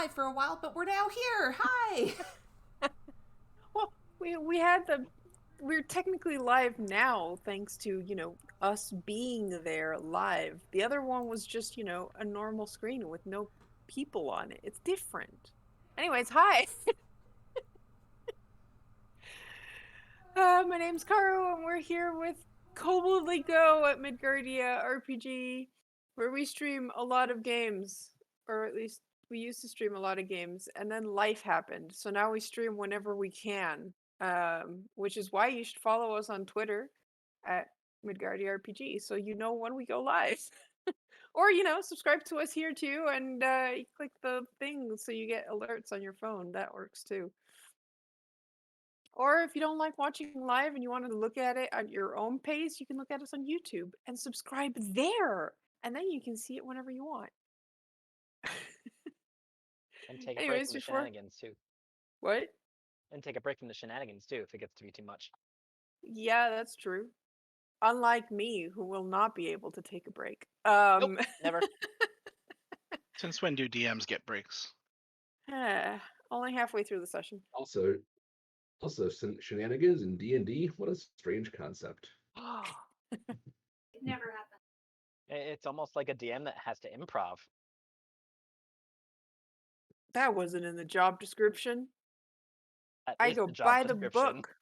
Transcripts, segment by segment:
live for a while, but we're now here. Hi. Well, we're technically live now thanks to, us being there live. The other one was just, a normal screen with no people on it. It's different. Anyways, hi. My name's Karu, and we're here with Koboldly Go at Midgardia RPG, where we stream a lot of games, or at least we used to stream a lot of games, and then life happened, so now we stream whenever we can. Which is why you should follow us on Twitter at Midgardia RPG, so you know when we go live. Or, subscribe to us here too, and you click the thing so you get alerts on your phone. That works too. Or if you don't like watching live and you want to look at it at your own pace, you can look at us on YouTube and subscribe there. And then you can see it whenever you want. And take a break Anyways, from the before... shenanigans, too. What? And take a break from the shenanigans, too, if it gets to be too much. Yeah, that's true. Unlike me, who will not be able to take a break. Nope, never. Since when do DMs get breaks? Only halfway through the session. Also, shenanigans in D&D. What a strange concept. It never happened. It's almost like a DM that has to improv. That wasn't in the job description. That I is go the job by the description. book.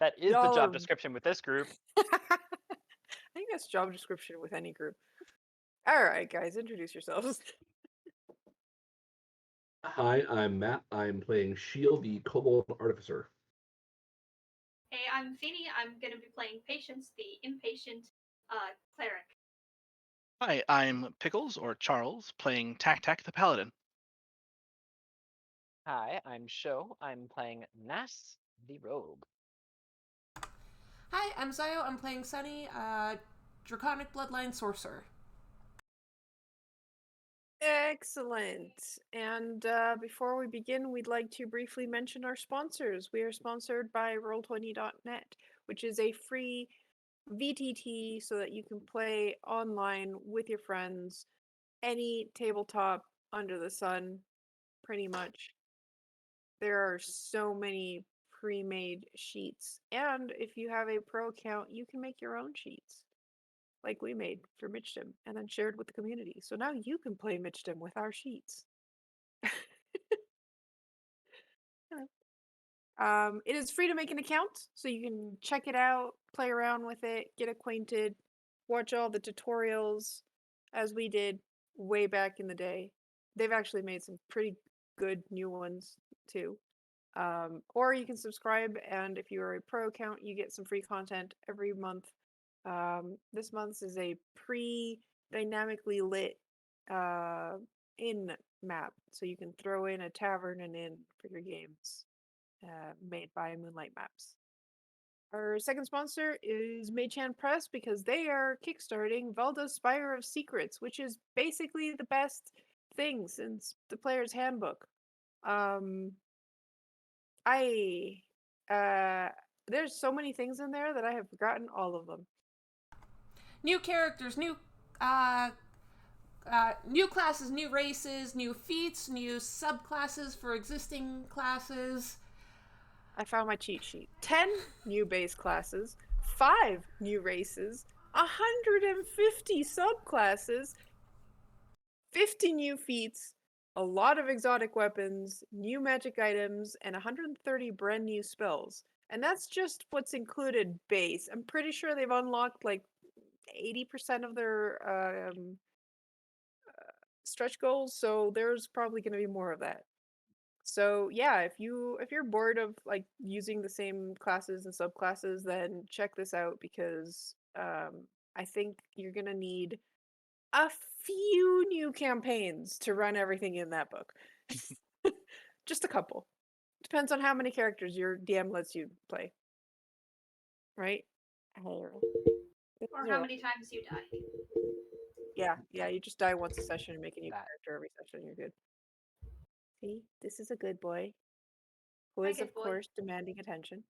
That is Y'all the job are- description with this group. I think that's job description with any group. All right, guys, introduce yourselves. Hi, I'm Matt. I'm playing Shield, the Kobold Artificer. Hey, I'm Feeny. I'm going to be playing Patience, the impatient cleric. Hi, I'm Pickles, or Charles, playing Tak the Paladin. Hi, I'm Sho. I'm playing Nass, the rogue. Hi, I'm Zayo. I'm playing Sunny, Draconic Bloodline Sorcerer. Excellent. And before we begin, we'd like to briefly mention our sponsors. We are sponsored by Roll20.net, which is a free VTT so that you can play online with your friends, any tabletop under the sun, pretty much. There are so many pre-made sheets. And if you have a pro account, you can make your own sheets. Like we made for Mitchdom and then shared with the community. So now you can play Mitchdom with our sheets. It is free to make an account, so you can check it out, play around with it, get acquainted, watch all the tutorials, as we did way back in the day. They've actually made some pretty good new ones too. Or you can subscribe, and if you are a pro account, you get some free content every month. This month's is a pre-dynamically lit in map, so you can throw in a tavern and inn for your games, made by Moonlight Maps. Our second sponsor is Maychan Press, because they are kickstarting Velda's Spire of Secrets, which is basically the best thing since the Player's Handbook. There's so many things in there that I have forgotten all of them. New characters, new classes, new races, new feats, new subclasses for existing classes. I found my cheat sheet. 10 new base classes, 5 new races, 150 subclasses, 50 new feats, a lot of exotic weapons, new magic items, and 130 brand new spells. And that's just what's included base. I'm pretty sure they've unlocked like 80% of their stretch goals, so there's probably going to be more of that. So yeah, if you're bored of like using the same classes and subclasses, then check this out, because I think you're gonna need a few new campaigns to run everything in that book. Just a couple. Depends on how many characters your DM lets you play. Right? Or how many times you die. Yeah, you just die once a session and make a new That. character every session, you're good. See, this is a good boy. Who Hi, is, good of boy. course, demanding attention.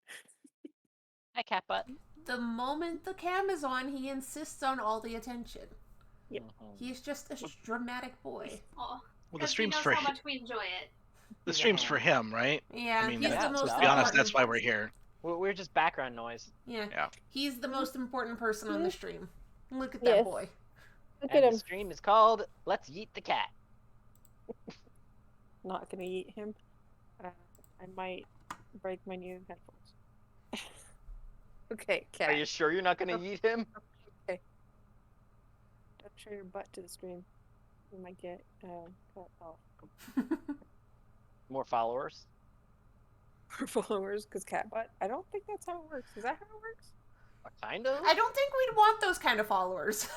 Hi, cat butt. The moment the cam is on, he insists on all the attention. Yep. He's just a dramatic boy. Aw. Well, the Because he stream's knows for how much we enjoy it. the stream's for him, right? Yeah, I mean, he's yeah, the most let's to be honest, important. that's why we're here. We're just background noise. Yeah. Yeah. He's the most important person on the stream. Look at that Yes. boy. Look And at the him. stream is called Let's Yeet the Cat. Not gonna eat him. I might break my new headphones. Okay, cat. Are you sure you're not gonna yeet him? Don't show your butt to the stream. You might get cut off. More followers? For followers, because cat butt. I don't think that's how it works. Is that how it works? Kind of. I don't think we'd want those kind of followers.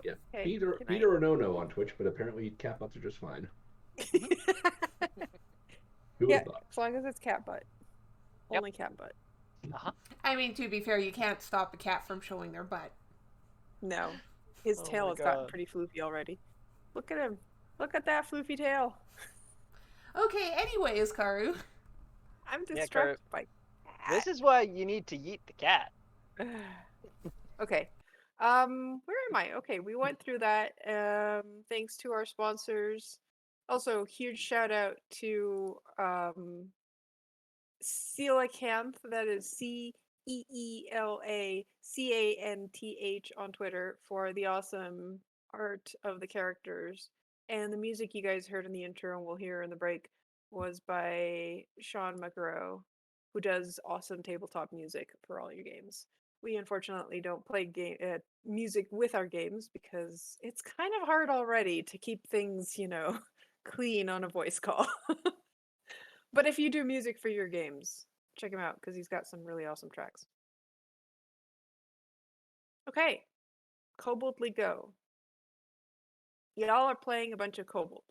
Yeah, Okay, Peter good night. Peter or no on Twitch, but apparently cat butts are just fine. Who would Yeah, have thought? as long as it's cat butt. Yep. Only cat butt. I mean, to be fair, you can't stop a cat from showing their butt. No. His Oh tail my has gotten God. pretty floofy already. Look at him. Look at that floofy tail. Okay, anyways, Karu. I'm Yeah, distracted by This is why you need to yeet the cat. Okay. Where am I? Okay, we went through that. Thanks to our sponsors. Also, huge shout out to Coelacanth, that is CEELACANTH on Twitter, for the awesome art of the characters. And the music you guys heard in the intro and we'll hear in the break was by Sean McGarrow, who does awesome tabletop music for all your games. We unfortunately don't play music with our games because it's kind of hard already to keep things, clean on a voice call. But if you do music for your games, check him out because he's got some really awesome tracks. Okay, Koboldly Go. Y'all are playing a bunch of kobolds.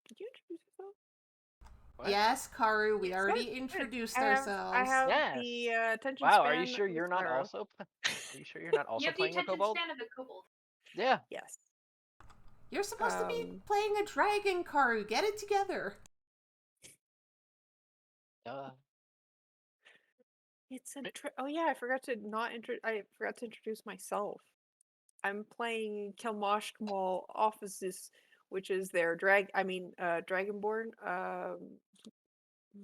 Did you introduce yourself? What? Yes, Karu, we Yes, already good. introduced I ourselves. have Yes. the attention Wow, span. are you sure of you're not Sparrow. also? Are you sure you're not You also have the playing a attention kobold? span of a kobold. Yeah. Yes. You're supposed to be Um, playing a dragon, Karu. Get it together. It's a oh yeah, I forgot to introduce myself. I'm playing Kelmoshkmal Offices, which is their Dragonborn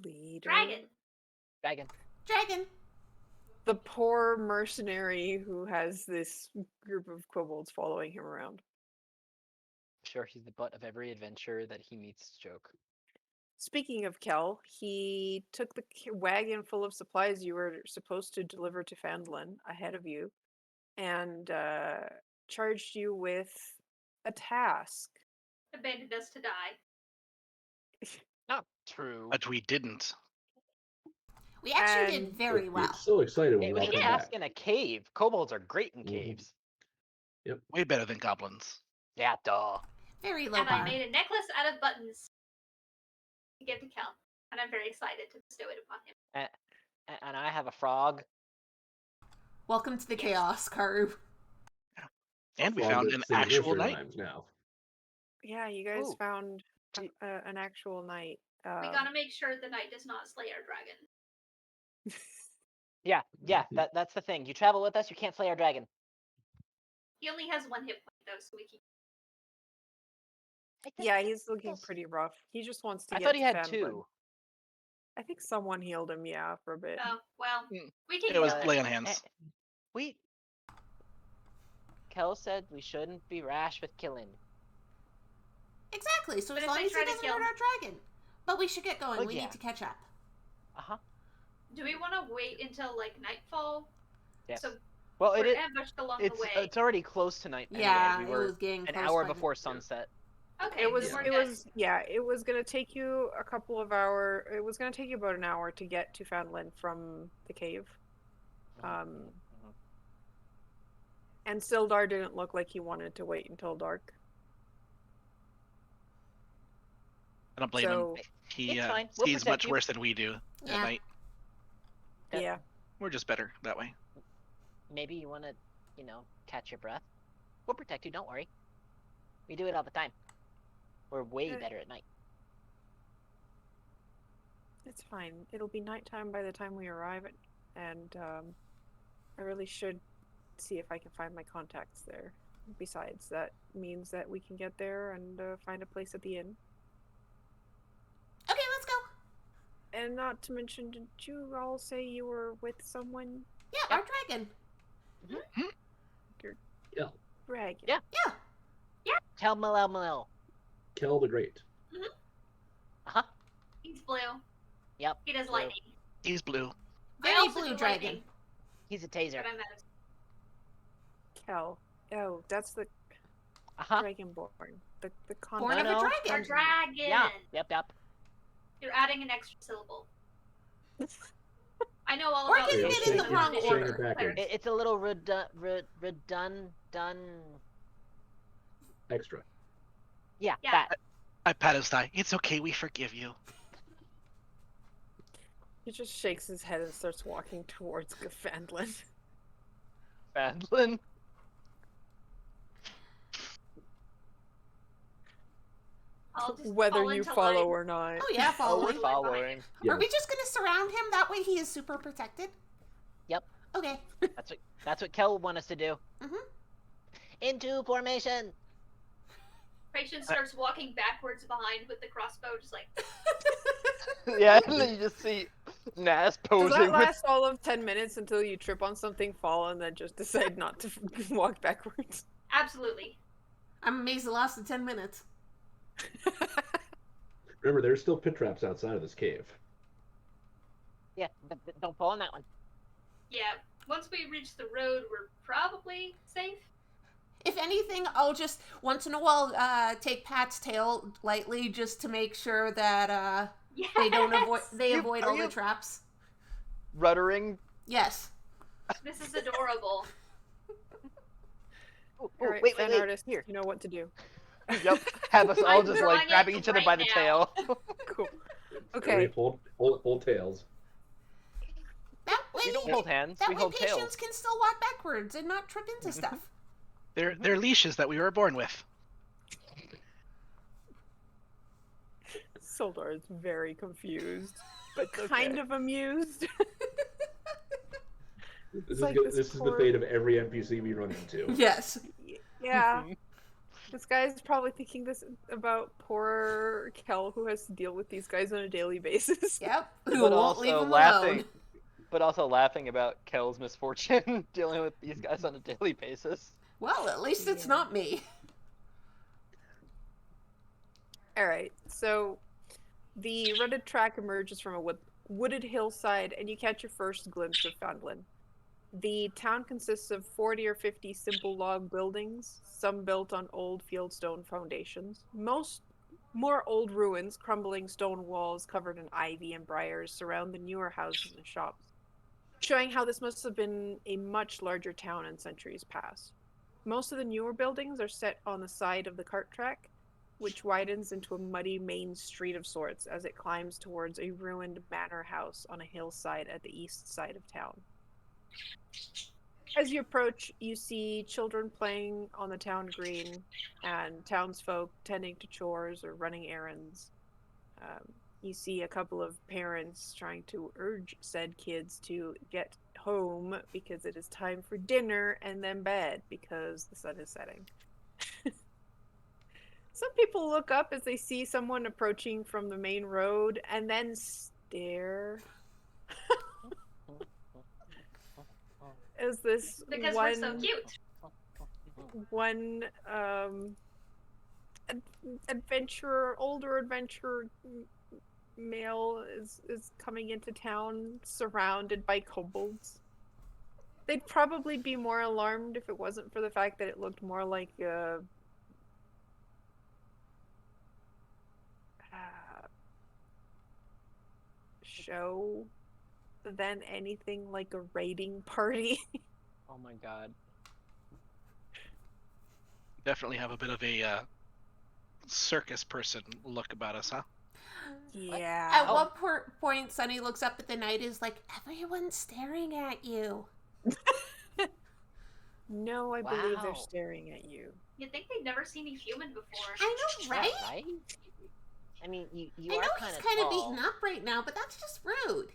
leader. Dragon. Dragon. The poor mercenary who has this group of kobolds following him around. Sure, he's the butt of every adventure that he meets joke. Speaking of Kel, he took the wagon full of supplies you were supposed to deliver to Phandolin ahead of you and charged you with a task. Abandoned us to die. Not true. But we didn't. We actually And did very We're well. so excited when It we was all a come task back. in a cave. Kobolds are great in Mhm. caves. Way better than goblins. Yeah, duh. Very low And I bar. made a necklace out of buttons to give to Kel. And I'm very excited to bestow it upon him. And I have a frog. Welcome to the Yes. chaos, Karu. And we Frog found that an sings actual nursery knight. rhymes now. Yeah, you guys Ooh. found Do- an actual knight. We gotta make sure the knight does not slay our dragon. Yeah, Mhm. that's the thing. You travel with us, you can't slay our dragon. He only has 1 hit point though, so we can. Yeah, he's looking pretty rough. He just wants to I get thought he to had Phandalin. 2. I think someone healed him, yeah, for a bit. Oh, well, Mm, we can It was kill it. lay on hands. Kel said we shouldn't be rash with killing. Exactly, so But as if long they as he try to doesn't kill hurt our dragon. But we should get going. Oh, We yeah. need to catch up. Do we want to wait until like nightfall? Yes. So Well, we're it ambushed along the way. it's already close to night. Yeah, anyway. We it were was getting an close hour by the- before sunset. Okay, It was then we're it good. was it was gonna take you a couple of hours. It was gonna take you about an hour to get to Phandalin from the cave. Mhm. And Sildar didn't look like he wanted to wait until dark. I don't blame So him. He It's fine. We'll sees protect much you. worse than we do at Yeah. night. Yeah. yeah. We're just better that way. Maybe you want to, catch your breath. We'll protect you. Don't worry. We do it all the time. We're way Uh, better at night. It's fine. It'll be nighttime by the time we arrive, and I really should see if I can find my contacts there. Besides, that means that we can get there and find a place at the inn. Okay, let's go. And not to mention, did you all say you were with someone? Yeah, our dragon. Your Yeah. dragon. Yeah. Tell Malel. Kel the Great. Uh-huh. He's blue. Yep. He does blue. lightning. He's blue. I Very also blue do dragon. lightning, He's a taser. but I'm out. Kel. Oh, that's the Uh-huh. Dragonborn. The Born of No, a no. dragon. Our dragon. Yeah. Yep. You're adding an extra syllable. I know all Or about getting this. it in the Saying- wrong saying order. it backwards. It's a little redundant. Extra. Yeah, Yeah. that. I pat his thigh. It's okay, we forgive you. He just shakes his head and starts walking towards Phandolin. Phandolin? I'll just Whether fall you into follow line. or not. Oh yeah, Oh, we're following. following. Are Yes. we just gonna surround him? That way he is super protected? Yep. Okay. That's what Kel want us to do. Mhm. Into formation. Patience starts walking backwards behind with the crossbow, just like, Yeah, and then you just see Nas Does posing that with. last all of 10 minutes until you trip on something, fall, and then just decide not to walk backwards? absolutely. I'm amazed it lasted 10 minutes. Remember, there's still pit traps outside of this cave. Yeah, but don't fall on that one. Yeah, once we reach the road, we're probably safe. If anything, I'll just once in a while take Pat's tail lightly just to make sure that Yes! they don't avoid You- avoid are all the you- traps. Ruddering. Yes. This is adorable. Alright, wait, fan wait. artist, Here. you know what to do. Yep. Have us all I'm just drawing like it grabbing each other by right the now. tail. Cool. Everybody Okay. hold tails. That way, We don't hold hands, that we way hold patients tails. can still walk backwards and not trip into stuff. They're leashes that we were born with. Soldar is very confused, but It's kind okay. of amused. This is like good- this this is the poor- fate of every NPC we run into. Yes. Yeah. This guy's probably thinking this about poor Kel, who has to deal with these guys on a daily basis. Yep. Who But won't leave also him laughing. alone. But also laughing about Kel's misfortune dealing with these guys on a daily basis. Well, at least it's Yeah. not me. Alright, so the rutted track emerges from a wooded hillside, and you catch your first glimpse of Phandolin. The town consists of 40 or 50 simple log buildings, some built on old fieldstone foundations. Most more old ruins, crumbling stone walls covered in ivy and briars surround the newer houses and shops, showing how this must have been a much larger town in centuries past. Most of the newer buildings are set on the side of the cart track, which widens into a muddy main street of sorts as it climbs towards a ruined manor house on a hillside at the east side of town. As you approach, you see children playing on the town green and townsfolk tending to chores or running errands. You see a couple of parents trying to urge said kids to get home because it is time for dinner and then bed because the sun is setting. Some people look up as they see someone approaching from the main road and then stare. As this Because one, we're so cute. one adventurer, older adventurer male is coming into town surrounded by kobolds. They'd probably be more alarmed if it wasn't for the fact that it looked more like a show than anything like a raiding party. Oh my god. Definitely have a bit of a circus person look about us, huh? Yeah. At one point, Sunny looks up at the night and is like, everyone's staring at you. No, I believe they're Wow. staring at you. You'd think they'd never seen me human before. I know, right? Yeah, right? I mean, you I are know kind he's of kind of tall. beaten up right now, but that's just rude.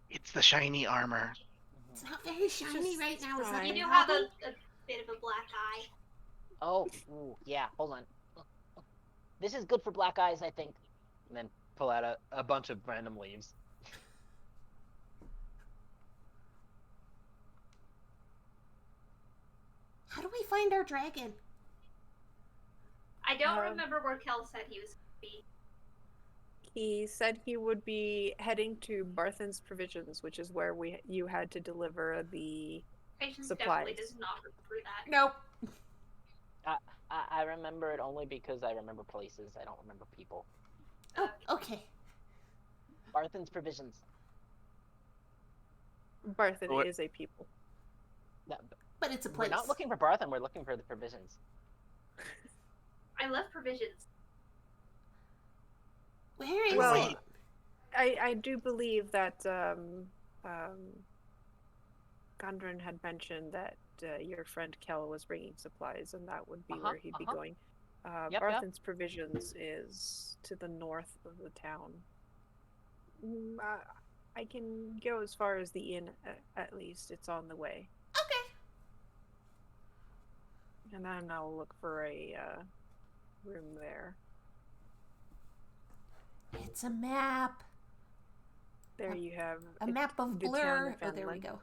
It's the shiny armor. It's not very shiny right now. Is that fine. You a do have problem? a bit of a black eye. Oh, ooh, yeah. Hold on. This is good for black eyes, I think. And then pull out a bunch of random leaves. How do we find our dragon? I don't Um, remember where Kel said he was going to be. He said he would be heading to Barthen's Provisions, which is where you had to deliver the Patience supplies. definitely does not remember that. Nope. I remember it only because I remember places. I don't remember people. Oh, okay. Barthen's Provisions. Barthen What- is a people. No, But it's a we're place. not looking for Barthen. We're looking for the provisions. I love provisions. Where is Well, it? I do believe that Gondrin had mentioned that your friend Kel was bringing supplies, and that would be where he'd be going. Yep. Barthen's Provisions is to the north of the town. I can go as far as the inn, at least. It's on the way. Okay. And then I'll look for a room there. It's a map. There you have A map of the town blur. of Oh, there we Phandolin. go.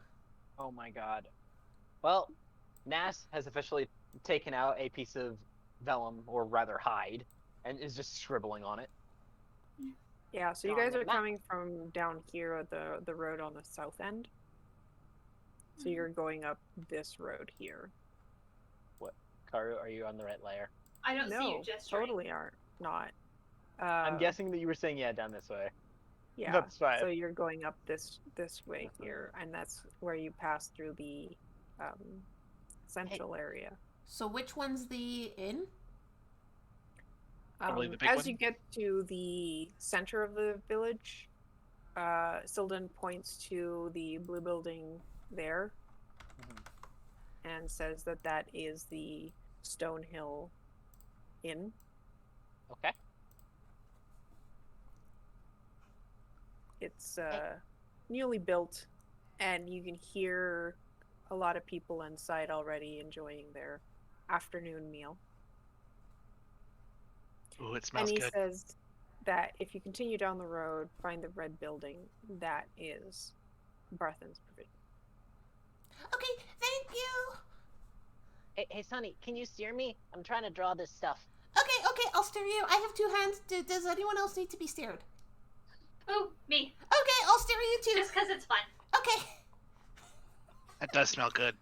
Oh my god. Well, Nas has officially taken out a piece of vellum, or rather hide, and is just scribbling on it. Yeah, so you On guys the are map. coming from down here at the road on the south end. So you're going up this road here. Karu, are you on the right layer? I don't see you No, gesturing. totally aren't not. I'm guessing that you were saying, yeah, down this way. Yeah. That's fine. So you're going up this way here, and that's where you pass through the central area. So which one's the inn? Probably the big As one. you get to the center of the village, Silden points to the blue building there and says that that is the Stonehill Inn. Okay. It's newly built, and you can hear a lot of people inside already enjoying their afternoon meal. Ooh, it And smells he good. says that if you continue down the road, find the red building, that is Barthen's Provision. Okay, thank you. Hey, Sonny, can you steer me? I'm trying to draw this stuff. Okay, I'll steer you. I have 2 hands. Does anyone else need to be steered? Oh, me. Okay, I'll steer you too. Just because it's fun. Okay. That does smell good.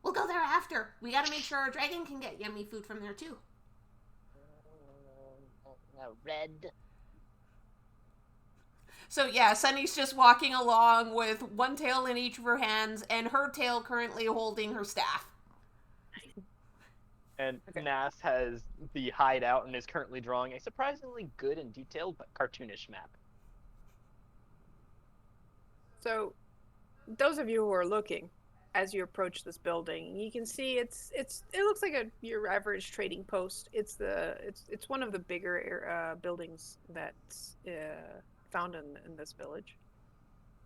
We'll go there after. We gotta make sure our dragon can get yummy food from there too. Red. So yeah, Sunny's just walking along with one tail in each of her hands and her tail currently holding her staff. And Nas has the hideout and is currently drawing a surprisingly good and detailed but cartoonish map. So, those of you who are looking, as you approach this building, you can see it looks like your average trading post. It's one of the bigger buildings that's found in this village.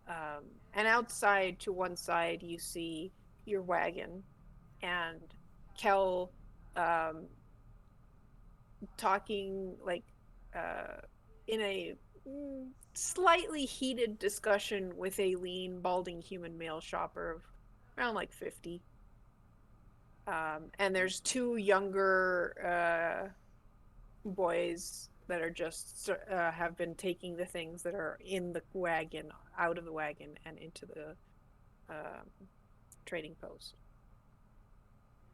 And outside, to one side, you see your wagon, and Kel talking like in a slightly heated discussion with a lean, balding human male shopper of around like 50. And there's 2 younger boys that are just have been taking the things that are in the wagon out of the wagon and into the trading post.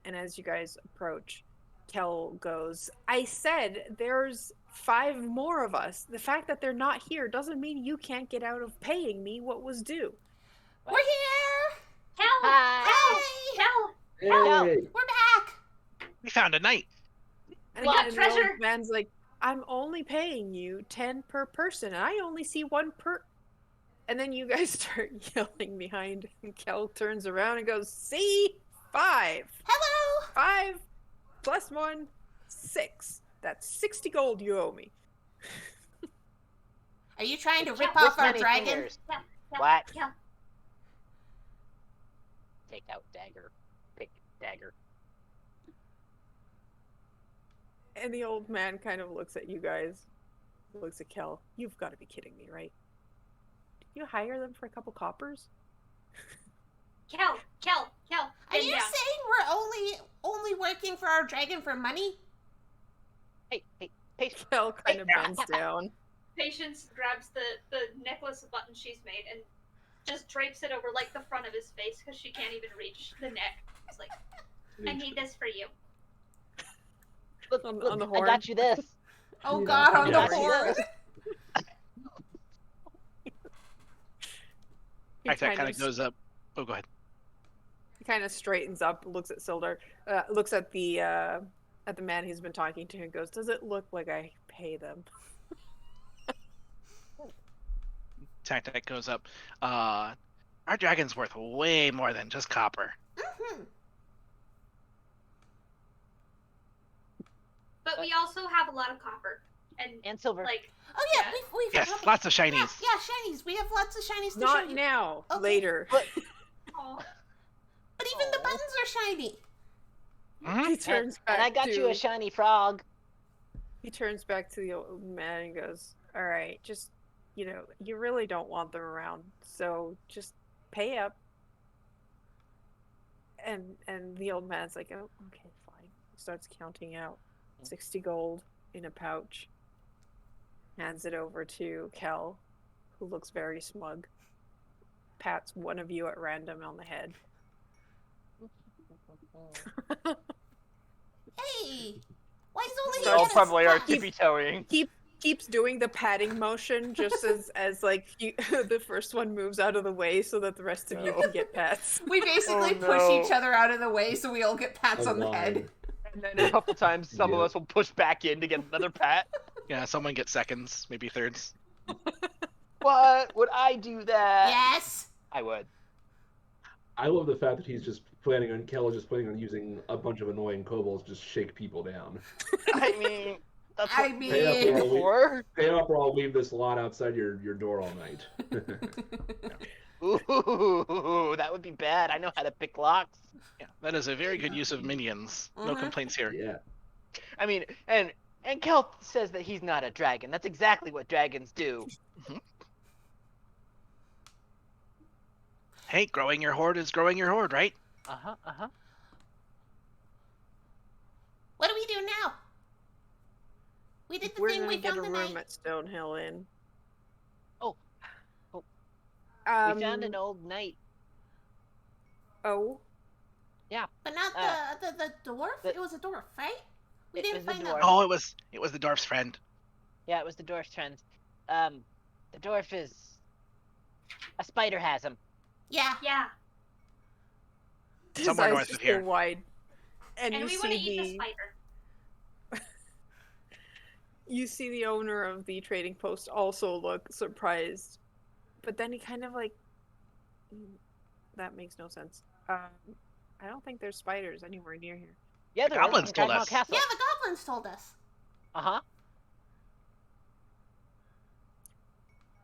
And as you guys approach, Kel goes, I said there's 5 more of us. The fact that they're not here doesn't mean you can't get out of paying me what was due. We're here! Kel! Hi. Kel! Hey! Hey! We're back! We found a knight. And What then the old treasure? man's like, I'm only paying you 10 per person, and I only see 1 per. And then you guys start yelling behind, and Kel turns around and goes, see? 5. Hello! 5 plus 1, 6. That's 60 gold you owe me. Are you trying to It's rip this off our many dragon? fingers. Kel, Kel, What? Kel. take out dagger. Pick dagger. And the old man kind of looks at you guys, looks at Kel. You've got to be kidding me, right? Did you hire them for a couple coppers? Kel, Are you bend down. saying we're only working for our dragon for money? Hey, patient. Kel kind of bends down. Patience grabs the necklace button she's made and just drapes it over like the front of his face because she can't even reach the neck. It's like, I need this for you. Look, On look, the I horn. got you this. Oh Yeah. God, on Yeah. the horn. He Tack kind of goes up. Oh, go ahead. He kind of straightens up, looks at Sildar, looks at the man he's been talking to, and goes, "Does it look like I pay them?" Tack goes up. Our dragon's worth way more than just copper. Mhm. But we also have a lot of copper And silver. like Oh yeah, Yeah. we've Yes, how many- lots of shinies. Yeah, shinies. We have lots of shinies to show Not you. now, Okay. later. oh, But even the buttons are shiny. Mhm. He turns back And I got to, you a shiny frog. He turns back to the old man and goes, "All right, just, you really don't want them around, so just pay up." And the old man's like, "Oh, okay, fine." He starts counting out 60 gold in a pouch. Hands it over to Kel, who looks very smug. Pats one of you at random on the head. Hey, why is only So he They'll get a probably are spot? tippy toeing. Keeps doing the patting motion just as like the first one moves out of the way so that the rest of you can get pats. We basically Oh, push no. each other out of the way so we all get pats A on the line. head. And then a couple times, some of Yeah. us will push back in to get another pat. Yeah, someone gets seconds, maybe thirds. What? Would I do that? Yes. I would. I love the fact that Kel is just planning on using a bunch of annoying kobolds to just shake people down. I mean, that's I what mean- we did before. Pay up or I'll leave this lot outside your door all night. Ooh, that would be bad. I know how to pick locks. Yeah, that is a very good use of minions. No Mhm. complaints here. Yeah. I mean, and Kel says that he's not a dragon. That's exactly what dragons do. Hey, growing your horde is growing your horde, right? Uh huh. What do we do now? We did the We're thing gonna we get found a the room night. at Stonehill Inn. Oh. We found an old knight. Oh, But not the dwarf? the- It was a dwarf, right? We It didn't was the find dwarf. that. Oh, it was the dwarf's friend. Yeah, it was the dwarf's friend. The dwarf is a spider has him. Yeah. yeah. his Somewhere eyes north just of here. go wide, and And you we want to see eat the the spider. you see the owner of the trading post also look surprised, but then he kind of like, that makes no sense. I don't think there's spiders anywhere near here. Yeah, The there is goblins in told Grandma us. Castle. Yeah, the goblins told us. Uh-huh.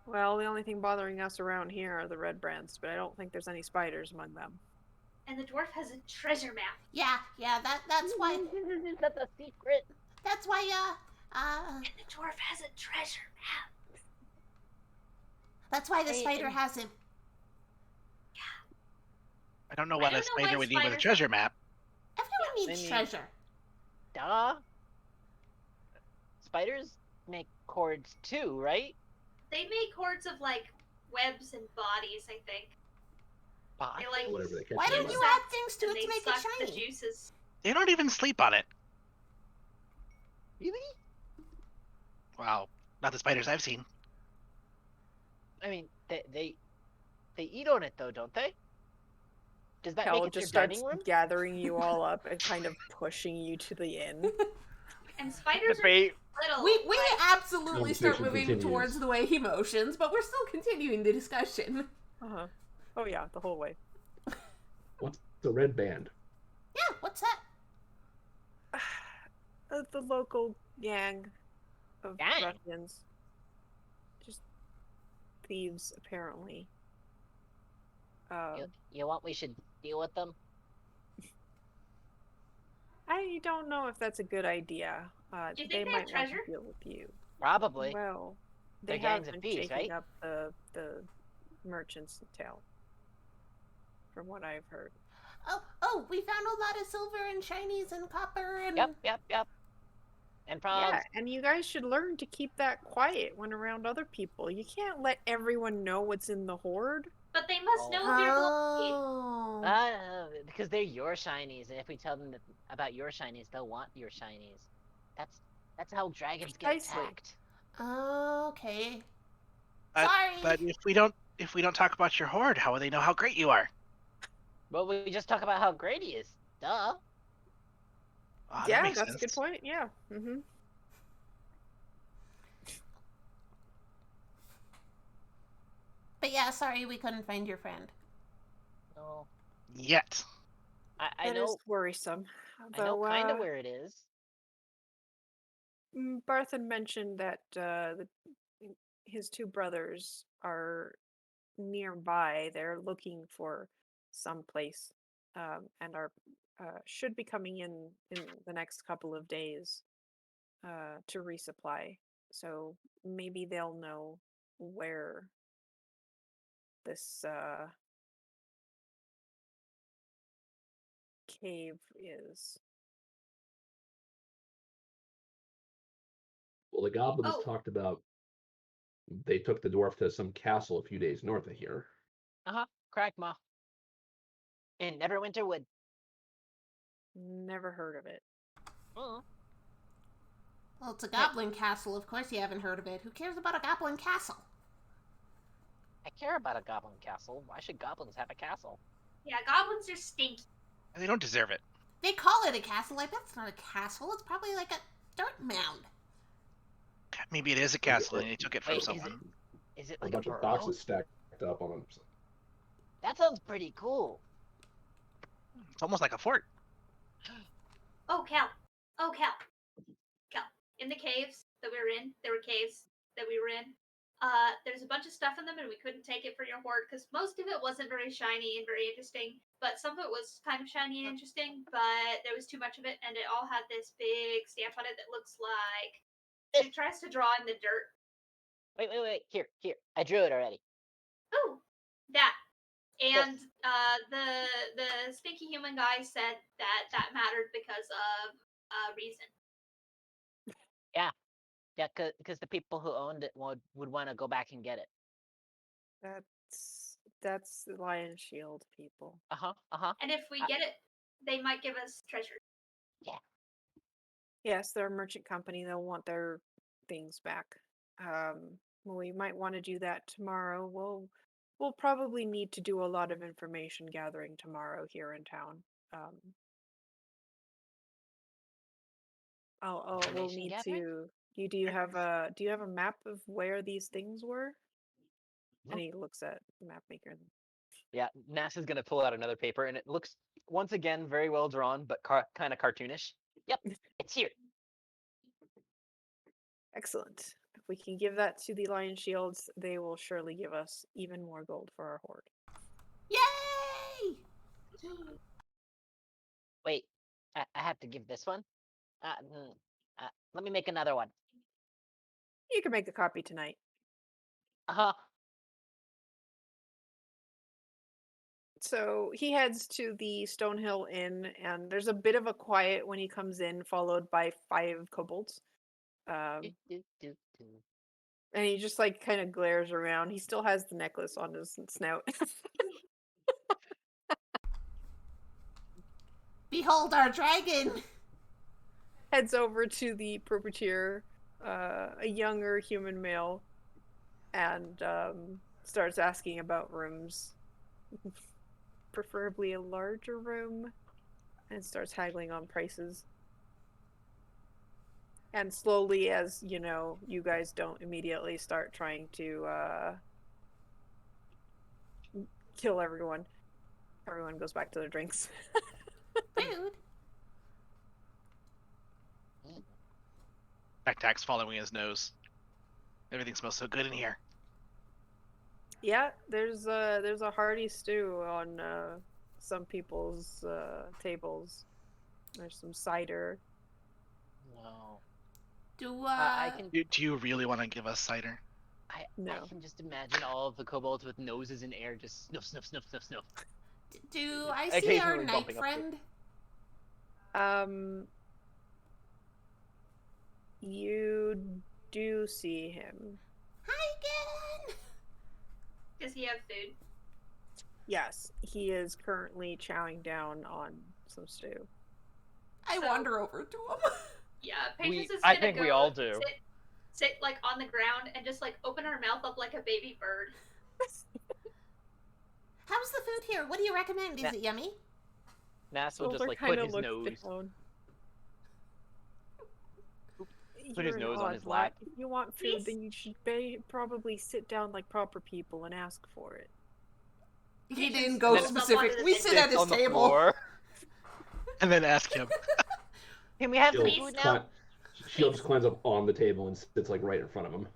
Well, the only thing bothering us around here are the Redbrands, but I don't think there's any spiders among them. And the dwarf has a treasure map. Yeah, that's why That's a secret. that's why And the dwarf has a treasure map. that's why the Hey, spider and- has him. I don't know I what don't a know why spider would need with a spiders- treasure map. Everyone needs mean- treasure. Duh. Spiders make cords too, right? They make hordes of like webs and bodies, I think. They like Whatever they catch. Why don't them you on. add things to and it they to make suck it the shiny? juices. They don't even sleep on it. Really? Wow, not the spiders I've seen. I mean, they eat on it though, don't they? Does that Cal make it just your starts dining room? gathering you all up and kind of pushing you to the inn. And spiders are Debate. little. We like, absolutely start Conversation moving continues. towards the way he motions, but we're still continuing the discussion. Uh-huh. Oh yeah, the whole way. What's the red band? Yeah, what's that? The local gang of Gang? Russians. Just thieves, apparently. You want we should deal with them? I don't know if that's a good idea. Do you They think they have might want to treasure? deal with you. Probably. Well, They're they gangs have of been thieves, shaking right? up the merchants in town, from what I've heard. Oh, we found a lot of silver and shinies and copper and. Yep. And Yeah, frogs. and you guys should learn to keep that quiet when around other people. You can't let everyone know what's in the hoard. But they must Oh. know of your glory. Oh. Because they're your shinies, and if we tell them about your shinies, they'll want your shinies. That's how dragons get Precisely. attacked. Okay. But, Sorry. but if we don't talk about your hoard, how will they know how great you are? But we just talk about how great he is. Duh. Oh, that Yeah, makes that's sense. a good point. Yeah. Mm-hmm. But yeah, sorry we couldn't find your friend. No. Yet. I That know. is worrisome. I know Though, kind of where it is. Barthen mentioned that his two brothers are nearby. They're looking for some place, and are should be coming in the next couple of days to resupply. So maybe they'll know where this cave is. Well, the goblins Oh. talked about they took the dwarf to some castle a few days north of here. Crackma. In Neverwinter Wood. Never heard of it. Oh. Well, it's a goblin castle. Of course you haven't heard of it. Who cares about a goblin castle? I care about a goblin castle. Why should goblins have a castle? Yeah, goblins are stinky. And they don't deserve it. They call it a castle. Like, that's not a castle. It's probably like a dirt mound. Maybe it is a castle and they took it from Wait, someone. is it A like bunch a of burrow? boxes stacked up on them. That sounds pretty cool. It's almost like a fort. Oh, Cal. In the caves that we were in, there were caves that we were in. There's a bunch of stuff in them, and we couldn't take it for your hoard because most of it wasn't very shiny and very interesting. But some of it was kind of shiny and interesting, but there was too much of it, and it all had this big stamp on it that looks like it tries to draw in the dirt. Wait. Here. I drew it already. Ooh, that. And the stinky human guy said that mattered because of reason. Yeah, because the people who owned it would want to go back and get it. That's the Lion Shield people. And if we get it, they might give us treasure. Yes, they're a merchant company. They'll want their things back. We might want to do that tomorrow. We'll probably need to do a lot of information gathering tomorrow here in town. We'll Information need gathering? to. Do you have a map of where these things were? And he looks at the map maker. Yeah, NASA's gonna pull out another paper, and it looks once again very well drawn, but kind of cartoonish. Yep, it's here. Excellent. If we can give that to the Lion Shields, they will surely give us even more gold for our hoard. Yay! Wait, I have to give this one? Let me make another one. You can make a copy tonight. So he heads to the Stonehill Inn, and there's a bit of a quiet when he comes in, followed by 5 kobolds. And he just like kind of glares around. He still has the necklace on his snout. Behold our dragon! Heads over to the proprietor, a younger human male, and starts asking about rooms. Preferably a larger room, and starts haggling on prices. And slowly, as you know, you guys don't immediately start trying to kill everyone. Everyone goes back to their drinks. Food? Tac-Tac's following his nose. Everything smells so good in here. Yeah, there's a hearty stew on some people's tables. There's some cider. No. Do I can. Do you really want to give us cider? I No. can just imagine all of the kobolds with noses in air just snuff, snuff, snuff, snuff, snuff. do I see our Occasionally knight bumping up to- friend? You do see him. Hi again. Does he have food? Yes, he is currently chowing down on some stew. I So- wander over to him. Yeah, Patience is I gonna think go we all do. Sit like on the ground and just like open her mouth up like a baby bird. How's the food here? What do you recommend? Is Yeah. it yummy? Nas will just Solder like put kinda his looks nose. down. Put his You're an nose on his odd lap. lot. If you want food, Please? then you should probably sit down like proper people and ask for it. He Patience didn't go goes up specific. onto the We table. sit at Sits his on the table. floor. And then ask him. Can we have She'll, some food now? she'll just climbs up on the table and sits like right in front of him.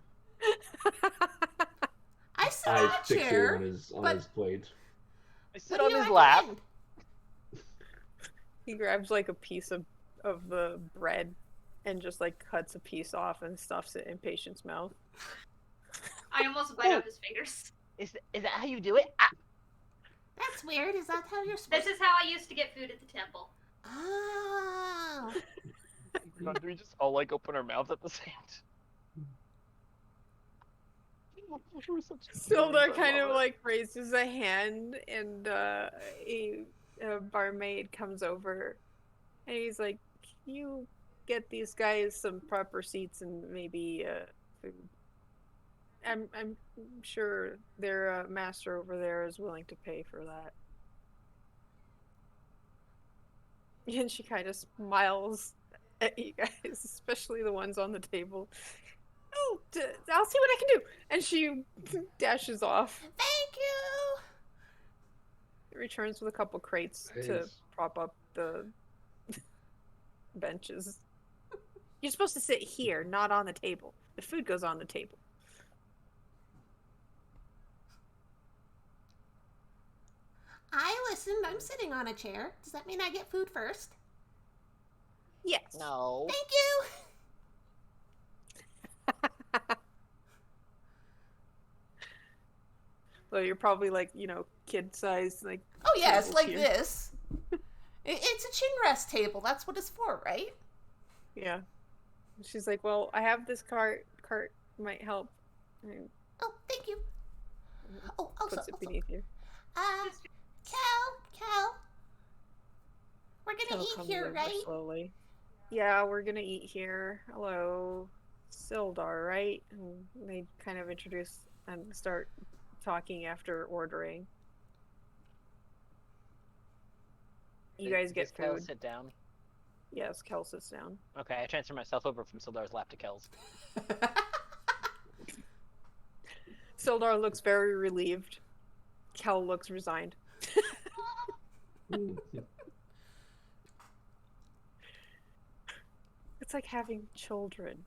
I sit Eyes on a fixated chair. on but- his plate. I What sit do on you his lap. recommend? He grabs like a piece of the bread and just like cuts a piece off and stuffs it in Patient's mouth. I almost bite off his fingers. Is that how you do it? Ah! That's weird. Is that how you're supposed This is how I used to get food at the temple. Oh. Do we just all like open our mouths at the same time? Sildar kind of like raises a hand, and a barmaid comes over, and he's like, "Can you get these guys some proper seats and maybe food? I'm sure their master over there is willing to pay for that." And she kind of smiles at you guys, especially the ones on the table. "Oh, I'll see what I can do." And she dashes off. Thank you. Returns with a couple crates to Thanks. prop up the benches. You're supposed to sit here, not on the table. The food goes on the table. I listened. I'm sitting on a chair. Does that mean I get food first? Yes. No. Thank you. So you're probably like, kid sized, like. Oh yeah, it's tables like here. this. It's a chin rest table. That's what it's for, right? Yeah. She's like, "Well, I have this cart. Cart might help." And Oh, thank you. Oh, also, puts it beneath you. Cal, we're gonna Kel eat comes here, over right? slowly. Yeah, we're gonna eat here. Hello, Sildar, right? And they kind of introduce and start talking after ordering. You guys get Does Kel food. sit down? Yes, Kel sits down. Okay, I transfer myself over from Sildar's lap to Kel's. Sildar looks very relieved. Kel looks resigned. It's like having children.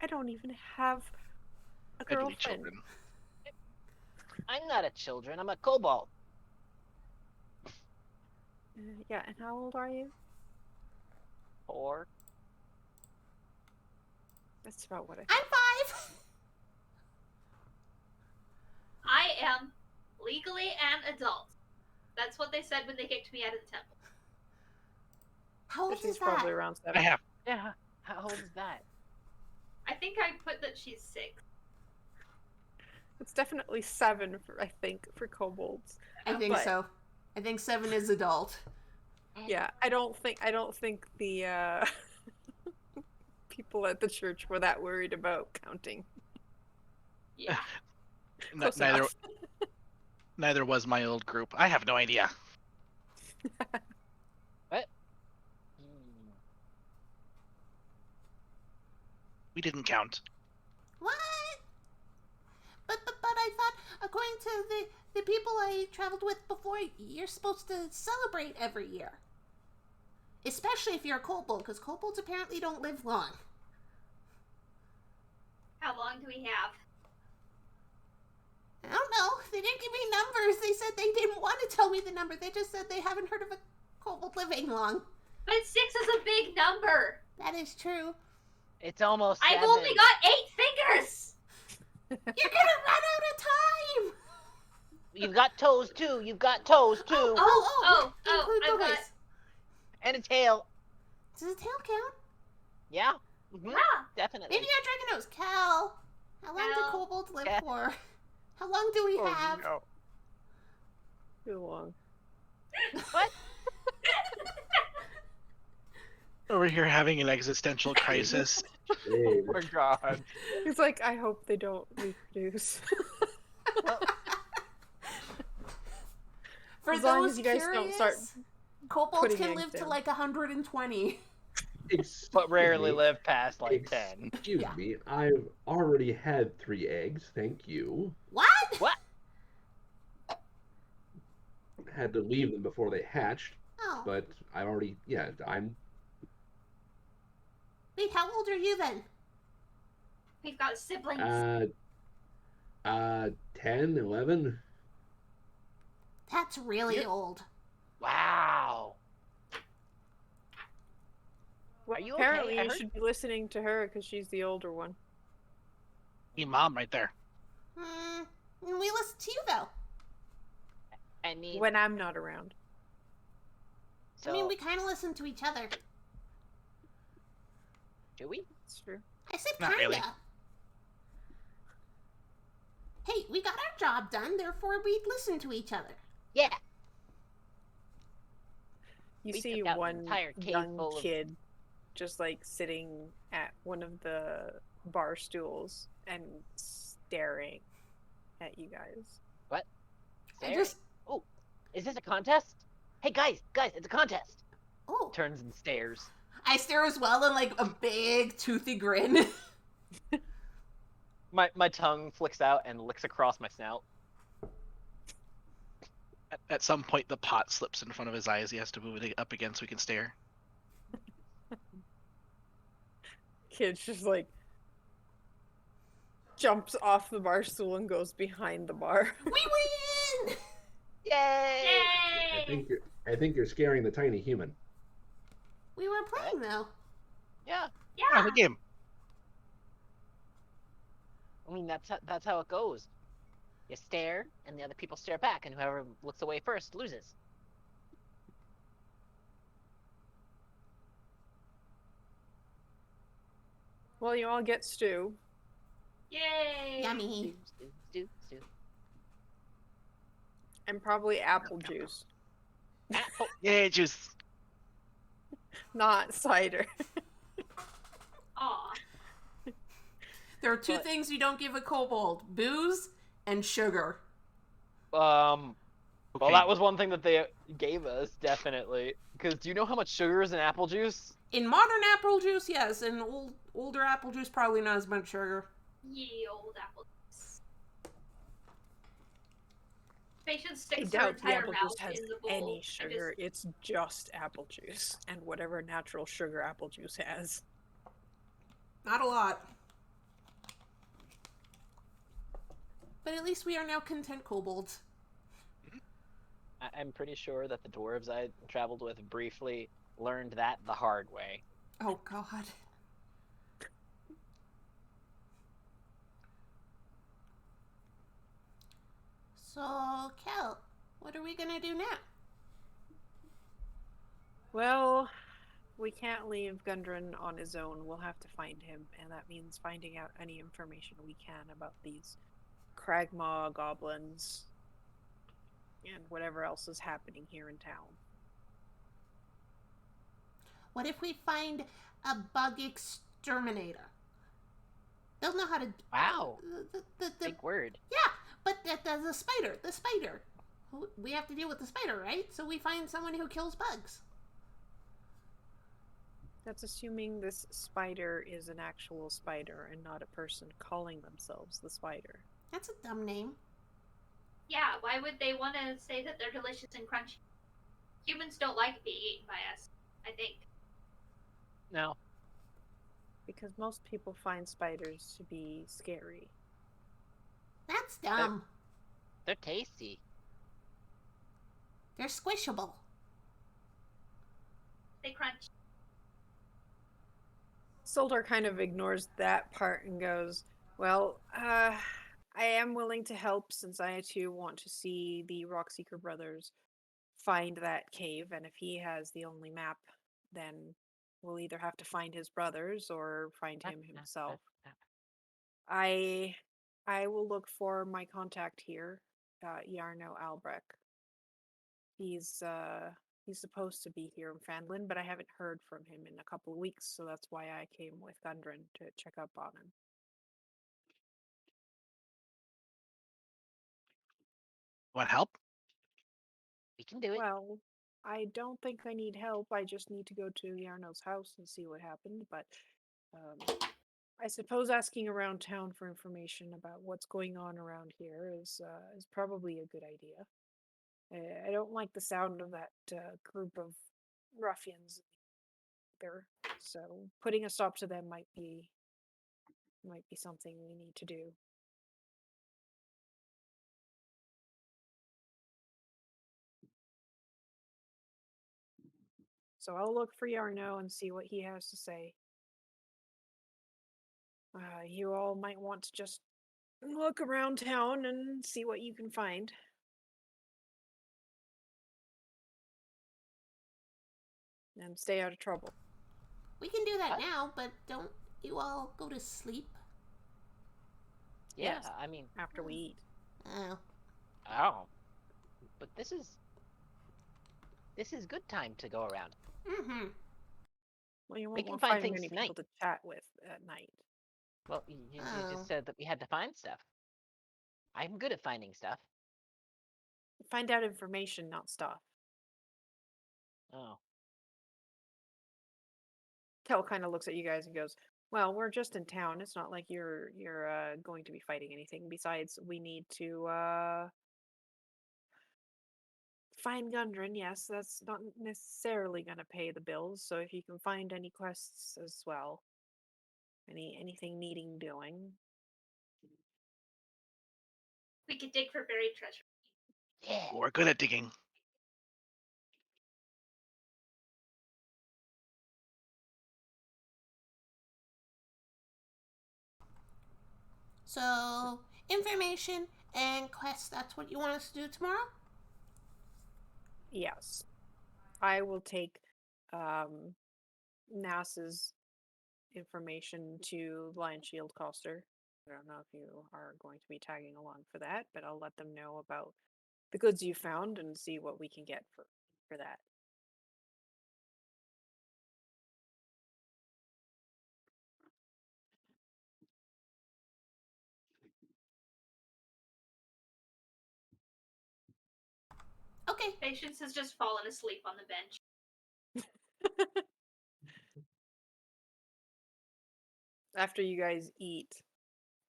I don't even have a Deadly girlfriend. children. I'm not a children. I'm a kobold. Yeah, and how old are you? 4. That's about what I I'm 5. I am legally an adult. That's what they said when they kicked me out of the temple. How old She's is that? probably around 7. I have. Yeah. How old is that? I think I put that she's 6. It's definitely 7 I think, for kobolds. I think But- so. I think 7 is adult. Yeah, I don't think the people at the church were that worried about counting. Yeah. Close Neither enough. neither was my old group. I have no idea. We didn't count. What? But I thought, according to the people I traveled with before, you're supposed to celebrate every year. Especially if you're a kobold, because kobolds apparently don't live long. How long do we have? I don't know. didn't give me numbers. They said they didn't want to tell me the number. They just said they haven't heard of a kobold living long. But 6 is a big number. That is true. It's almost I've 7. only got 8 fingers. You're gonna run out of time. You've got toes too. You've got toes too. Include I've the got... waist. And a tail. Does the tail count? Yeah. Mhm, Yeah. Definitely. Maybe I dragon nose. Cal, how long do Cal. kobolds live Cal. for? How long do we Oh, have? no. Too long. What? Over here having an existential crisis. Hey, Oh my god. He's like, I hope they don't reproduce. For As long those as you guys curious, don't start kobolds putting can eggs live to down. like 120. But rarely me. live past like 10. Excuse Yeah. me, I've already had 3 eggs, thank you. What? What? Had to leave them before they hatched, Oh, but I already, I'm wait, how old are you then? We've got siblings. 10, 11. That's really You're- old. Wow. Are you Apparently, okay? I you heard- should be listening to her because she's the older one. Your mom right there. We listen to you though. I mean, When I'm not around. so I mean, we kind of listen to each other. do we? It's true. I said Not kinda. really. Hey, we got our job done, therefore we listen to each other. Yeah. You We see took out an one entire cave young full of- kid just like sitting at one of the bar stools and staring at you guys. I Staring. just, Oh, is this a contest? Hey guys, it's a contest. oh, Turns and stares. I stare as well and like a big toothy grin. My tongue flicks out and licks across my snout. At some point, the pot slips in front of his eyes. He has to move it up again so he can stare. Kid's just like jumps off the bar stool and goes behind the bar. We win! Yay! I Yay! think you're scaring the tiny human. We were playing though. Yeah. Yeah, the game. I mean, that's how it goes. You stare, and the other people stare back, and whoever looks away first loses. Well, you all get stew. Yay! Yummy. Stew. And probably apple juice, Apple. Yay, juice. not cider. Aw. There are two But- things you don't give a kobold: booze and sugar. Well, Okay. that was one thing that they gave us, definitely. Because do you know how much sugar is in apple juice? In modern apple juice, yes. In older apple juice, probably not as much sugar. Ye old apple juice. Patience I sticks her doubt the entire apple mouth juice has in the bowl. any and sugar. It's just apple juice and whatever natural sugar apple juice has. Not a lot. But at least we are now content kobolds. I'm pretty sure that the dwarves I traveled with briefly learned that the hard way. Oh, God. So, Kel, what are we gonna do now? Well, we can't leave Gundren on his own. We'll have to find him, and that means finding out any information we can about these Kragmaw goblins and whatever else is happening here in town. What if we find a bug exterminator? They'll know how to. Wow. The Big word. yeah, but the spider. The spider. We have to deal with the spider, right? So we find someone who kills bugs. That's assuming this spider is an actual spider and not a person calling themselves the spider. That's a dumb name. Yeah, why would they want to say that they're delicious and crunchy? Humans don't like being eaten by us, I think. No. Because most people find spiders to be scary. That's dumb. They're tasty. They're squishable. They crunch. Soldar kind of ignores that part and goes, well, I am willing to help since I too want to see the Rockseeker brothers find that cave, and if he has the only map, then we'll either have to find his brothers or find him himself. I will look for my contact here, Yarno Albrecht. He's supposed to be here in Phandolin, but I haven't heard from him in a couple of weeks, so that's why I came with Gundren to check up on him. Want help? We can do it. Well, I don't think I need help. I just need to go to Yarno's house and see what happened, but I suppose asking around town for information about what's going on around here is probably a good idea. I don't like the sound of that group of ruffians there, so putting a stop to them might be something we need to do. So I'll look for Yarno and see what he has to say. You all might want to just look around town and see what you can find. And stay out of trouble. We can do that now, but don't you all go to sleep? Yeah, Yes. I mean, After we eat. Oh. oh, but this is good time to go around. Mm-hmm. Well, you We won't can find find things many tonight. people to chat with at night. Well, you Oh. just said that we had to find stuff. I'm good at finding stuff. Find out information, not stuff. Oh, Kel kind of looks at you guys and goes, "Well, we're just in town. It's not like you're going to be fighting anything. Besides, we need to find Gundren. Yes, that's not necessarily going to pay the bills. So if you can find any quests as well, anything needing doing, We could dig for buried treasure. yeah. We're good at digging. So, information and quests, that's what you want us to do tomorrow? yes, I will take NASA's information to Lion Shield Coster. I don't know if you are going to be tagging along for that, but I'll let them know about the goods you found and see what we can get for that. Okay. Patience has just fallen asleep on the bench. After you guys eat,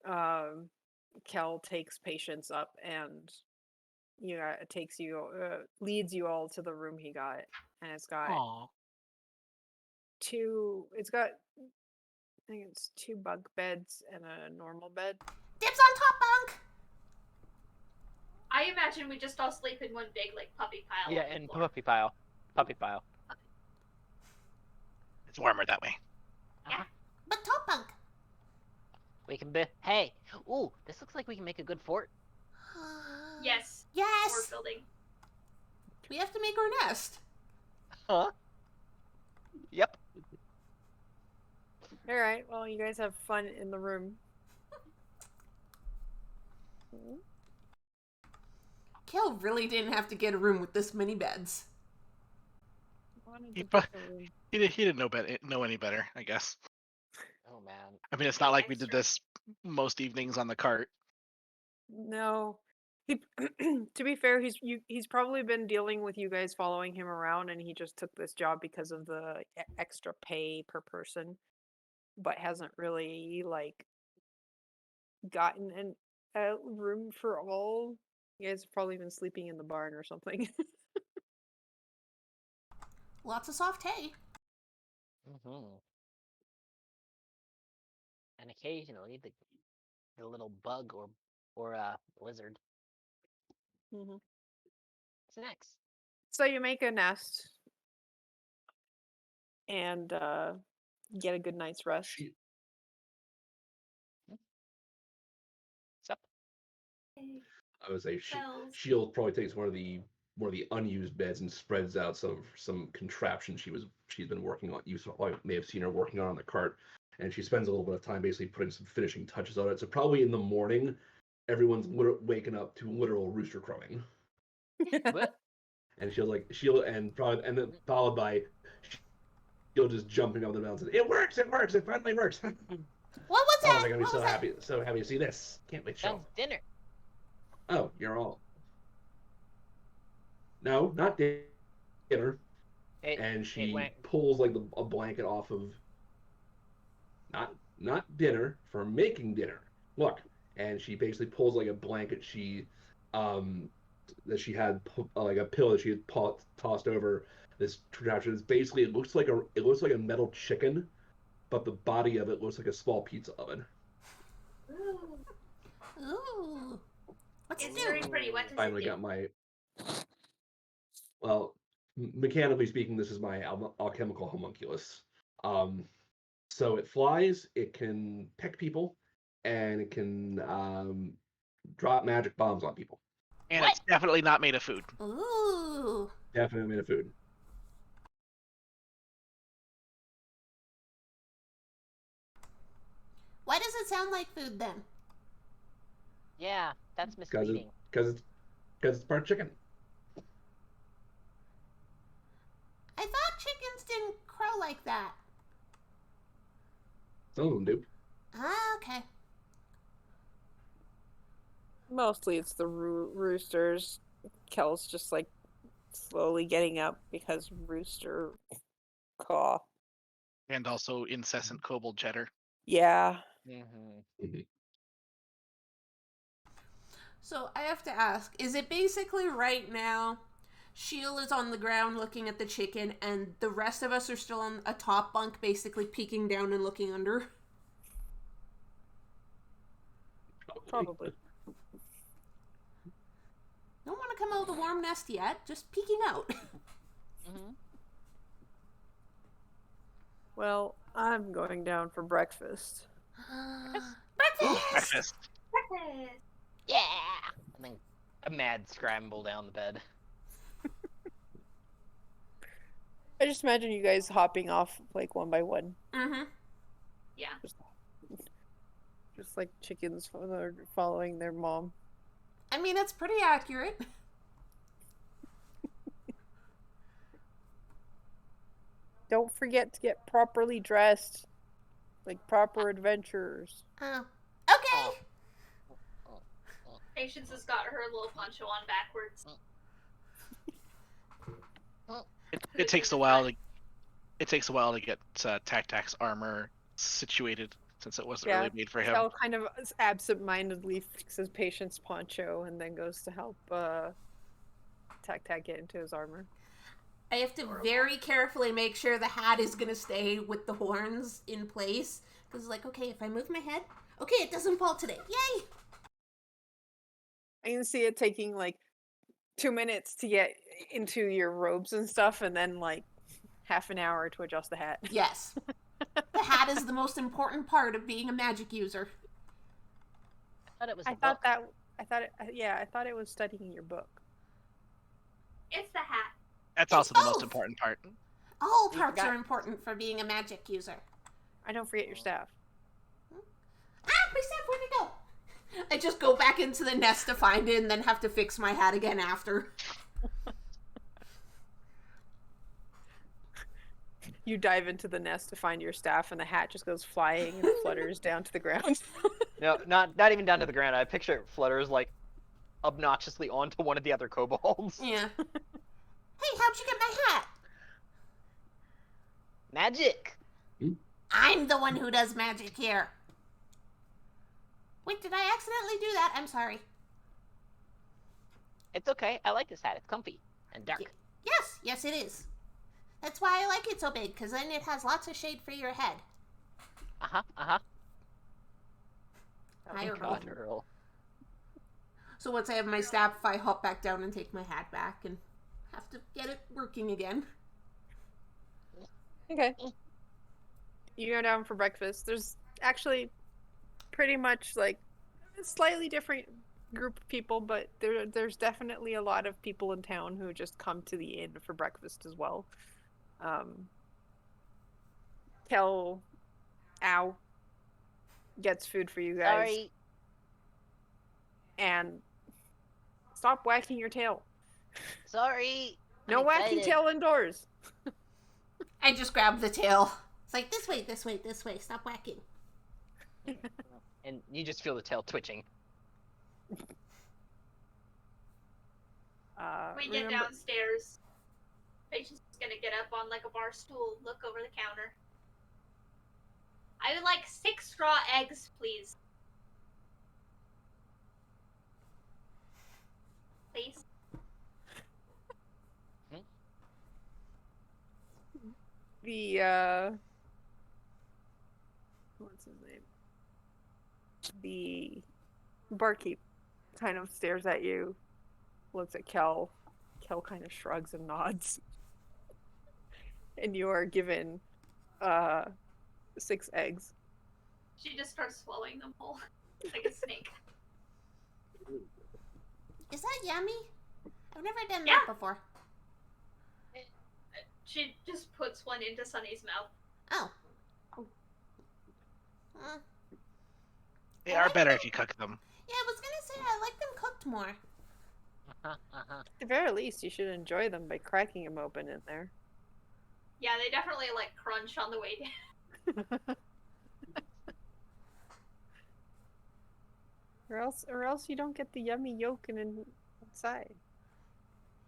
Kel takes Patience up and leads you all to the room he got, and it's got Aw. I think it's 2 bunk beds and a normal bed. Dibs on top bunk! I imagine we just all sleep in one big like puppy pile. Yeah, on the and floor. puppy pile. Puppy pile. It's warmer that way. But top bunk! We can be. Hey, ooh, this looks like we can make a good fort. Yes. Yes! Fort building. We have to make our nest. Huh? Yep. All right, well, you guys have fun in the room. Kel really didn't have to get a room with this many beds. Wanted He a pu- different room. He didn't know any better, I guess. Oh man. I mean, it's not like we Extra. did this most evenings on the cart. No. He, to be fair, he's probably been dealing with you guys following him around, and he just took this job because of the extra pay per person, but hasn't really like gotten a room for all. You guys have probably been sleeping in the barn or something. Lots of soft hay. Mm-hmm. And occasionally the little bug or lizard. Mm-hmm. What's next? So you make a nest and get a good night's rest. What's up? I would say Bells. Shield probably takes one of the unused beds and spreads out some contraption she's been working on. You may have seen her working on the cart, and she spends a little bit of time basically putting some finishing touches on it. So probably in the morning, everyone's waking up to literal rooster crowing, What? and then followed by Shield just jumping up and down and saying, "It works! It works! It finally works!" What was Oh, that? they're gonna be What so was that? happy to see this. Can't wait to show Sounds 'em. dinner. Oh, you're all. No, not dinner. And It she went. pulls like a blanket off of not dinner for making dinner. Look, and she basically pulls like a blanket that she had like a pillow that she had tossed over this contraption. It's basically it looks like a metal chicken, but the body of it looks like a small pizza oven. Ooh. Ooh. What's it It's do? very pretty. What does Finally it do? got my. Well, mechanically speaking, this is my alchemical homunculus. So it flies, it can peck people, and it can drop magic bombs on people. And What? it's definitely not made of food. Ooh. Definitely made of food. Why does it sound like food then? Yeah, that's Because misleading. it's part chicken. I thought chickens didn't crow like that. Some of them do. Ah, okay. Mostly it's the roosters. Kel's just like slowly getting up because rooster caw. And also incessant kobold cheddar. Yeah. Mm-hmm. So I have to ask, is it basically right now Sheila is on the ground looking at the chicken and the rest of us are still on a top bunk basically peeking down and looking under? Probably. Don't want to come out of the warm nest yet, just peeking out. Mm-hmm. Well, I'm going down for breakfast. Breakfast! Breakfast. Breakfast. Yeah. And then a mad scramble down the bed. I just imagine you guys hopping off like one by one, Mm-hmm. Yeah. just like chickens following their mom. I mean, it's pretty accurate. Don't forget to get properly dressed, like proper adventurers. Oh. Okay. Patience has got her little poncho on backwards. It takes a while to get Tac-Tac's armor situated since it wasn't really made for him. Kel kind of absent-mindedly fixes Patience poncho and then goes to help Tac-Tac get into his armor. I have to very carefully make sure the hat is going to stay with the horns in place. Because, like, okay, if I move my head, okay, it doesn't fall today. Yay! I can see it taking like 2 minutes to get into your robes and stuff, and then like half an hour to adjust the hat. Yes. The hat is the most important part of being a magic user. I thought it was. I thought it was studying your book. It's the hat. That's It's also the most both. important part. All We parts forgot- are important for being a magic user. I don't forget your staff. Ah, my staff, where'd it go? I just go back into the nest to find it and then have to fix my hat again after. You dive into the nest to find your staff, and the hat just goes flying and flutters down to the ground. No, not even down to the ground. I picture it flutters like obnoxiously onto one of the other kobolds. Yeah. Hey, how'd you get my hat? Magic. I'm the one who does magic here. Wait, did I accidentally do that? I'm sorry. It's okay. I like this hat. It's comfy and dark. Yes, it is. That's why I like it so big, because then it has lots of shade for your head. Uh huh. Hi, Earl. God, Earl. So once I have my staff, I hop back down and take my hat back and have to get it working again. Okay. You go down for breakfast. There's actually pretty much like a slightly different group of people, but there's definitely a lot of people in town who just come to the inn for breakfast as well. Kel Ow gets food for you guys. Sorry. And stop wagging your tail. Sorry. No I'm wagging excited. tail indoors. I just grab the tail. It's like, this way, this way, this way. Stop whacking. And you just feel the tail twitching. We get downstairs. Patient's gonna get up on like a bar stool, look over the counter. I would like 6 straw eggs, please. Please. The what's his name? The barkeep kind of stares at you, looks at Kel. Kel kind of shrugs and nods. And you are given 6 eggs. She just starts swallowing them whole. Like a snake. Is that yummy? I've never done Yeah. that before. She just puts one into Sunny's mouth. Oh. They are better if you cook them. Yeah, I was gonna say I like them cooked more. At the very least, you should enjoy them by cracking them open in there. Yeah, they definitely like crunch on the way down. Or else you don't get the yummy yolk and inside.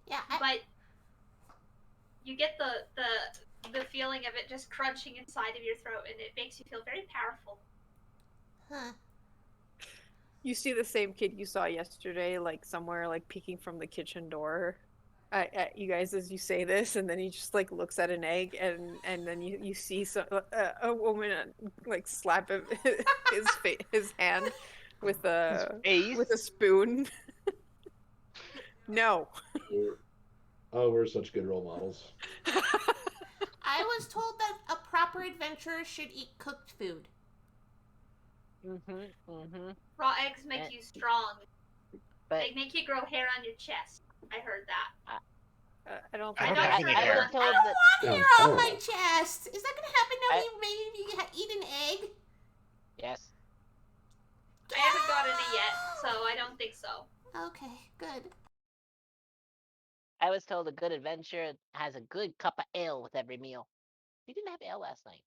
Yeah, But you get the feeling of it just crunching inside of your throat, and it makes you feel very powerful. huh. You see the same kid you saw yesterday, like somewhere, like peeking from the kitchen door at you guys as you say this, and then he just like looks at an egg, and then you see a woman like slap his hand with a spoon. No. We're such good role models. I was told that a proper adventurer should eat cooked food. Raw eggs make you strong. But They make you grow hair on your chest. I heard that. I don't I think don't have I any don't hair. want I told don't that- want hair Yeah, on my oh. chest. Is that gonna happen now? I- You eat an egg? Yes. I haven't got any yet, so I don't think so. Okay, good. I was told a good adventure has a good cup of ale with every meal. You didn't have ale last night.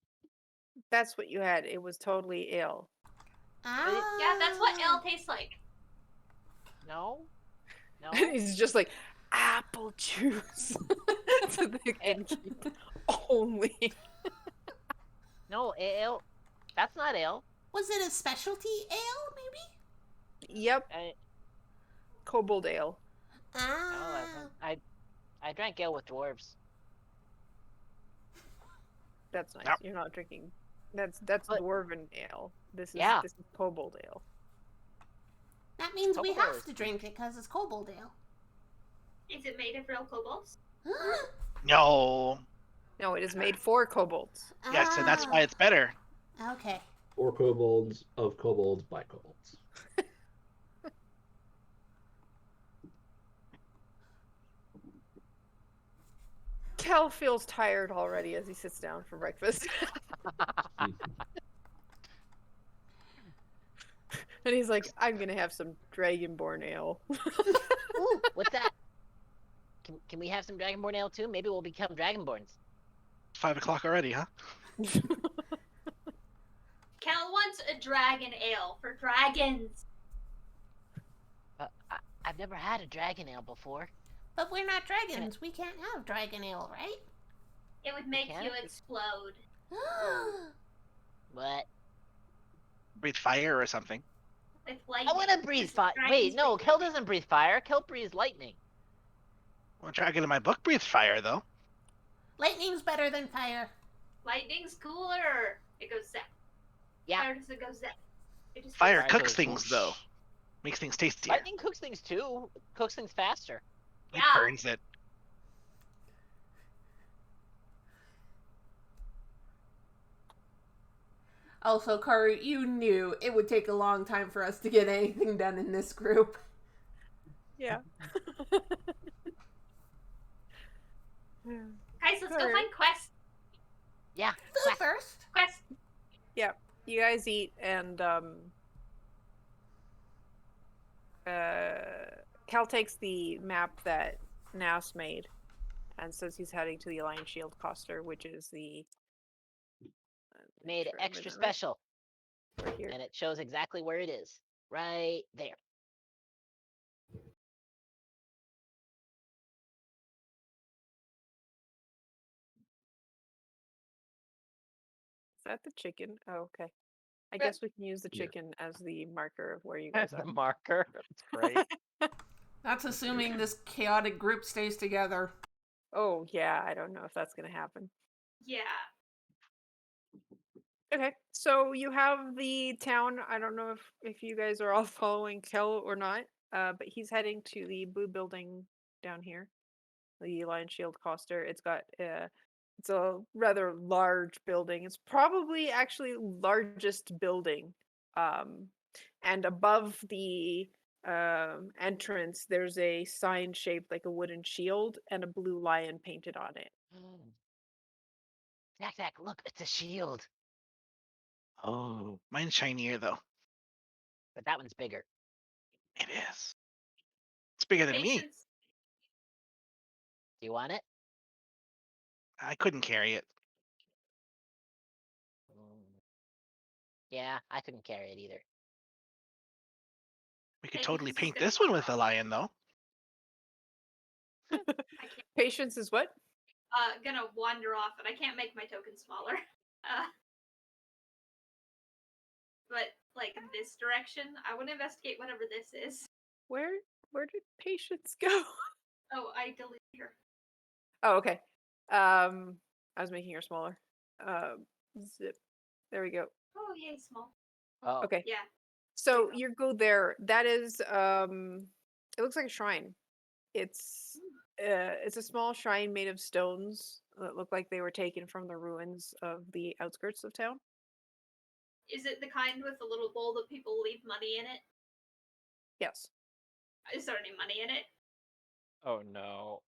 that's what you had. It was totally ale. Ah. Yeah, that's what ale tastes like. No. No. And he's just like, apple juice. So they can keep only. No, ale. That's not ale. Was it a specialty ale, maybe? Yep, I, kobold ale. Ah. I drank ale with dwarves. That's nice. Yep. You're not drinking. That's But- dwarven ale. This is Yeah. this is kobold ale. That means we Kobold have ale. to drink it because it's kobold ale. Is it made of real kobolds? No. No, it is made for kobolds. Yes, and that's why it's better. Okay. Or kobolds of kobolds by kobolds. Kel feels tired already as he sits down for breakfast. And he's like, I'm gonna have some dragonborn ale. Ooh, what's that? Can we have some Dragonborn ale too? Maybe we'll become Dragonborns. 5 o'clock already, huh? Cal wants a dragon ale for dragons. I've never had a dragon ale before. But we're not dragons. We can't have dragon ale, right? It would make you can't? explode. What? Breathe fire or something. With lightning. I want to breathe Just fire. dragons Wait, no, breathe Kel lightning. doesn't breathe fire. Kel breathes lightning. Well, dragon in my book breathes fire, though. Lightning's better than fire. Lightning's cooler. It goes zap. Yeah. Fire doesn't go zap. It just Fire Fire cooks goes things, whoosh. though. Makes things tastier. Lightning cooks things too. Cooks things faster. It Yeah. burns it. Also, Kari, you knew it would take a long time for us to get anything done in this group. Yeah. Guys, let's go Alright. find Quest. Yeah. Food Quest. first. Quest. You guys eat, and Cal takes the map that Nas made and says he's heading to the Alliance Shield Coaster, which is the Made sure I extra remember it. special, Right here. and it shows exactly where it is. Right there. Is that the chicken? Oh, okay. I Yeah. guess we can use the Yeah. chicken as the marker of where you guys That's are. the marker. That's great. That's assuming this chaotic group stays together. Oh, yeah. I don't know if that's going to happen. Yeah. Okay, so you have the town. I don't know if you guys are all following Kel or not, but he's heading to the blue building down here, the Lion Shield Coaster. It's a rather large building. It's probably actually largest building. And above the entrance, there's a sign shaped like a wooden shield and a blue lion painted on it. Zach, Zach, look, it's a shield. Oh, mine's shinier though. But that one's bigger. It is. It's bigger than me. Patience. Do you want it? I couldn't carry it. Yeah, I couldn't carry it either. We could Hey, totally this is paint gonna this one wander with a off. lion though. I can't. Patience is what? Gonna wander off, and I can't make my token smaller. But like in this direction, I want to investigate whatever this is. Where did Patience go? Oh, I deleted her. Oh, okay. I was making her smaller. Zip. There we go. Oh, yay, small. Oh, Okay. Yeah. So you go there. That is it looks like a shrine. It's a small shrine made of stones that look like they were taken from the ruins of the outskirts of town. Is it the kind with the little bowl that people leave money in it? Yes. Is there any money in it? Oh no.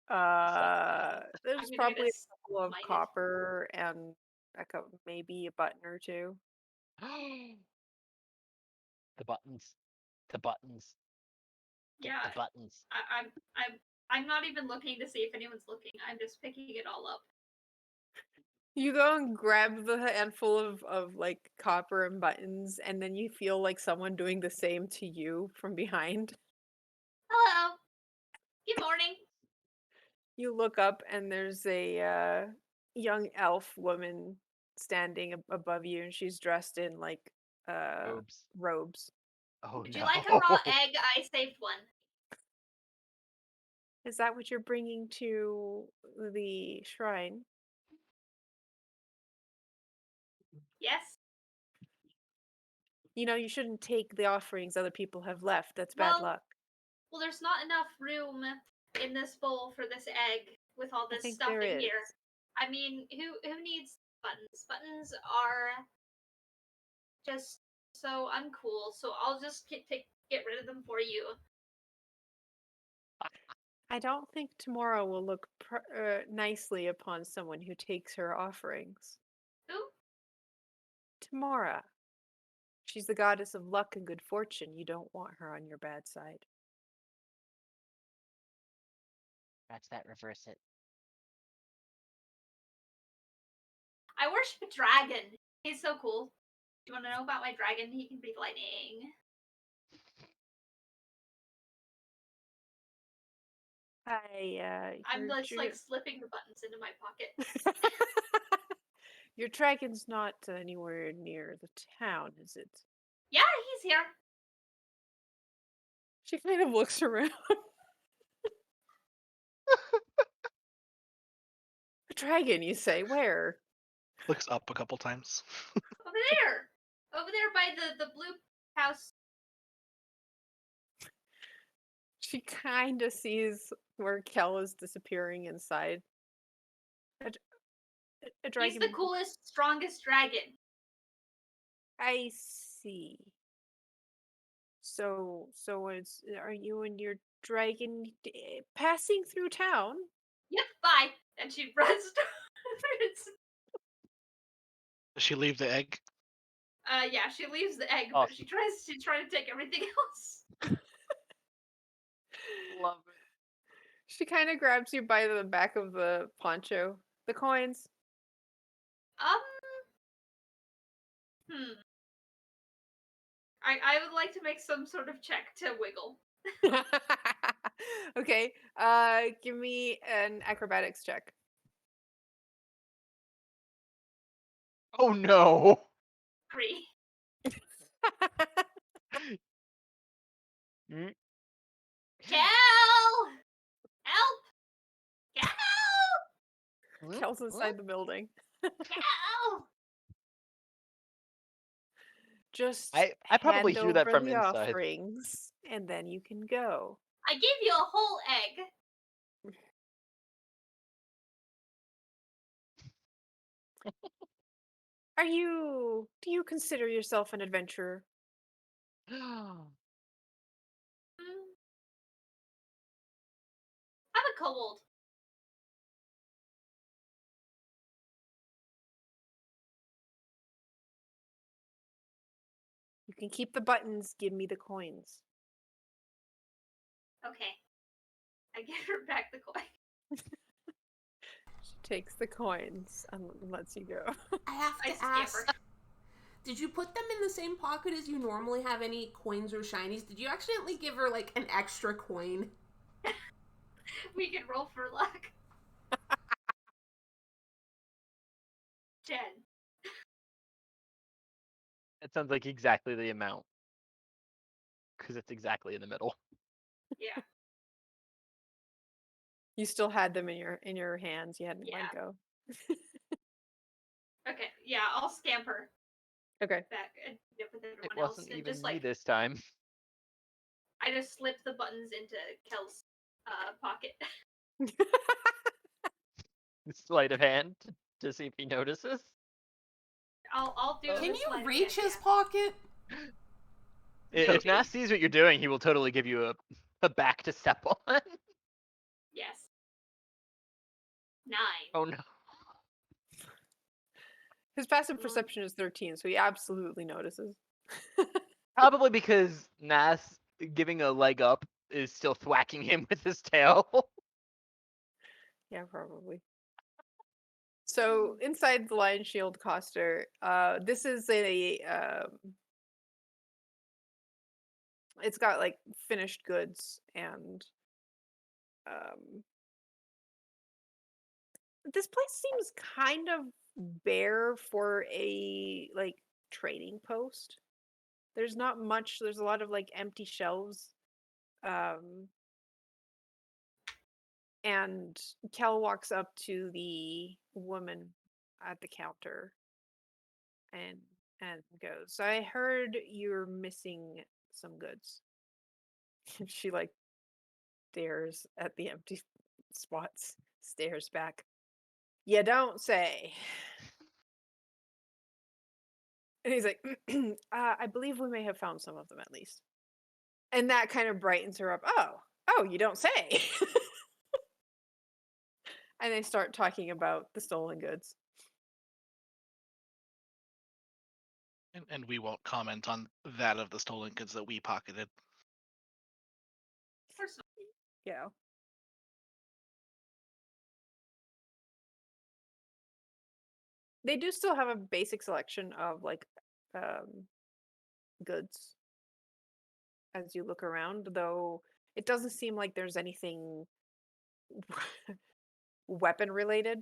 There's gonna probably just a couple of mine it. copper and maybe a button or two. the buttons. The buttons. Get Yeah. the buttons. I'm not even looking to see if anyone's looking. I'm just picking it all up. You go and grab the handful of like copper and buttons, and then you feel like someone doing the same to you from behind. Hello. Good morning. You look up, and there's a young elf woman standing above you, and she's dressed in like Oops. robes. Oh Would no. you like a raw egg? I saved one. Is that what you're bringing to the shrine? Yes. You know, you shouldn't take the offerings other people have left. That's bad Well, luck. Well, there's not enough room in this bowl for this egg with all I this think stuff there in is. here. I mean, who needs buttons? Buttons are just so uncool. So I'll just get rid of them for you. I don't think tomorrow will look nicely upon someone who takes her offerings. Who? Tamara. She's the goddess of luck and good fortune. You don't want her on your bad side. Scratch that, reverse it. I worship a dragon. He's so cool. Do you want to know about my dragon? He can breathe lightning. I'm just like slipping the buttons into my pocket. Your dragon's not anywhere near the town, is it? Yeah, he's here. She kind of looks around. A dragon, you say? Where? Looks up a couple times. Over there. Over there by the blue house. She kind of sees where Kel is disappearing inside. A He's dragon. the coolest, strongest dragon. I see. So are you and your dragon passing through town? Yep, bye. And she runs towards. Does she leave the egg? Yeah, she leaves the egg, Oh. but she's trying to take everything else. Love it. She kind of grabs you by the back of the poncho. The coins. Hmm. I would like to make some sort of check to wiggle. Okay. Give me an acrobatics check. Oh no! 3. Mm, Kel! Help! Kel! mm, Kel's inside the building. Kel! Just I probably hand hear that over from the inside. offerings, and then you can go. I gave you a whole egg. Do you consider yourself an adventurer? Hmm. I'm a kobold. You can keep the buttons, give me the coins. Okay. I give her back the coin. She takes the coins and lets you go. I have I to ask, scamper. did you put them in the same pocket as you normally have any coins or shinies? Did you accidentally give her, like, an extra coin? We can roll for luck. 10. It sounds like exactly the amount. Because it's exactly in the middle. Yeah. You still had them in your hands. You hadn't let Yeah. go. Okay. Yeah, I'll scamper Okay. back and meet up with It everyone else. wasn't And even just me like this time. I just slip the buttons into Kel's pocket. Sleight of hand to see if he notices. I'll do. Can the you sleight of reach hand, his pocket? If Nas sees what you're doing, he will totally give you a back to step on. Yes. 9. Oh no. His passive perception is 13, so he absolutely notices. Probably because Nas giving a leg up is still thwacking him with his tail. Yeah, probably. So inside the Lion Shield coster, this is it's got like finished goods and this place seems kind of bare for a like trading post. There's not much. There's a lot of like empty shelves. And Kel walks up to the woman at the counter and goes, "I heard you're missing some goods." She like stares at the empty spots, stares back. "You don't say." And he's like, I believe we may have found some of them at least. And that kind of brightens her up. Oh, you don't say. And they start talking about the stolen goods. And we won't comment on that of the stolen goods that we pocketed. Of course not. Yeah. They do still have a basic selection of like goods as you look around, though it doesn't seem like there's anything weapon related.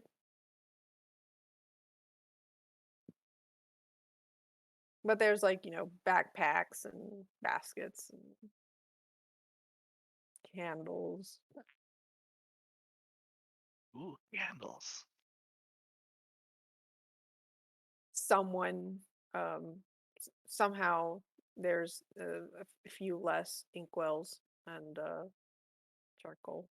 But there's like, backpacks and baskets and candles. Ooh, candles. Someone somehow there's a few less inkwells and Charcoal.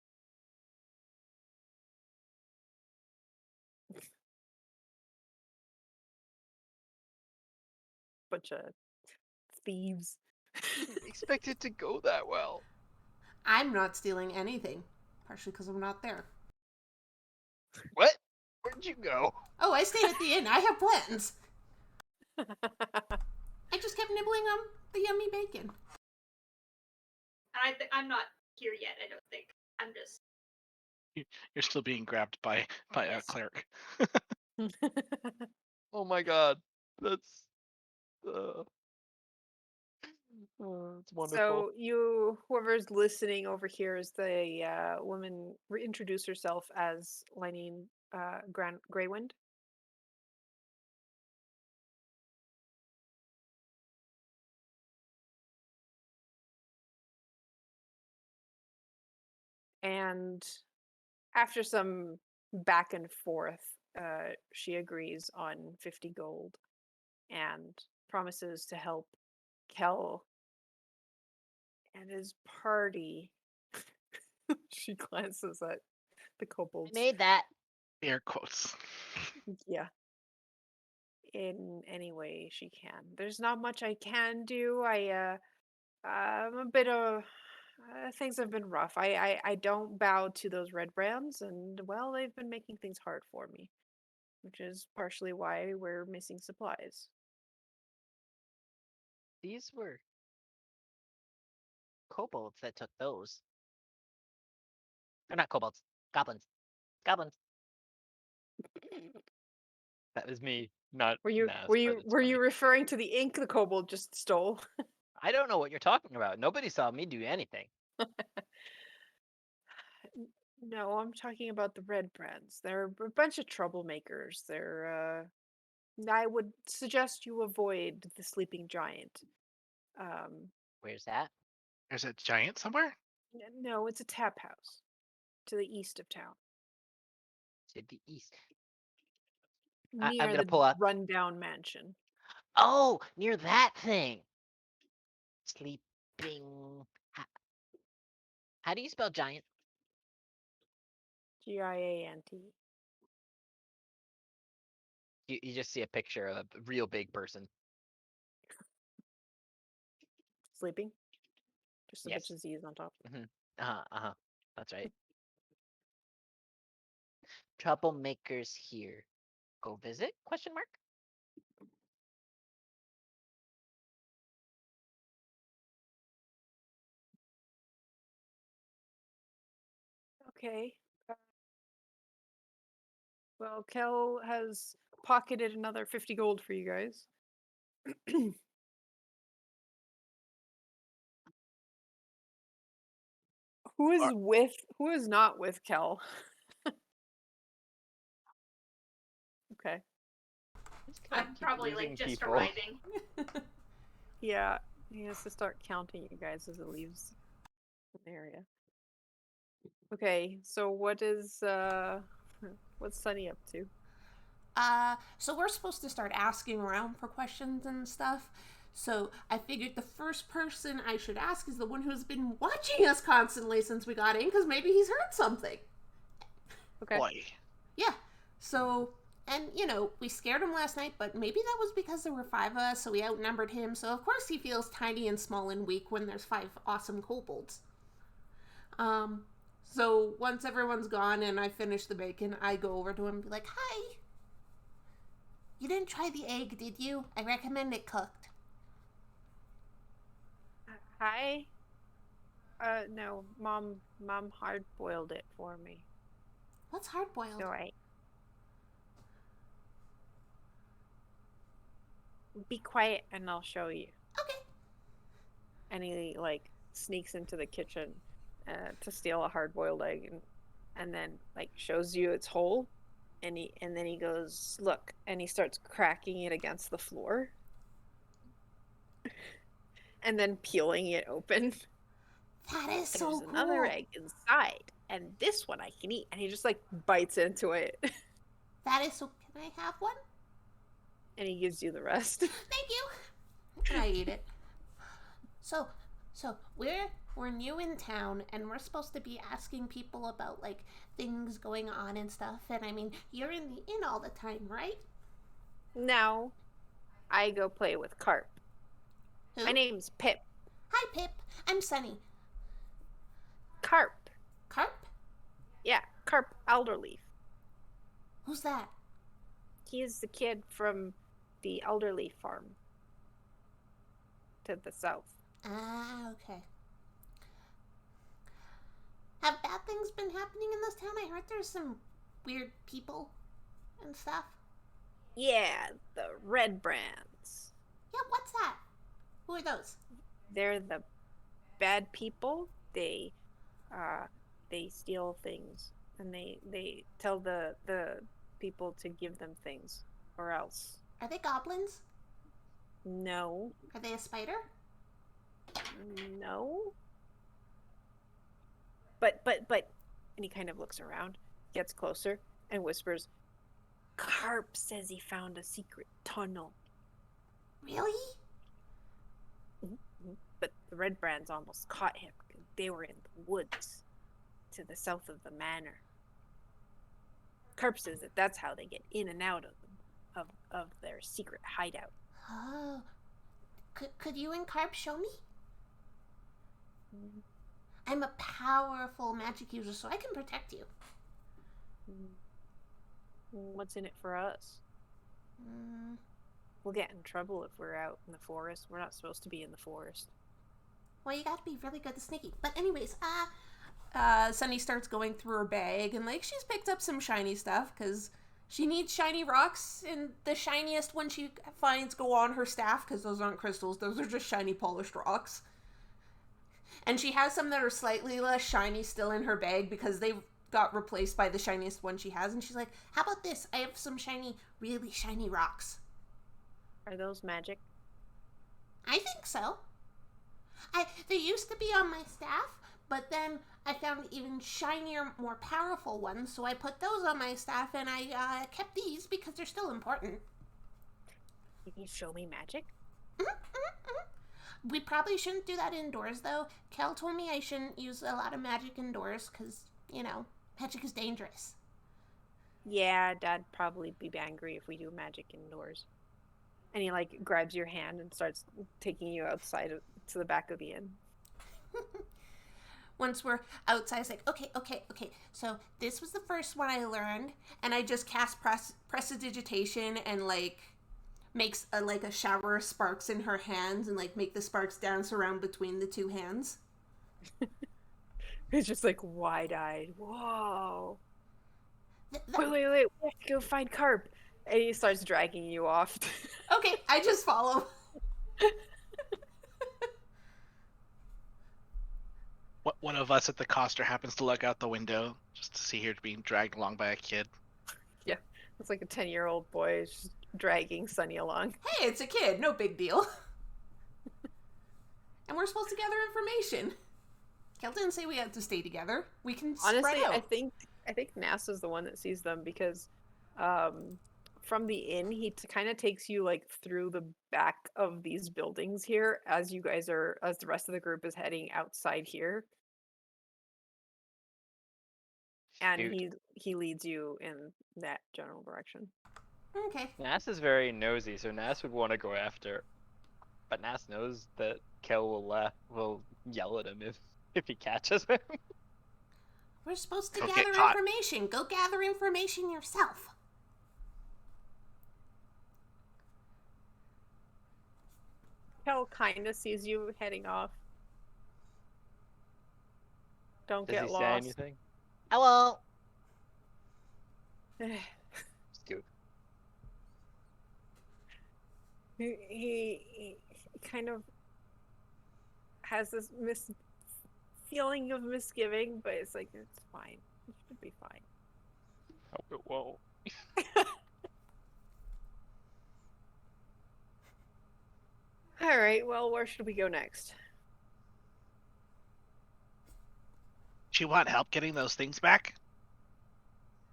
Bunch of thieves. Expect it to go that well. I'm not stealing anything, partially because I'm not there. What? Where'd you go? Oh, I stayed at the inn. I have plans. I just kept nibbling on the yummy bacon. I'm not here yet. I don't think. I'm just. You're still being grabbed by a Yes. cleric. Oh my god. That's it's wonderful. So whoever's listening over here is the woman introduce herself as Lynene Greywind. And after some back and forth, she agrees on 50 gold and promises to help Kel and his party. She glances at the I kobolds. made that. Air quotes. Yeah. In any way she can. There's not much I can do. I'm a bit of things have been rough. I don't bow to those Redbrands, and well, they've been making things hard for me, which is partially why we're missing supplies. These were kobolds that took those. They're not kobolds. Goblins. Goblins. That was me, not Were you Nas, were but you it's were you funny. referring to the ink the kobold just stole? I don't know what you're talking about. Nobody saw me do anything. No, I'm talking about the Redbrands. They're a bunch of troublemakers. I would suggest you avoid the sleeping giant. Where's that? There's a giant somewhere? No, it's a tap house to the east of town, To the east. near I'm gonna the pull out. rundown mansion. Oh, near that thing. Sleeping. How do you spell giant? Giant. You just see a picture of a real big person. Sleeping. Just a Yes. bunch of Z's on top. That's right. Troublemakers here. Go visit? Question mark. Okay. Well, Kel has pocketed another 50 gold for you guys. Who is not with Kel? Okay. Just kinda I'm keep probably losing like just people. arriving. Yeah, he has to start counting you guys as it leaves the area. Okay, so what's Sunny up to? So we're supposed to start asking around for questions and stuff. So I figured the first person I should ask is the one who's been watching us constantly since we got in, because maybe he's heard something. Okay. Boy. Yeah. So, and we scared him last night, but maybe that was because there were 5 of us, so we outnumbered him. So of course he feels tiny and small and weak when there's 5 awesome kobolds. So once everyone's gone and I finish the bacon, I go over to him and be like, "Hi. You didn't try the egg, did you? I recommend it cooked." Hi. No, mom hard boiled it for me. What's hard boiled? So be quiet and I'll show you. Okay. And he sneaks into the kitchen to steal a hard boiled egg and then shows you its hole and then he goes, "Look," and he starts cracking it against the floor. And then peeling it open. That is so There's cool. another egg inside, and this one I can eat. And he just bites into it. That is so. Can I have one? And he gives you the rest. Thank you. And I eat it. So we're new in town and we're supposed to be asking people about like things going on and stuff. And I mean, you're in the inn all the time, right? No, I go play with Carp. Who? My name's Pip. Hi, Pip. I'm Sunny. Carp. Carp? Yeah, Carp Elderleaf. Who's that? He's the kid from the Elderleaf farm to the south. Ah, okay. Have bad things been happening in this town? I heard there's some weird people and stuff. Yeah, the Redbrands. Yeah, what's that? Who are those? They're the bad people. They steal things, and they tell the people to give them things, or else. Are they goblins? No. Are they a spider? No. But, and he kind of looks around, gets closer, and whispers, Carp says he found a secret tunnel. Really? But the Redbrands almost caught him. They were in the woods to the south of the manor. Carp says that that's how they get in and out of their secret hideout. Oh. Could you and Carp show me? I'm a powerful magic user, so I can protect you. What's in it for us? We'll get in trouble if we're out in the forest. We're not supposed to be in the forest. Well, you got to be really good at sneaking. But anyways, Sunny starts going through her bag, and like she's picked up some shiny stuff because she needs shiny rocks, and the shiniest one she finds go on her staff because those aren't crystals; those are just shiny polished rocks. And she has some that are slightly less shiny still in her bag because they got replaced by the shiniest one she has. And she's like, "How about this? I have some shiny, really shiny rocks." Are those magic? I think so. They used to be on my staff, but then I found even shinier, more powerful ones, so I put those on my staff, and I kept these because they're still important. Can you show me magic? We probably shouldn't do that indoors, though. Kel told me I shouldn't use a lot of magic indoors because, you know, magic is dangerous. Yeah, Dad'd probably be angry if we do magic indoors. And he, like, grabs your hand and starts taking you outside to the back of the inn. Once we're outside, it's like, okay. So this was the first one I learned, and I just cast prestidigitation and, like, makes a shower of sparks in her hands and, like, make the sparks dance around between the two hands. He's just, like, wide-eyed. Whoa. Wait. We have to go find Carp. And he starts dragging you off. Okay, I just follow. One of us at the coster happens to look out the window just to see her being dragged along by a kid. Yeah, it's like a 10-year-old boy just dragging Sunny along. Hey, it's a kid, no big deal. And we're supposed to gather information. Kel didn't say we had to stay together. We can spread Honestly, out. I think NASA's the one that sees them because from the inn, he kind of takes you like through the back of these buildings here as the rest of the group is heading outside here. And he leads you in that general direction. Okay. Nas is very nosy, so Nas would want to go after. But Nas knows that Kel will yell at him if he catches him. We're supposed to Go gather get caught. information. Go gather information yourself. Kel kind of sees you heading off. Don't Does get he lost. say anything? I won't. Scoot. He kind of has this feeling of misgiving, but it's like, it's fine. It should be fine. Hope it won't. All right, well, where should we go next? Do you want help getting those things back?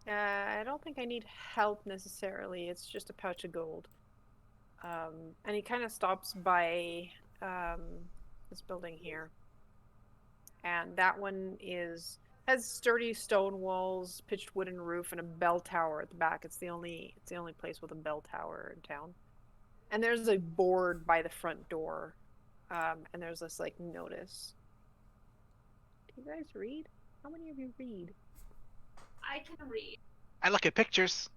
I don't think I need help necessarily. It's just a pouch of gold. And he kind of stops by this building here. and that one has sturdy stone walls, pitched wooden roof, and a bell tower at the back. It's the only place with a bell tower in town. And there's a board by the front door, and there's this like notice. Do you guys read? How many of you read? I can read. I look at pictures.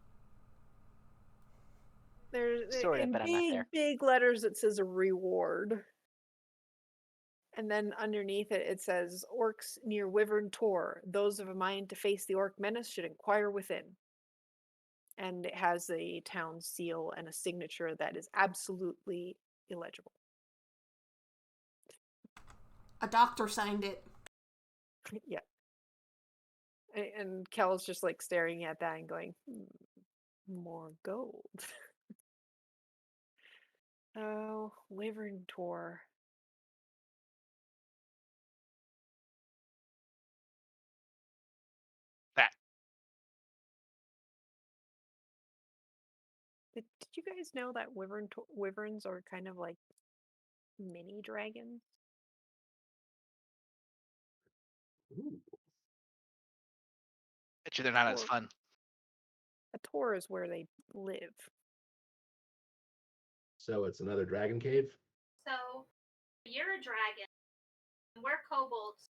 There's Sort of, in but I'm not there. big letters it says a reward. And then underneath it, it says, Orcs near Wyvern Tor. Those of a mind to face the orc menace should inquire within. And it has a town seal and a signature that is absolutely illegible. A doctor signed it. Yeah. And Kel's just like staring at that and going, more gold. Oh, Wyvern Tor. That. Did you guys know that wyverns are kind of like mini dragons? Ooh. Bet you they're not as Or- fun. A tor is where they live. So it's another dragon cave. So you're a dragon, and we're kobolds.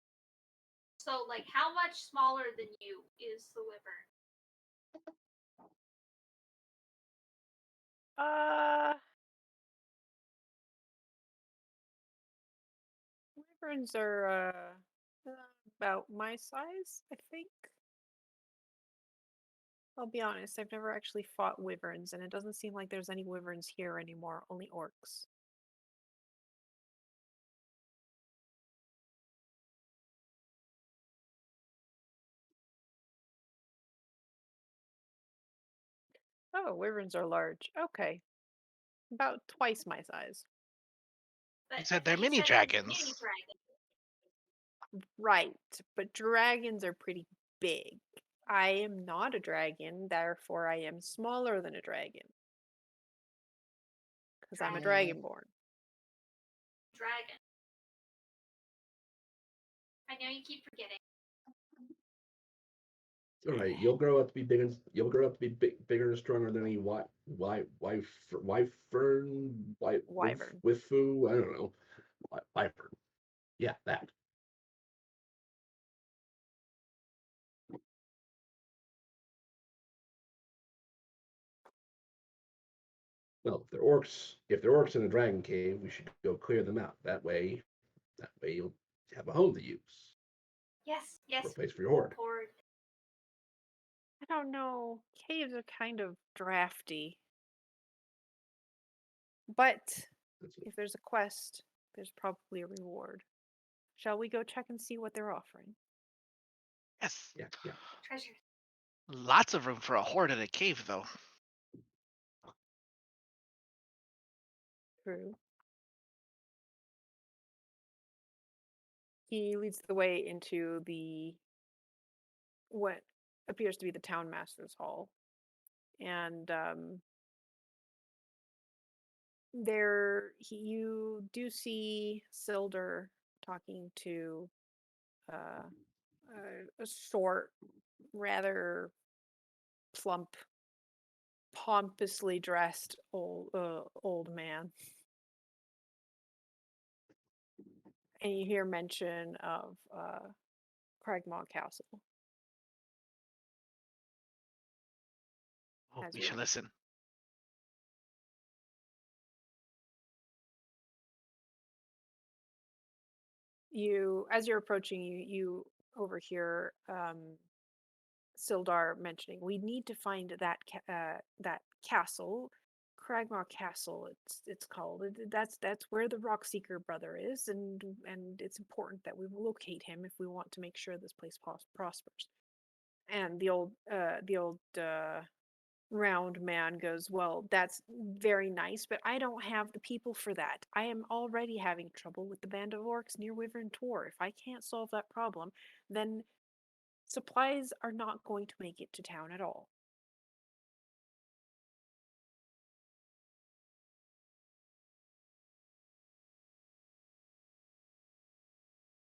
So, like, how much smaller than you is the wyvern? Wyverns are about my size, I think. I'll be honest, I've never actually fought wyverns, and it doesn't seem like there's any wyverns here anymore, only orcs. Oh, wyverns are large. Okay. About twice my size. But You said I they're thought mini said dragons. Mini dragon. Right, but dragons are pretty big. I am not a dragon, therefore I am smaller than a dragon. Because I'm a dragonborn. Dragon. I know you keep forgetting. All right, you'll grow up to be big and you'll grow up to be bigger and stronger than any wyvern, Wyvern. wifu, I don't know, wyvern. Yeah, that. Well, if they're orcs in a dragon cave, we should go clear them out. That way you'll have a home to use, Yes, or a yes. place for your horde. Horde. I don't know. Caves are kind of drafty. But That's if there's a quest, there's probably a reward. Shall we go check and see what they're offering? Yes. yeah. Treasure. Lots of room for a horde in a cave, though. True. He leads the way into what appears to be the town master's hall. And you do see Sildur talking to a short, rather plump, pompously dressed old man. And you hear mention of Cragmaw Castle. Oh, As we you're should listen. as you're approaching, you overhear Sildar mentioning, we need to find that castle, Cragmaw Castle. It's called. That's where the Rockseeker brother is, and it's important that we locate him if we want to make sure this place prospers. And the old round man goes, well, that's very nice, but I don't have the people for that. I am already having trouble with the band of orcs near Wyvern Tor. If I can't solve that problem, then supplies are not going to make it to town at all.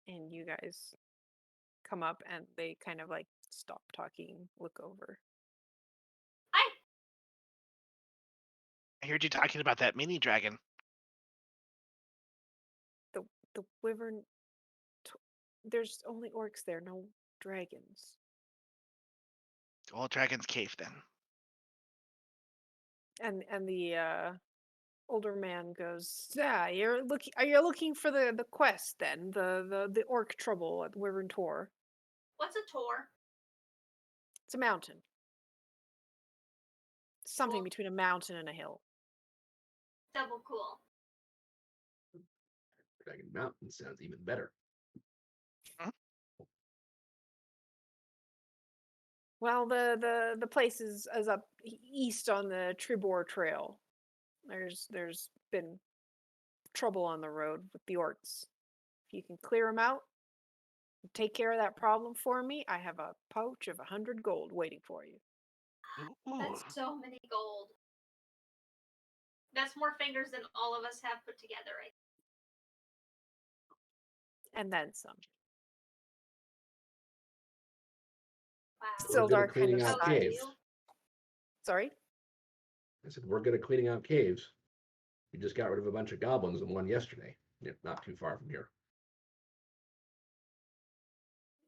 and you guys come up, and they kind of like stop talking, look over. Hi. I heard you talking about that mini dragon. The wyvern. There's only orcs there, no dragons. Well, Dragon's Cave then. And the older man goes, "Yeah, you're looking. Are you looking for the quest then? The orc trouble at Wyvern Tor? What's a tour? It's a mountain. Something Cool. between a mountain and a hill." Double cool. Dragon Mountain sounds even better. Well, the place is up east on the Tribor Trail. There's been trouble on the road with the orcs. If you can clear them out, take care of that problem for me, I have a pouch of 100 gold waiting for you. Ooh. That's so many gold. That's more fingers than all of us have put together, right? And then some. Wow. We're good at Sildar kind cleaning of out How sighs. caves. you? Sorry? I said, we're good at cleaning out caves. We just got rid of a bunch of goblins in one yesterday. Yeah, not too far from here.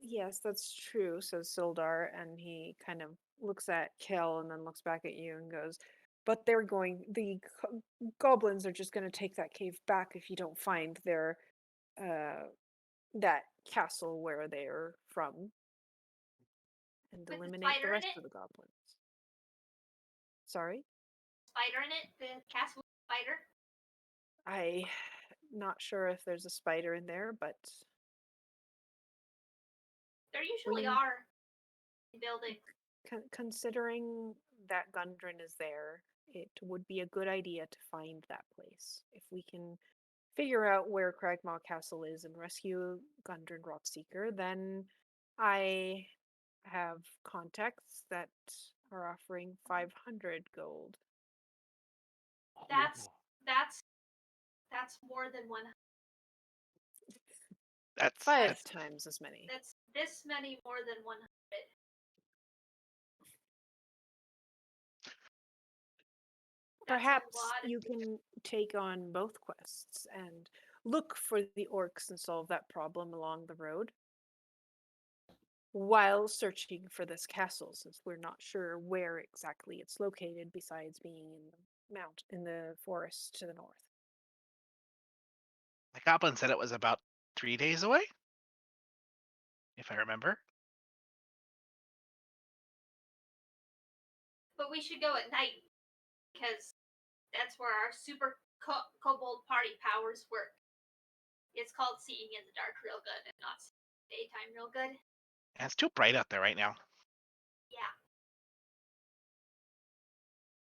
Yes, that's true, says Sildar, and he kind of looks at Kel and then looks back at you and goes, "But the goblins are just going to take that cave back if you don't find their, that castle where they're from, and With the eliminate the spider in rest it? of the goblins." Sorry? Spider in it? The castle spider? I'm not sure if there's a spider in there, but There usually We- are in buildings. considering that Gundren is there, it would be a good idea to find that place. If we can figure out where Cragmaw Castle is and rescue Gundren Rockseeker, then I have contacts that are offering 500 gold. That's more than one. That's 5 times as many. That's this many more than 100. That's a Perhaps lot of you can take on both quests and look for the orcs and solve that problem along the road while searching for this castle, since we're not sure where exactly it's located besides being in the forest to the north. the goblin said it was about 3 days away, if I remember. But we should go at night because that's where our super kobold party powers work. It's called seeing in the dark real good and not daytime real good. And it's too bright out there right now. Yeah.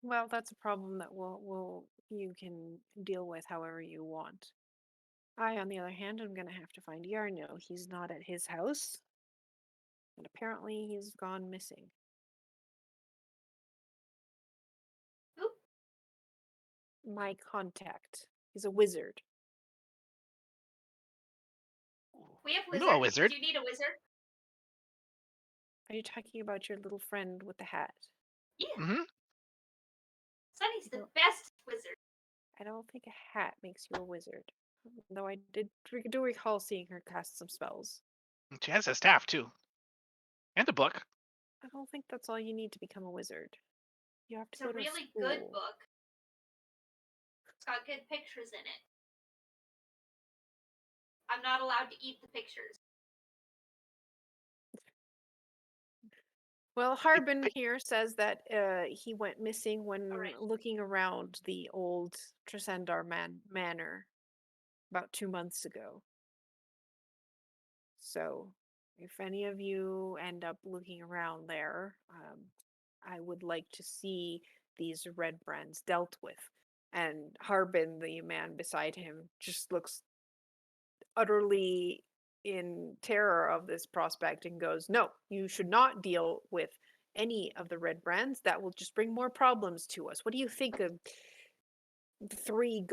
Well, that's a problem that you can deal with however you want. I, on the other hand, am going to have to find Yarno. He's not at his house, and apparently he's gone missing. Who? My contact. He's a wizard. We have I wizards. know a wizard. Do you need a wizard? Are you talking about your little friend with the hat? Yeah. Mm-hmm. Sunny's the No. best wizard. I don't think a hat makes you a wizard. Though I do recall seeing her cast some spells. She has a staff too, and a book. I don't think that's all you need to become a wizard. You have to It's go a to really school. good book. It's got good pictures in it. I'm not allowed to eat the pictures. Well, Harbin here says that he went missing when Alright. looking around the old Tresendar manor about 2 months ago. So, if any of you end up looking around there, I would like to see these Redbrands dealt with. And Harbin, the man beside him, just looks utterly in terror of this prospect and goes, "No, you should not deal with any of the Redbrands. That will just bring more problems to us. What do you think of 3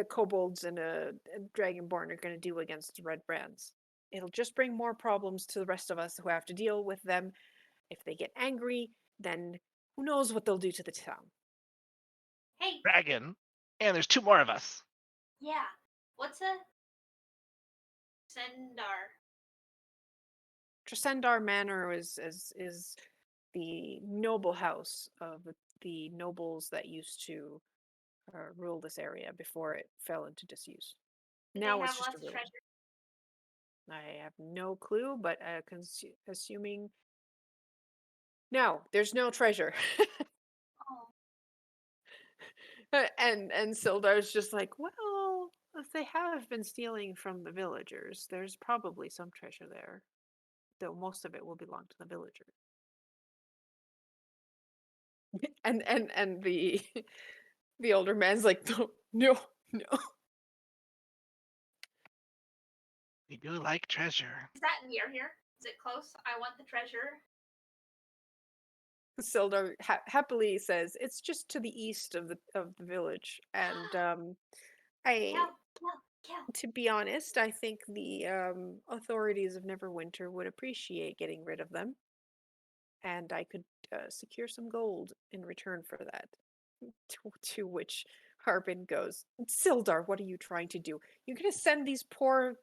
kobolds and a dragonborn are going to do against the Redbrands?" It'll just bring more problems to the rest of us who have to deal with them. If they get angry, then who knows what they'll do to the town. Hey, Dragon. And there's 2 more of us. yeah. What's a Sendar? Tresendar Manor is the noble house of the nobles that used to rule this area before it fell into disuse. Do Now they it's have just a lots of ruin. treasure? I have no clue, but assuming no, there's no treasure. Oh, And Sildar's just like, well, if they have been stealing from the villagers, there's probably some treasure there, though most of it will belong to the villagers. And the the older man's like, no, no. We do like treasure. is that near here? Is it close? I want the treasure. Sildar happily says it's just to the east of the village, and I, Kill, kill, kill. to be honest, I think the authorities of Neverwinter would appreciate getting rid of them, and I could secure some gold in return for that. To which Harbin goes, Sildar, what are you trying to do? You're gonna send these poor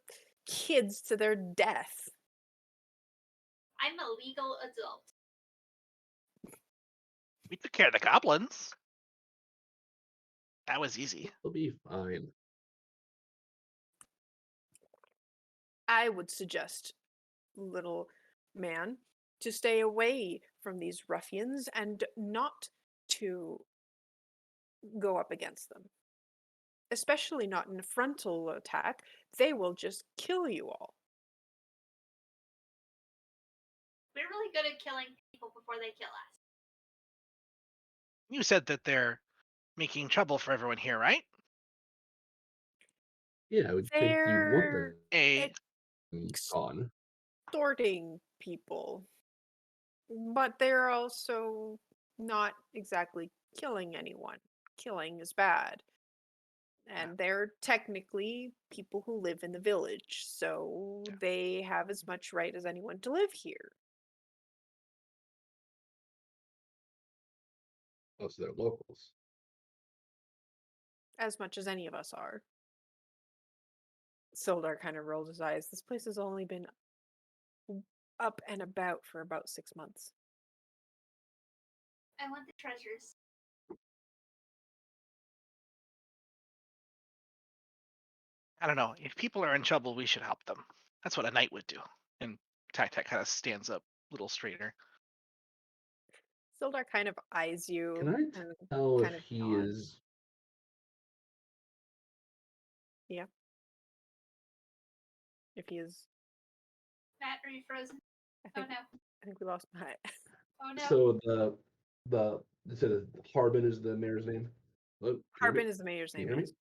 kids to their death. I'm a legal adult. We took care of the goblins. That was easy. It'll be fine. I would suggest, little man, to stay away from these ruffians and not to go up against them. Especially not in a frontal attack. They will just kill you all. We're really good at killing people before they kill us. You said that they're making trouble for everyone here, right? Yeah, I would think you'd want They're A them gone. extorting people, but they're also not exactly killing anyone. Killing is bad. And they're technically people who live in the village, so Yeah. they have as much right as anyone to live here. Oh, so they're locals. As much as any of us are. Sildar kind of rolls his eyes. This place has only been up and about for about 6 months. I want the treasures. I don't know. If people are in trouble, we should help them. That's what a knight would do. And Tak kind of stands up a little straighter. Sildar kind of eyes you Can I and tell if kind of he nods. is? Yeah. If he is, Matt, are you frozen? I Oh think no. I think we lost Matt. Oh no. So the so Harbin is the mayor's name. Hello? Can you hear me? Harbin is the mayor's Can you name, hear me?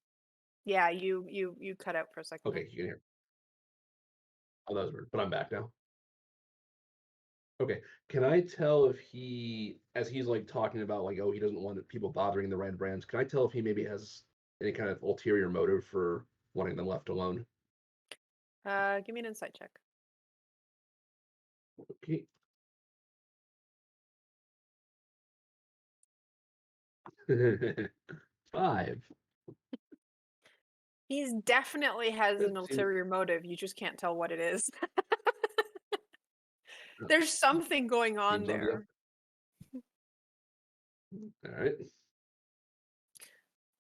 yes. Yeah, you cut out for a second. Okay, you can hear. Oh, that was weird. But I'm back now. Okay. Can I tell if he, as he's like talking about like, oh, he doesn't want people bothering the Redbrands, can I tell if he maybe has any kind of ulterior motive for wanting them left alone? Give me an insight check. Okay. Five. He definitely has Good, an seems- ulterior motive. You just can't tell what it is. Oh, There's something going on seems on the there. All right.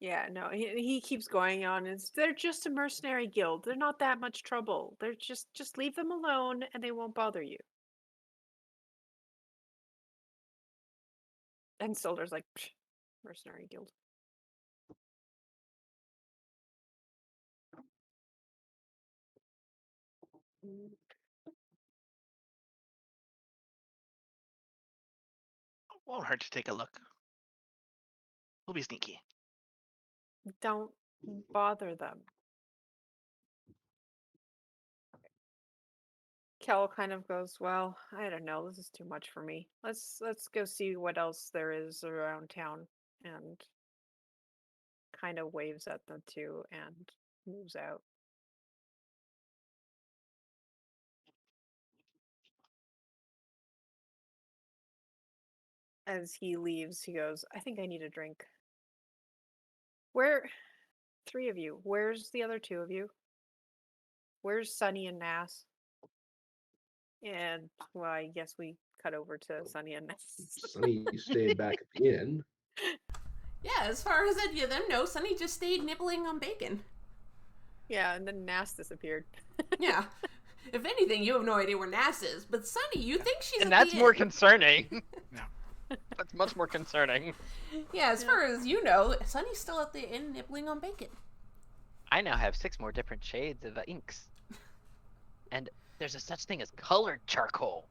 Yeah, no, he keeps going on. They're just a mercenary guild. They're not that much trouble. They're just leave them alone and they won't bother you. And Sildar's like, "Psh, mercenary guild. Won't hurt to take a look. We'll be sneaky. Don't bother them. Kel kind of goes, well, I don't know, this is too much for me. Let's go see what else there is around town, and kind of waves at them too and moves out. As he leaves, he goes, I think I need a drink. Where? 3 of you. Where's the other 2 of you? Where's Sunny and Nass? And, well, I guess we cut over to Sunny and Nass. Sunny stayed back at the inn. Yeah, as far as any of them know, Sunny just stayed nibbling on bacon. Yeah, and then Nass disappeared. Yeah. If anything, you have no idea where Nass is, but Sunny, you think she's And at that's the more inn. concerning. No. That's much more concerning. Yeah, as far as you know, Sunny's still at the inn nibbling on bacon. I now have 6 more different shades of inks. And there's a such thing as colored charcoal.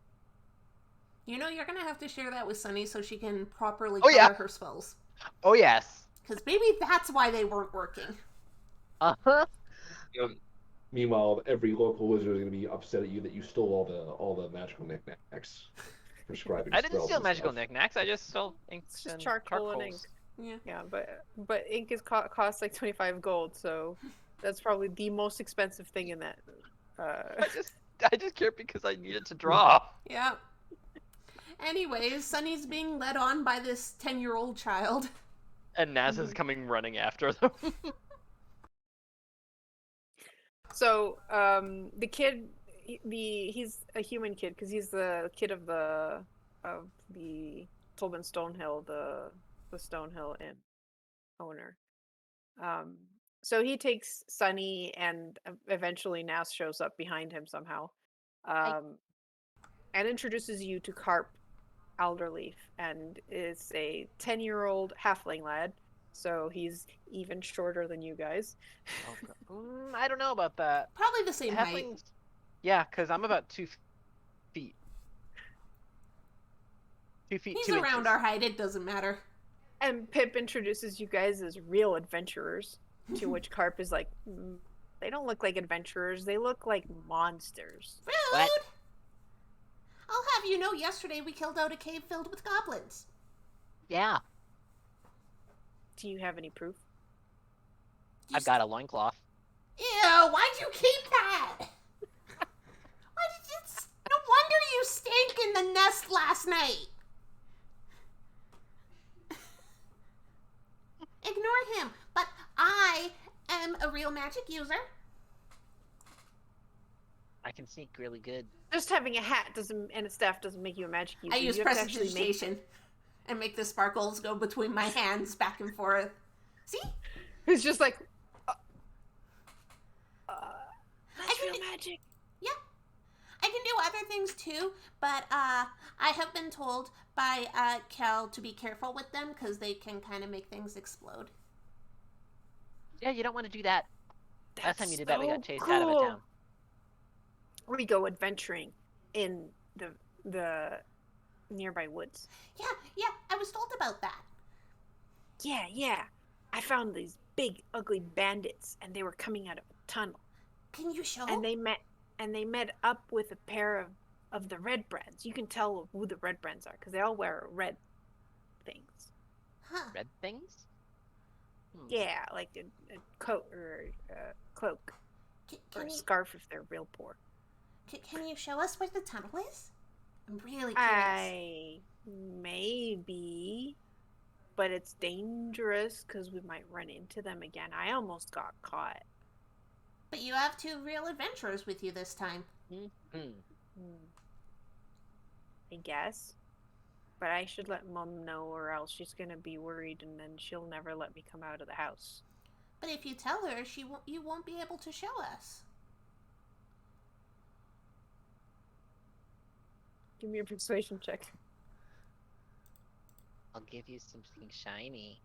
You know, you're gonna have to share that with Sunny so she can properly Oh, color yeah. her spells. Oh, yes. Because maybe that's why they weren't working. Uh-huh. Meanwhile, every local wizard is going to be upset at you that you stole all the magical knickknacks. Prescribing I didn't spells steal and magical stuff. knickknacks. I just stole inks It's just and charcoal and ink. charcoals. Yeah. Yeah, but ink is costs like 25 gold, so that's probably the most expensive thing in that. I just care because I needed to draw. Yeah. Anyways, Sunny's being led on by this 10-year-old child. And NASA's coming running after them. So, the kid, he's a human kid because he's the kid of the Tolman Stonehill, the Stonehill Inn owner. So he takes Sunny, and eventually Nass shows up behind him somehow, and introduces you to Carp Alderleaf, and is a 10-year-old halfling lad. So he's even shorter than you guys. I don't know about that. Probably the same height. Halflings. Yeah, because I'm about 2 feet. 2 feet, He's 2 around inches. our height, it doesn't matter. And Pip introduces you guys as real adventurers, to which Carp is like, they don't look like adventurers, they look like monsters. Rude! What? I'll have you know, yesterday we killed out a cave filled with goblins. Yeah, Do you have any proof? I've got a loincloth. Ew, why'd you keep that? Why did you... No wonder you stank in the nest last night. Ignore him, but I am a real magic user. I can sneak really good. Just having a hat and a staff doesn't make you a magic user. I use You have to actually make... prestidigitation and make the sparkles go between my hands back and forth. See? It's just like, I can real do- magic. Yeah. I can do other things too, but I have been told by Cal to be careful with them because they can kind of make things explode. Yeah, you don't want to do that. Last time you did that, we got so chased out of a cool. town. We go adventuring in the nearby woods. Yeah, I was told about that. Yeah. I found these big, ugly bandits, and they were coming out of a tunnel. Can you show? And they met up with a pair of the Redbrands. You can tell who the Redbrands are because they all wear red things. Huh. Red things? Yeah, like a coat or a cloak or Can a you scarf if they're real poor. can you show us where the tunnel is? I'm really curious. Maybe, but it's dangerous because we might run into them again. I almost got caught. But you have 2 real adventurers with you this time. I guess. But I should let Mom know, or else she's gonna be worried, and then she'll never let me come out of the house. But if you tell her, you won't be able to show us. Give me a persuasion check. I'll give you something shiny.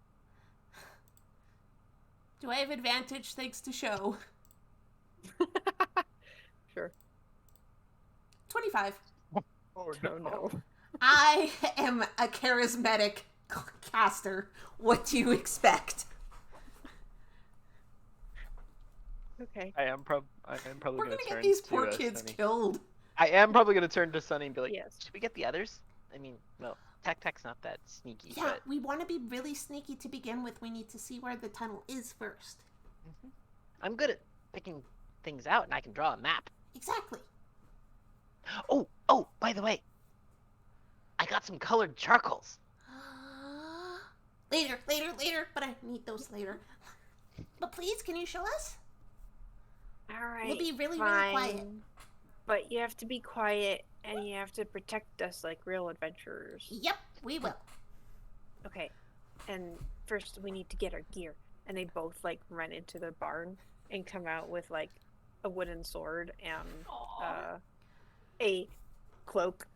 Do I have advantage thanks to show? Sure. 25. Oh no. I am a charismatic caster. What do you expect? Okay. I am probably We're gonna gonna turn get these to, poor kids Sunny. killed. I am probably gonna turn to Sunny and be like, Yes. Should we get the others? I mean, well, Tac-Tac's not that sneaky, Yeah, but... we want to be really sneaky to begin with. We need to see where the tunnel is first. I'm good at picking things out, and I can draw a map. Exactly. Oh, by the way, I got some colored charcoals. Later, but I need those later. But please, can you show us? All right. We'll be really fine. quiet. But you have to be quiet and you have to protect us like real adventurers. Yep, we will. Okay. And first we need to get our gear. And they both like run into the barn and come out with like a wooden sword and a cloak,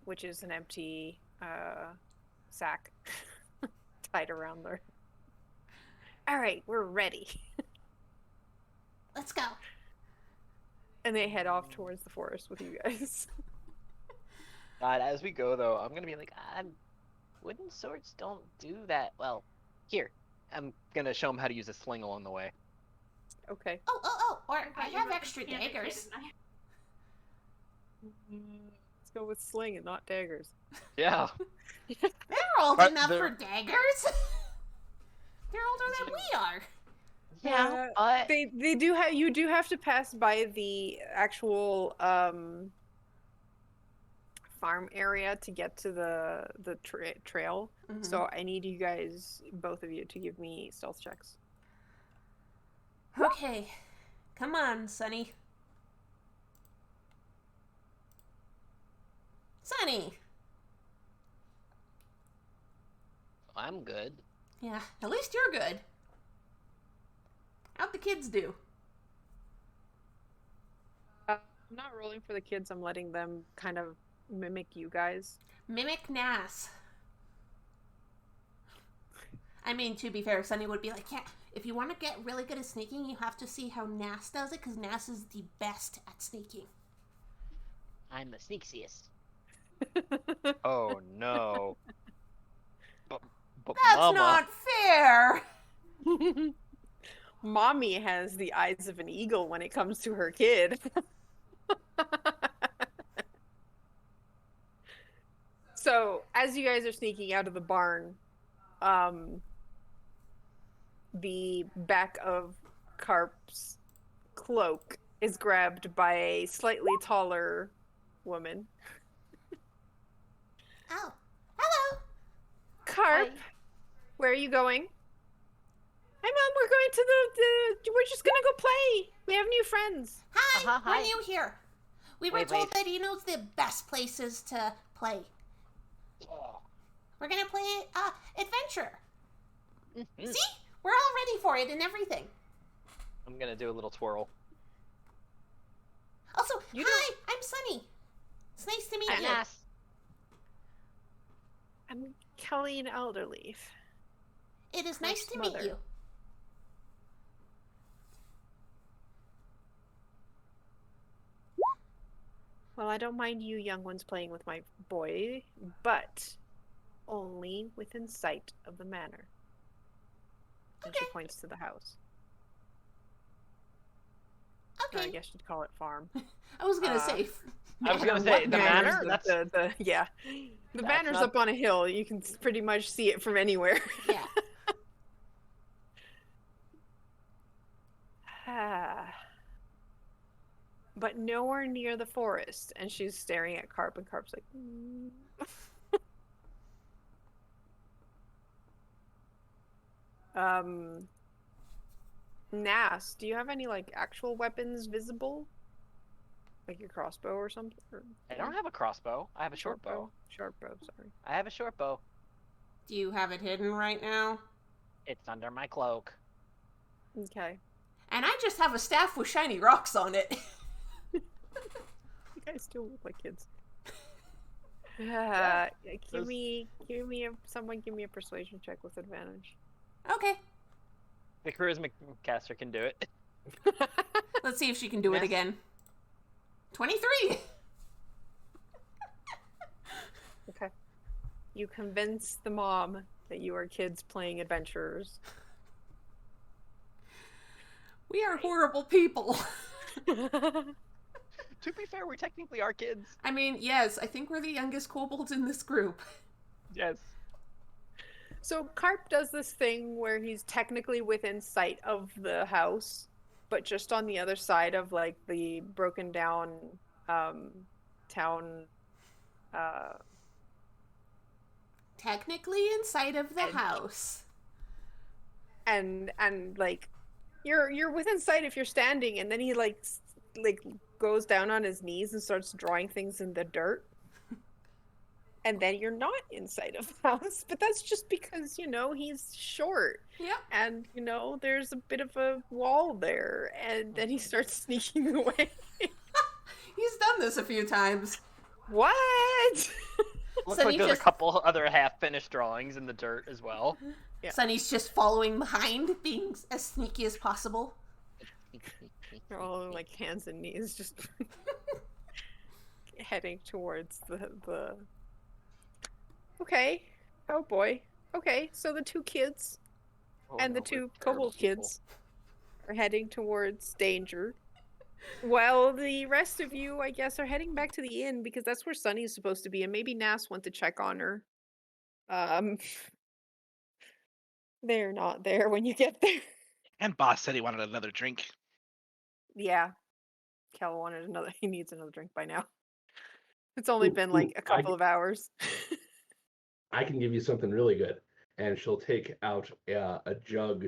which is an empty sack tied around there. All right, we're ready. Let's go. And they head off towards the forest with you guys. God, as we go though, I'm gonna be like, wooden swords don't do that well. Here, I'm gonna show them how to use a sling along the way. Okay. Oh, or I thought you have were extra handicated, daggers. and Let's go with sling and not daggers. Yeah. They're old But enough they're- for daggers. They're older than we are. Yeah, but They do have you do have to pass by the actual farm area to get to the trail. Mhm. So I need you guys, both of you, to give me stealth checks. Okay, come on, Sunny. Sunny. I'm good. Yeah, at least you're good. How'd the kids do? I'm not rolling for the kids. I'm letting them kind of mimic you guys. Mimic Nas. I mean, to be fair, Sunny would be like, yeah, if you want to get really good at sneaking, you have to see how Nas does it, because Nas is the best at sneaking. I'm the sneakiest. Oh no. But That's Mama, not fair! Mommy has the eyes of an eagle when it comes to her kid. So, as you guys are sneaking out of the barn, the back of Carp's cloak is grabbed by a slightly taller woman. Oh, hello! Carp, Hi. where are you going? Hi, Mom. We're going to we're just gonna go play. We have new friends. Hi, Uh-huh, we're hi. new here. We were Wait, told wait. that he knows the best places to play. We're gonna play adventure. Mhm. See? We're all ready for it and everything. I'm gonna do a little twirl. Also, You hi, I'm Sunny. It's nice to meet I'm you. Nas. I'm Kelly Elderleaf. It is nice to mother. meet you. Well, I don't mind you young ones playing with my boy, but only within sight of the manor. And she Okay. points to the house. Or I Okay. guess you'd call it farm. I was gonna Uh, say. I was gonna manor, say, what the manor? manor? That's- The yeah. The That's manor's not- up on a hill. You can pretty much see it from anywhere. Yeah. But nowhere near the forest. And she's staring at Carp, and Carp's like, Nas, do you have any like actual weapons visible? Like your crossbow or something? Or... I don't have a crossbow. I have a short bow. Short bow, sorry. I have a short bow. Do you have it hidden right now? It's under my cloak. Okay. And I just have a staff with shiny rocks on it. You guys still look like kids. Someone give me a persuasion check with advantage. Okay. The charisma caster can do it. Let's see if she can do it Yes. again. 23! Okay. You convince the mom that you are kids playing adventurers. We are horrible people. To be fair, we technically are kids. I mean, yes, I think we're the youngest kobolds in this group. Yes. So Carp does this thing where he's technically within sight of the house, but just on the other side of like the broken down town technically inside of the And- house. and like you're within sight if you're standing, and then he like goes down on his knees and starts drawing things in the dirt. And then you're not inside of the house, but that's just because, he's short. Yep. And, there's a bit of a wall there. And then he starts sneaking away. He's done this a few times. What? Looks So like he there's just- a couple other half-finished drawings in the dirt as well. Yeah. Sonny's just following behind, being as sneaky as possible. They're all like hands and knees, just heading towards the. Okay. Oh boy. Okay, so the two kids Oh, and the no, we're two terrible kobold people. kids are heading towards danger. While the rest of you, I guess, are heading back to the inn because that's where Sunny's supposed to be, and maybe Nas went to check on her. They're not there when you get there. And boss said he wanted another drink. Yeah. Kel wanted another. He needs another drink by now. It's only Ooh, been like ooh, a couple of hours. I can give you something really good. And she'll take out a jug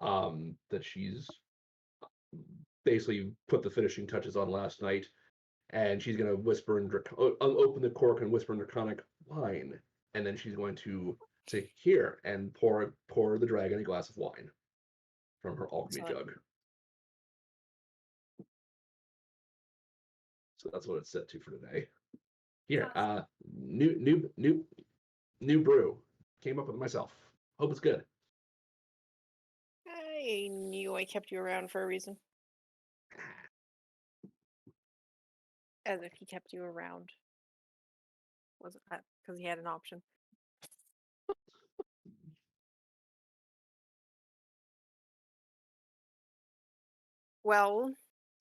that she's basically put the finishing touches on last night. And she's going to whisper in open the cork and whisper in Draconic wine. And then she's going to say, here, and pour the dragon a glass of wine from her alchemy Excellent. jug. So that's what it's set to for today. Here, new brew. Came up with it myself. Hope it's good. I knew I kept you around for a reason. As if he kept you around. Wasn't that because he had an option? Well,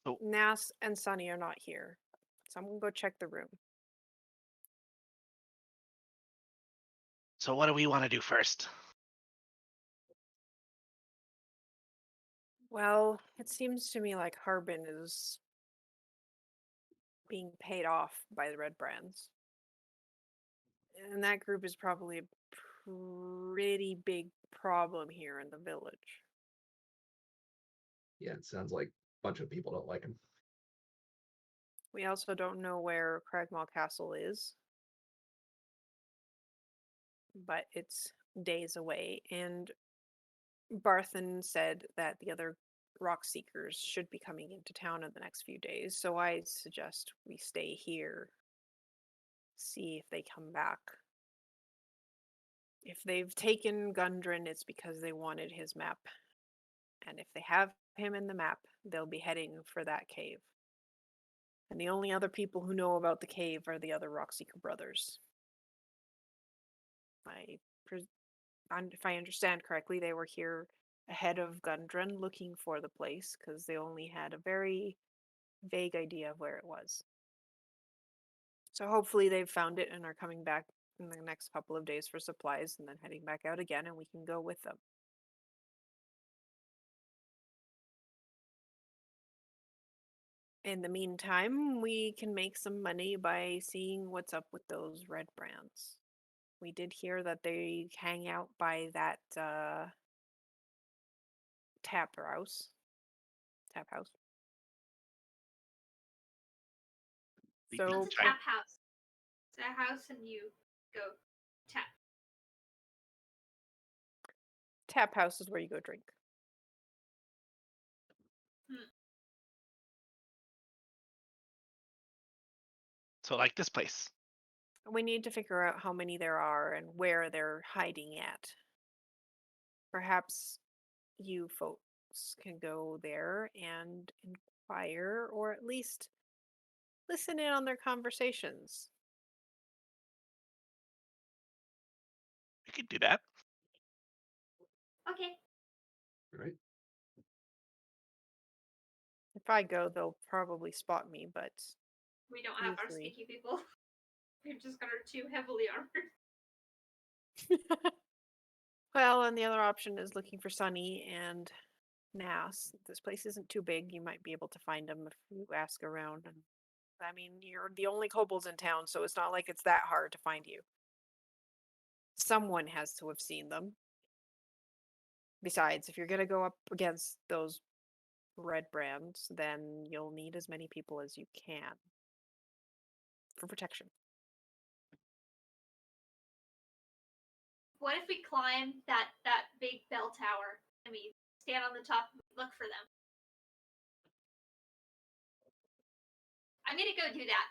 Oh. Nas and Sunny are not here. So I'm gonna go check the room. So what do we want to do first? Well, it seems to me like Harbin is being paid off by the Redbrands. And that group is probably a pretty big problem here in the village. Yeah, it sounds like a bunch of people don't like him. We also don't know where Cragmaw Castle is, but it's days away. And Barthen said that the other rock seekers should be coming into town in the next few days. So I suggest we stay here, see if they come back. If they've taken Gundren, it's because they wanted his map. And if they have him in the map, they'll be heading for that cave. And the only other people who know about the cave are the other Rockseeker brothers. If I understand correctly, they were here ahead of Gundren looking for the place because they only had a very vague idea of where it was. So hopefully they've found it and are coming back in the next couple of days for supplies and then heading back out again, and we can go with them. In the meantime, we can make some money by seeing what's up with those Redbrands. We did hear that they hang out by that tap house. What's So a tap house? It's a house and you go tap. tap house is where you go drink. So like this place. We need to figure out how many there are and where they're hiding at. Perhaps you folks can go there and inquire, or at least listen in on their conversations. We could do that. Okay. Right? If I go, they'll probably spot me, but We don't have our Usually. sneaky people. We've just got our two heavily armored. well, and the other option is looking for Sunny and Nas. This place isn't too big. You might be able to find them if you ask around. And I mean, you're the only kobolds in town, so it's not like it's that hard to find you. someone has to have seen them. Besides, if you're going to go up against those Redbrands, then you'll need as many people as you can for protection. What if we climb that big bell tower and we stand on the top and look for them? I'm gonna go do that.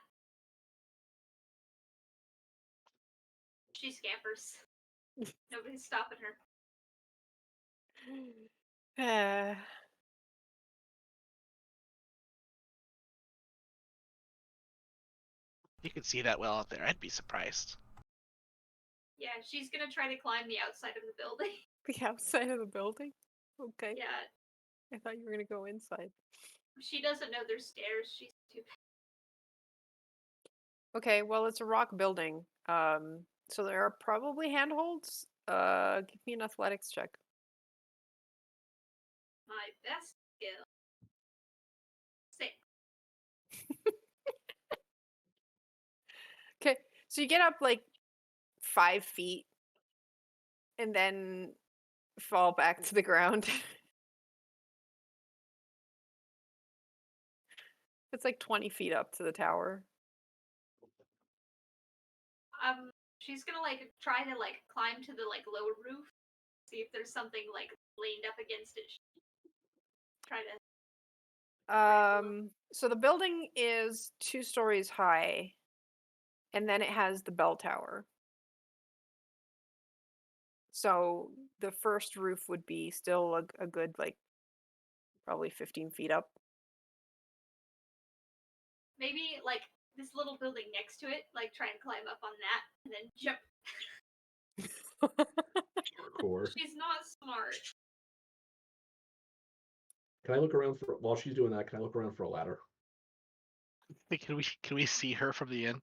She scampers. Nobody's stopping her. You can see that well out there. I'd be surprised. Yeah, she's gonna try to climb the outside of the building. The outside of the building? Okay. Yeah, I thought you were going to go inside. she doesn't know there's stairs. She's stupid. Okay, well, it's a rock building. So there are probably handholds. Give me an athletics check. My best skill. 6. Okay, so you get up like 5 feet and then fall back to the ground. It's like 20 feet up to the tower. She's gonna like try to like climb to the like lower roof, see if there's something like leaned up against it. Try to. So the building is 2 stories high, and then it has the bell tower. So the first roof would be still a good like probably 15 feet up. Maybe like this little building next to it, like try and climb up on that and then jump. Parkour. She's not smart. Can I look around for while she's doing that? Can I look around for a ladder? Can we see her from the inn?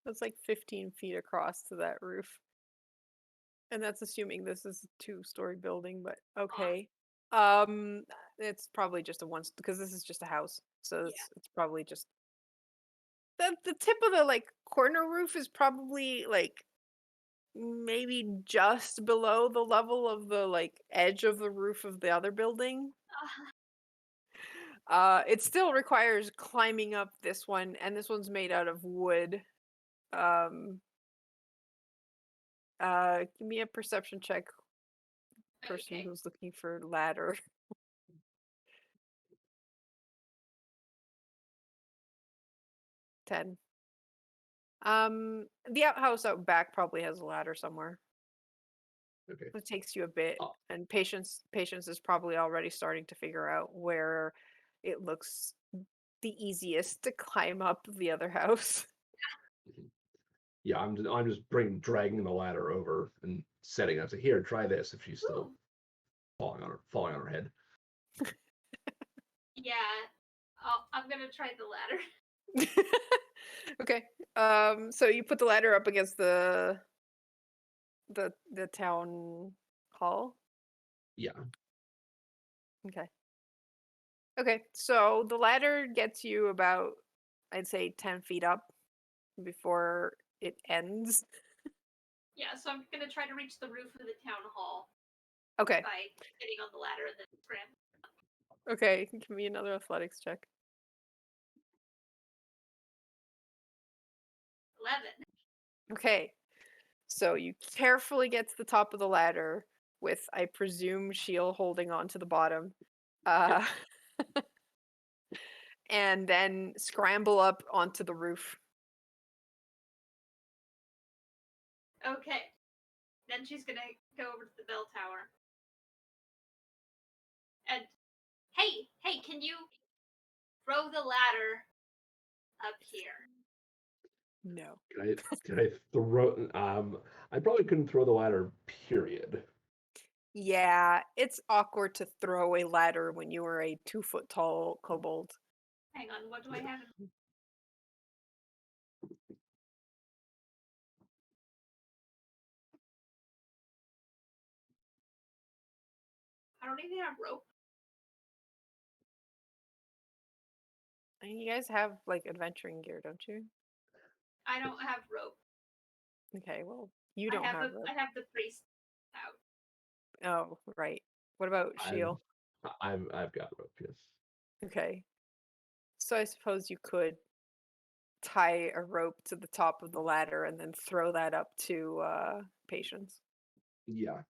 That's like 15 feet across to that roof. And that's assuming this is a 2-story building, but okay. It's probably just a one because this is just a house. So it's probably just the tip of the like corner roof is probably like maybe just below the level of the like edge of the roof of the other building. It still requires climbing up this one, and this one's made out of wood. Give me a perception check. Person Okay. who's looking for ladder. 10. The outhouse out back probably has a ladder somewhere. Okay. It takes you a bit, Oh. and patience is probably already starting to figure out where it looks the easiest to climb up the other house. Yeah, I'm just dragging the ladder over and setting it up. So here, try this. If she's still Ooh. falling on her head. Yeah. I'm gonna try the ladder. Okay. So you put the ladder up against the town hall. Yeah. Okay. Okay. So the ladder gets you about, I'd say, 10 feet up before it ends. Yeah, so I'm gonna try to reach the roof of the town hall Okay. by getting on the ladder and then scramble. Okay. Give me another athletics check. 11. Okay. So you carefully get to the top of the ladder with, I presume, Shield holding on to the bottom. And then scramble up onto the roof. Okay. Then she's gonna go over to the bell tower. And hey, can you throw the ladder up here? No. Can I throw? I probably couldn't throw the ladder. Period. Yeah, it's awkward to throw a ladder when you are a 2-foot tall kobold. Hang on, what do I have? I don't even have rope. And you guys have like adventuring gear, don't you? I don't have rope. Okay, well, You don't have I have the priest out. Oh, right. What about Shield? I've got rope. Yes. Okay. So I suppose you could tie a rope to the top of the ladder and then throw that up to Patience. Yeah.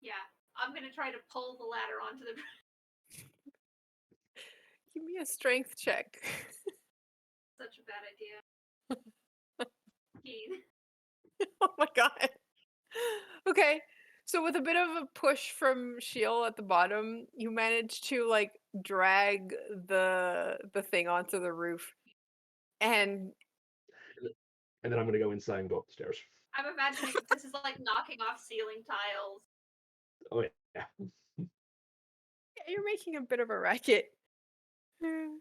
Yeah, I'm gonna try to pull the ladder onto the. Give me a strength check. Such a bad idea. Keen. Oh my god. Okay. So with a bit of a push from Shield at the bottom, you manage to like drag the thing onto the roof. And And then I'm gonna go inside and go up the stairs. I'm imagining this is like knocking off ceiling tiles. Oh yeah. yeah, you're making a bit of a racket. I'm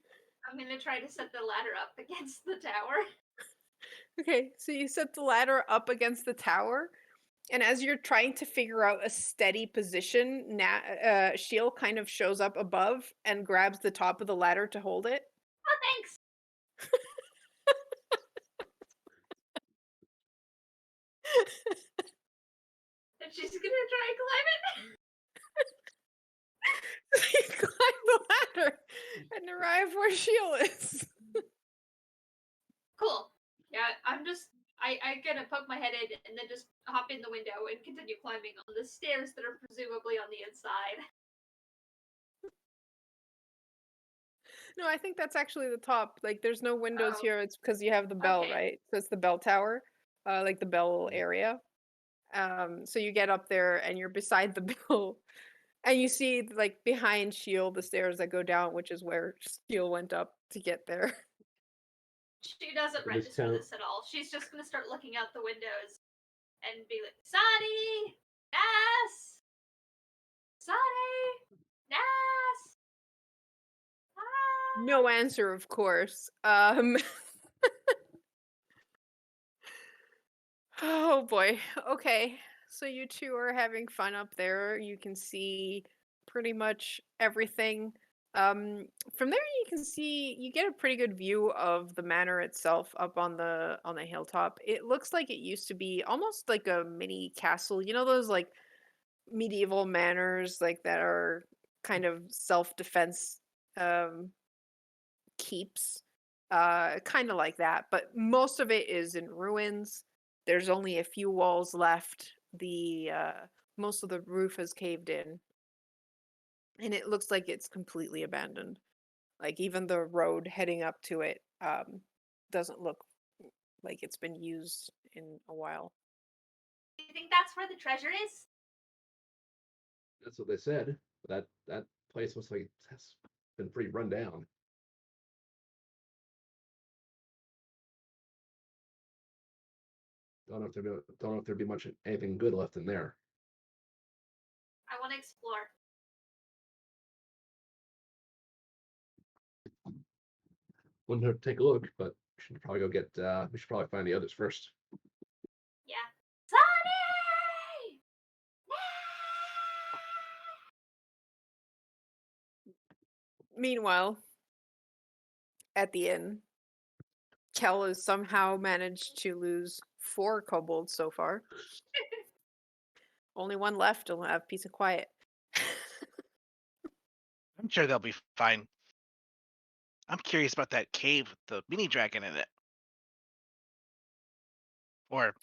gonna try to set the ladder up against the tower. Okay, so you set the ladder up against the tower, and as you're trying to figure out a steady position, Shield kind of shows up above and grabs the top of the ladder to hold it. Oh, thanks. And she's gonna try and climb it. You climb the ladder and arrive where Shield is. Cool. Yeah, I'm gonna poke my head in and then just hop in the window and continue climbing on the stairs that are presumably on the inside. No, I think that's actually the top. Like, there's no windows Oh. here. It's because you have the bell, Okay. right? So it's the bell tower, like the bell area. So you get up there and you're beside the bell, and you see like behind Shield the stairs that go down, which is where Shield went up to get there. She doesn't So this register town- this at all. She's just gonna start looking out the windows and be like, Sonny! Nass! Sonny! Nass! Ah! No answer, of course. Oh boy. Okay. So you two are having fun up there. You can see pretty much everything. From there you can see you get a pretty good view of the manor itself up on the hilltop. It looks like it used to be almost like a mini castle. You know those like medieval manors like that are kind of self-defense um keeps, kind of like that, but most of it is in ruins. There's only a few walls left. The most of the roof has caved in, and it looks like it's completely abandoned. Like even the road heading up to it doesn't look like it's been used in a while. Do you think that's where the treasure is? That's what they said. That place looks like it's been pretty run down. Don't know if there'd be much anything good left in there. I want to explore. Wouldn't hurt to take a look, but we should probably go get. We should probably find the others first. Yeah. Sonny! Meanwhile, at the inn, Kel has somehow managed to lose 4 kobolds so far. Only one left will have peace and quiet. I'm sure they'll be fine. I'm curious about that cave with the mini dragon in it. Or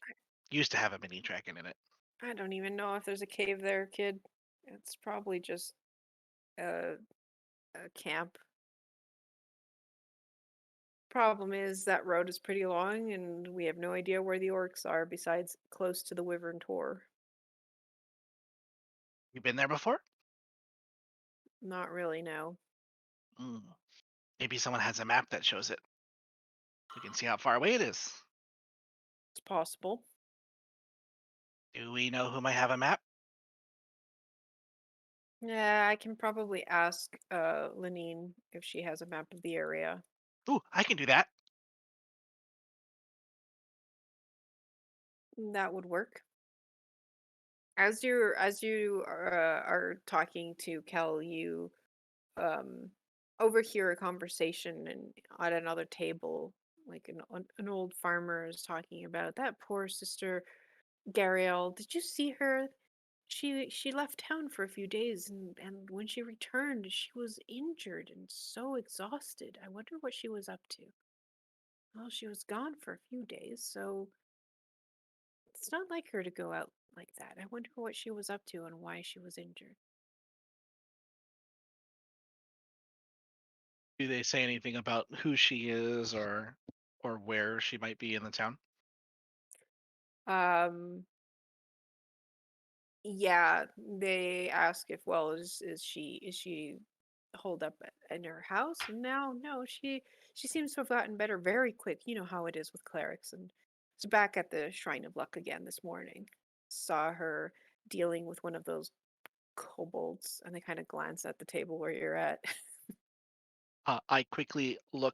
used to have a mini dragon in it. I don't even know if there's a cave there, kid. It's probably just a camp. Problem is that road is pretty long and we have no idea where the orcs are besides close to the Wyvern Tor. You been there before? Not really, no. Mm. Maybe someone has a map that shows it. We can see how far away it is. It's possible. Do we know who might have a map? Yeah, I can probably ask Lenine if she has a map of the area. Ooh, I can do that. That would work. As you are talking to Kel, you overhear a conversation and at another table like an old farmer is talking about that poor sister Gariel. Did you see her? She left town for a few days, and when she returned, she was injured and so exhausted. I wonder what she was up to. Well, she was gone for a few days, so it's not like her to go out like that. I wonder what she was up to and why she was injured. Do they say anything about who she is or where she might be in the town? Um, yeah, they ask if well is she holed up in her house? No, she seems to have gotten better very quick. You know how it is with clerics, and was back at the Shrine of Luck again this morning. Saw her dealing with one of those kobolds, and they kind of glance at the table where you're at. I quickly look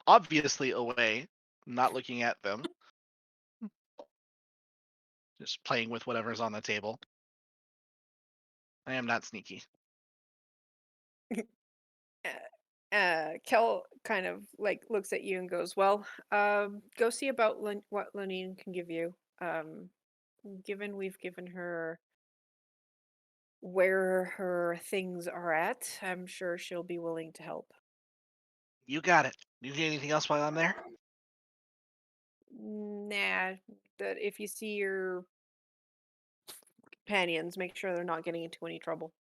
obviously away, not looking at them, just playing with whatever's on the table. I am not sneaky. Kel kind of like looks at you and goes, "Well, go see about what Lenine can give you. Given we've given her where her things are at, I'm sure she'll be willing to help." You got it. You need anything else while I'm there? Nah, that if you see your companions, make sure they're not getting into any trouble.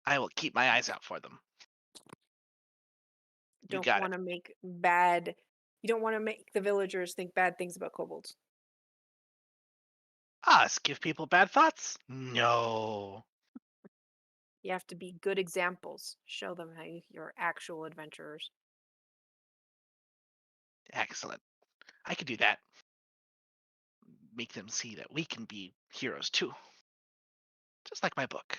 I will keep my eyes out for them. You Don't got want it. to make bad. You don't want to make the villagers think bad things about kobolds. Us give people bad thoughts? No. You have to be good examples. Show them how you're actual adventurers. Excellent. I could do that. Make them see that we can be heroes too. Just like my book.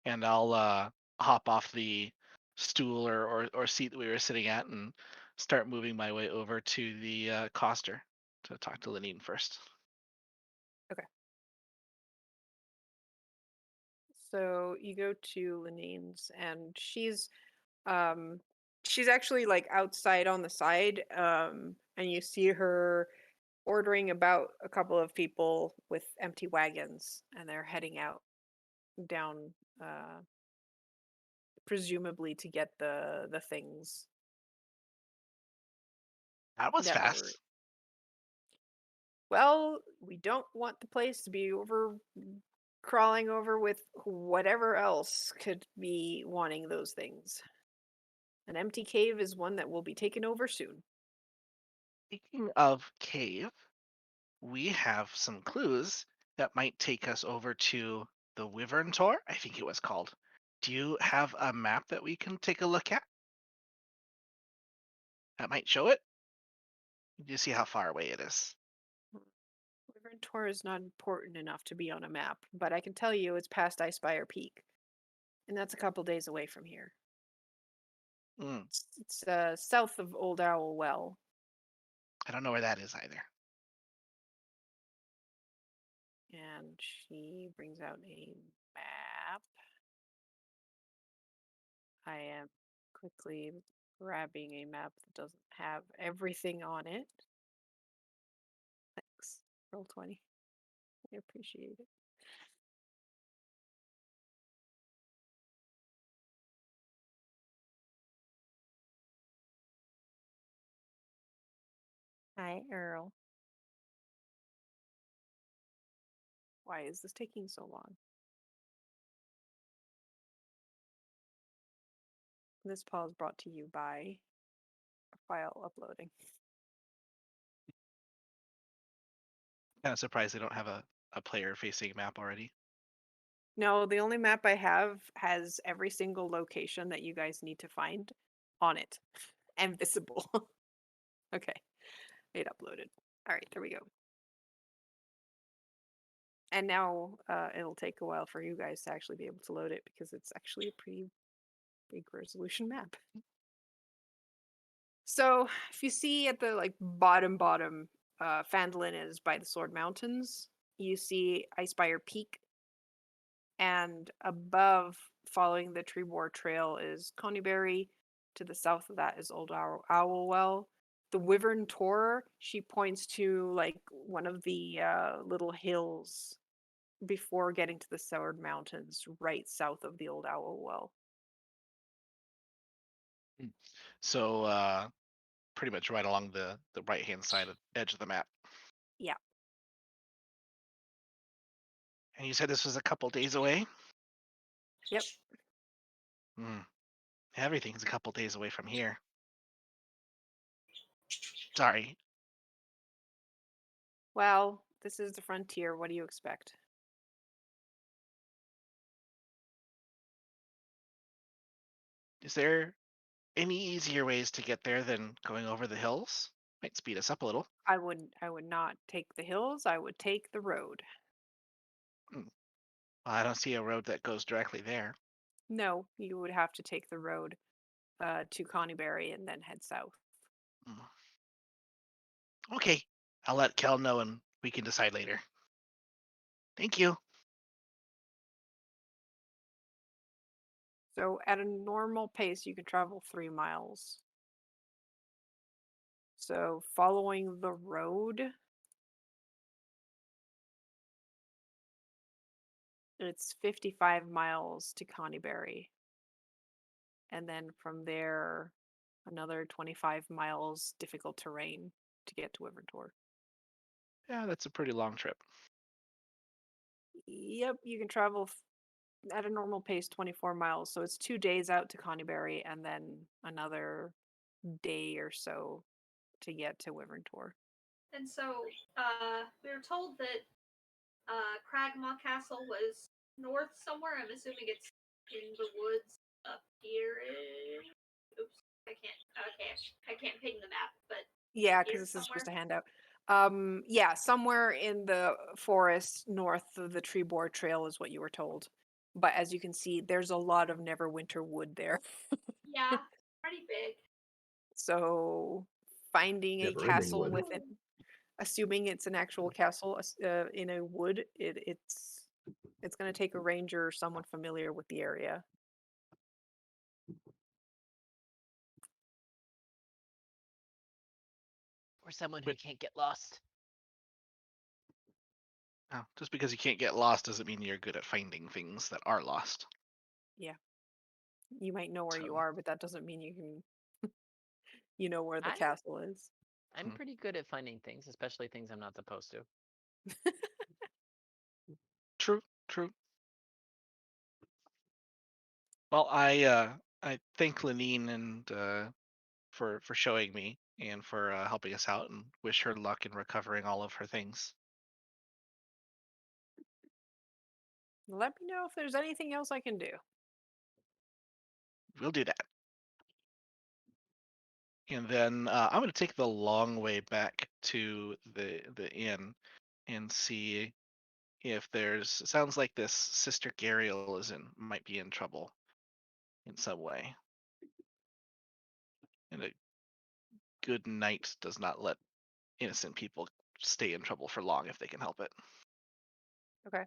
And I'll hop off the stool or seat that we were sitting at and start moving my way over to the coster to talk to Lenine first. So you go to Lenine's, and she's actually like outside on the side, and you see her ordering about a couple of people with empty wagons, and they're heading out down, uh, presumably to get the things That was that were. fast. Well, we don't want the place to be crawling over with whatever else could be wanting those things. An empty cave is one that will be taken over soon. Speaking of cave, we have some clues that might take us over to the Wyvern Tour, I think it was called. Do you have a map that we can take a look at? That might show it. You see how far away it is. Wyvern Tor is not important enough to be on a map, but I can tell you it's past Icespire Peak, and that's a couple days away from here. Mm, It's south of Old Owl Well. I don't know where that is either. And she brings out a map. I am quickly grabbing a map that doesn't have everything on it. Thanks. Roll 20. I appreciate it. Hi, Earl. Why is this taking so long? This pause brought to you by file uploading. Kind of surprised they don't have a player facing map already. No, the only map I have has every single location that you guys need to find on it and visible. Okay, it uploaded. All right, there we go. And now it'll take a while for you guys to actually be able to load it because it's actually a pretty big resolution map. So if you see at the like bottom, Phandolin is by the Sword Mountains. You see Icespire Peak, and above, following the Treebor Trail, is Conyberry, To the south of that is Old Owl Well. The Wyvern Tor, she points to like one of the little hills before getting to the Sword Mountains, right south of the Old Owl Well. So pretty much right along the right hand side of edge of the map. Yeah. And you said this was a couple days away? Yep. Hmm. Everything's a couple days away from here. Sorry. Well, this is the frontier. What do you expect? Is there any easier ways to get there than going over the hills? Might speed us up a little. I would not take the hills. I would take the road. Well, I don't see a road that goes directly there. No, you would have to take the road to Connieberry and then head south. Hmm. Okay, I'll let Kel know and we can decide later. Thank you. So at a normal pace, you can travel 3 miles. So following the road, it's 55 miles to Connieberry. And then from there, another 25 miles difficult terrain to get to Wyverntor. Yeah, that's a pretty long trip. Yep, you can travel at a normal pace 24 miles. So it's 2 days out to Connieberry and then another day or so to get to Wyverntor. And so, we were told that Cragmaw Castle was north somewhere. I'm assuming it's in the woods up here. Oops, I can't. Okay, I can't ping the map, but Yeah, because here this is somewhere. just a handout. Yeah, somewhere in the forest north of the Treebor Trail is what you were told. But as you can see, there's a lot of Neverwinter wood there. Yeah, pretty big. So finding a Never ending castle wood. within, assuming it's an actual castle in a wood, it's going to take a ranger or someone familiar with the area. Or someone who But- can't get lost. Oh, just because you can't get lost doesn't mean you're good at finding things that are lost. You might know where you So- are, but that doesn't mean you can you know where the I- castle is. I'm Hmm. pretty good at finding things, especially things I'm not supposed to. True, true. Well, I thank Lenine and for showing me and for helping us out, and wish her luck in recovering all of her things. Let me know if there's anything else I can do. We'll do that. And then I'm going to take the long way back to the inn and see if there's. It sounds like this Sister Gariel might be in trouble in some way. And a good knight does not let innocent people stay in trouble for long if they can help it. Okay.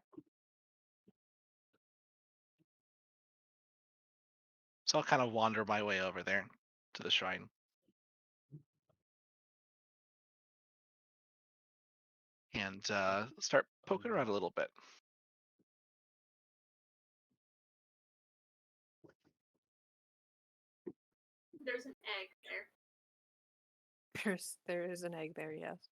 So I'll kind of wander my way over there to the shrine. And start poking around a little bit. There's an egg there. There is an egg there, yes.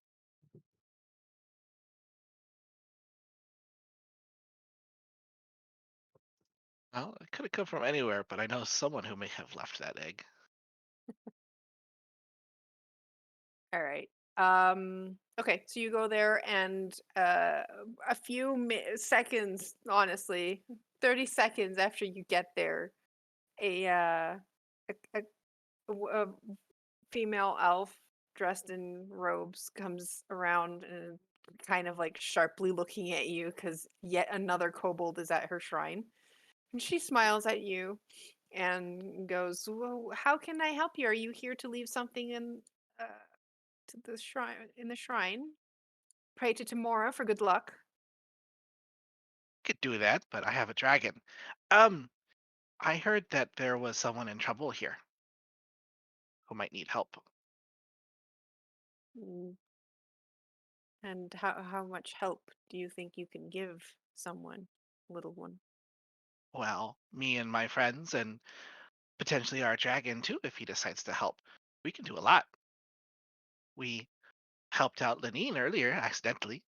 Well, it could have come from anywhere, but I know someone who may have left that egg. All right. Okay, so you go there and a few seconds, honestly, 30 seconds after you get there, a a female elf dressed in robes comes around and kind of like sharply looking at you because yet another kobold is at her shrine. And she smiles at you and goes, "Well, how can I help you? Are you here to leave something uh, to the shrine in the shrine? Pray to tomorrow for good luck." Could do that, but I have a dragon. Um, I heard that there was someone in trouble here. who might need help. Mm. And how much help do you think you can give someone, little one? Well, me and my friends, and potentially our dragon too, if he decides to help, we can do a lot. We helped out Lenine earlier, accidentally.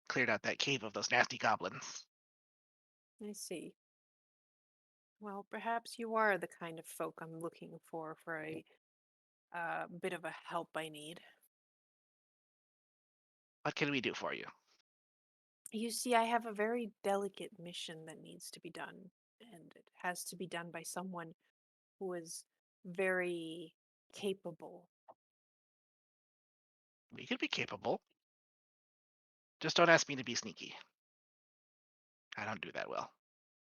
Cleared out that cave of those nasty goblins. I see. Well, perhaps you are the kind of folk I'm looking for a bit of a help I need. What can we do for you? You see, I have a very delicate mission that needs to be done, and it has to be done by someone who is very capable. We could be capable. Just don't ask me to be sneaky. I don't do that well.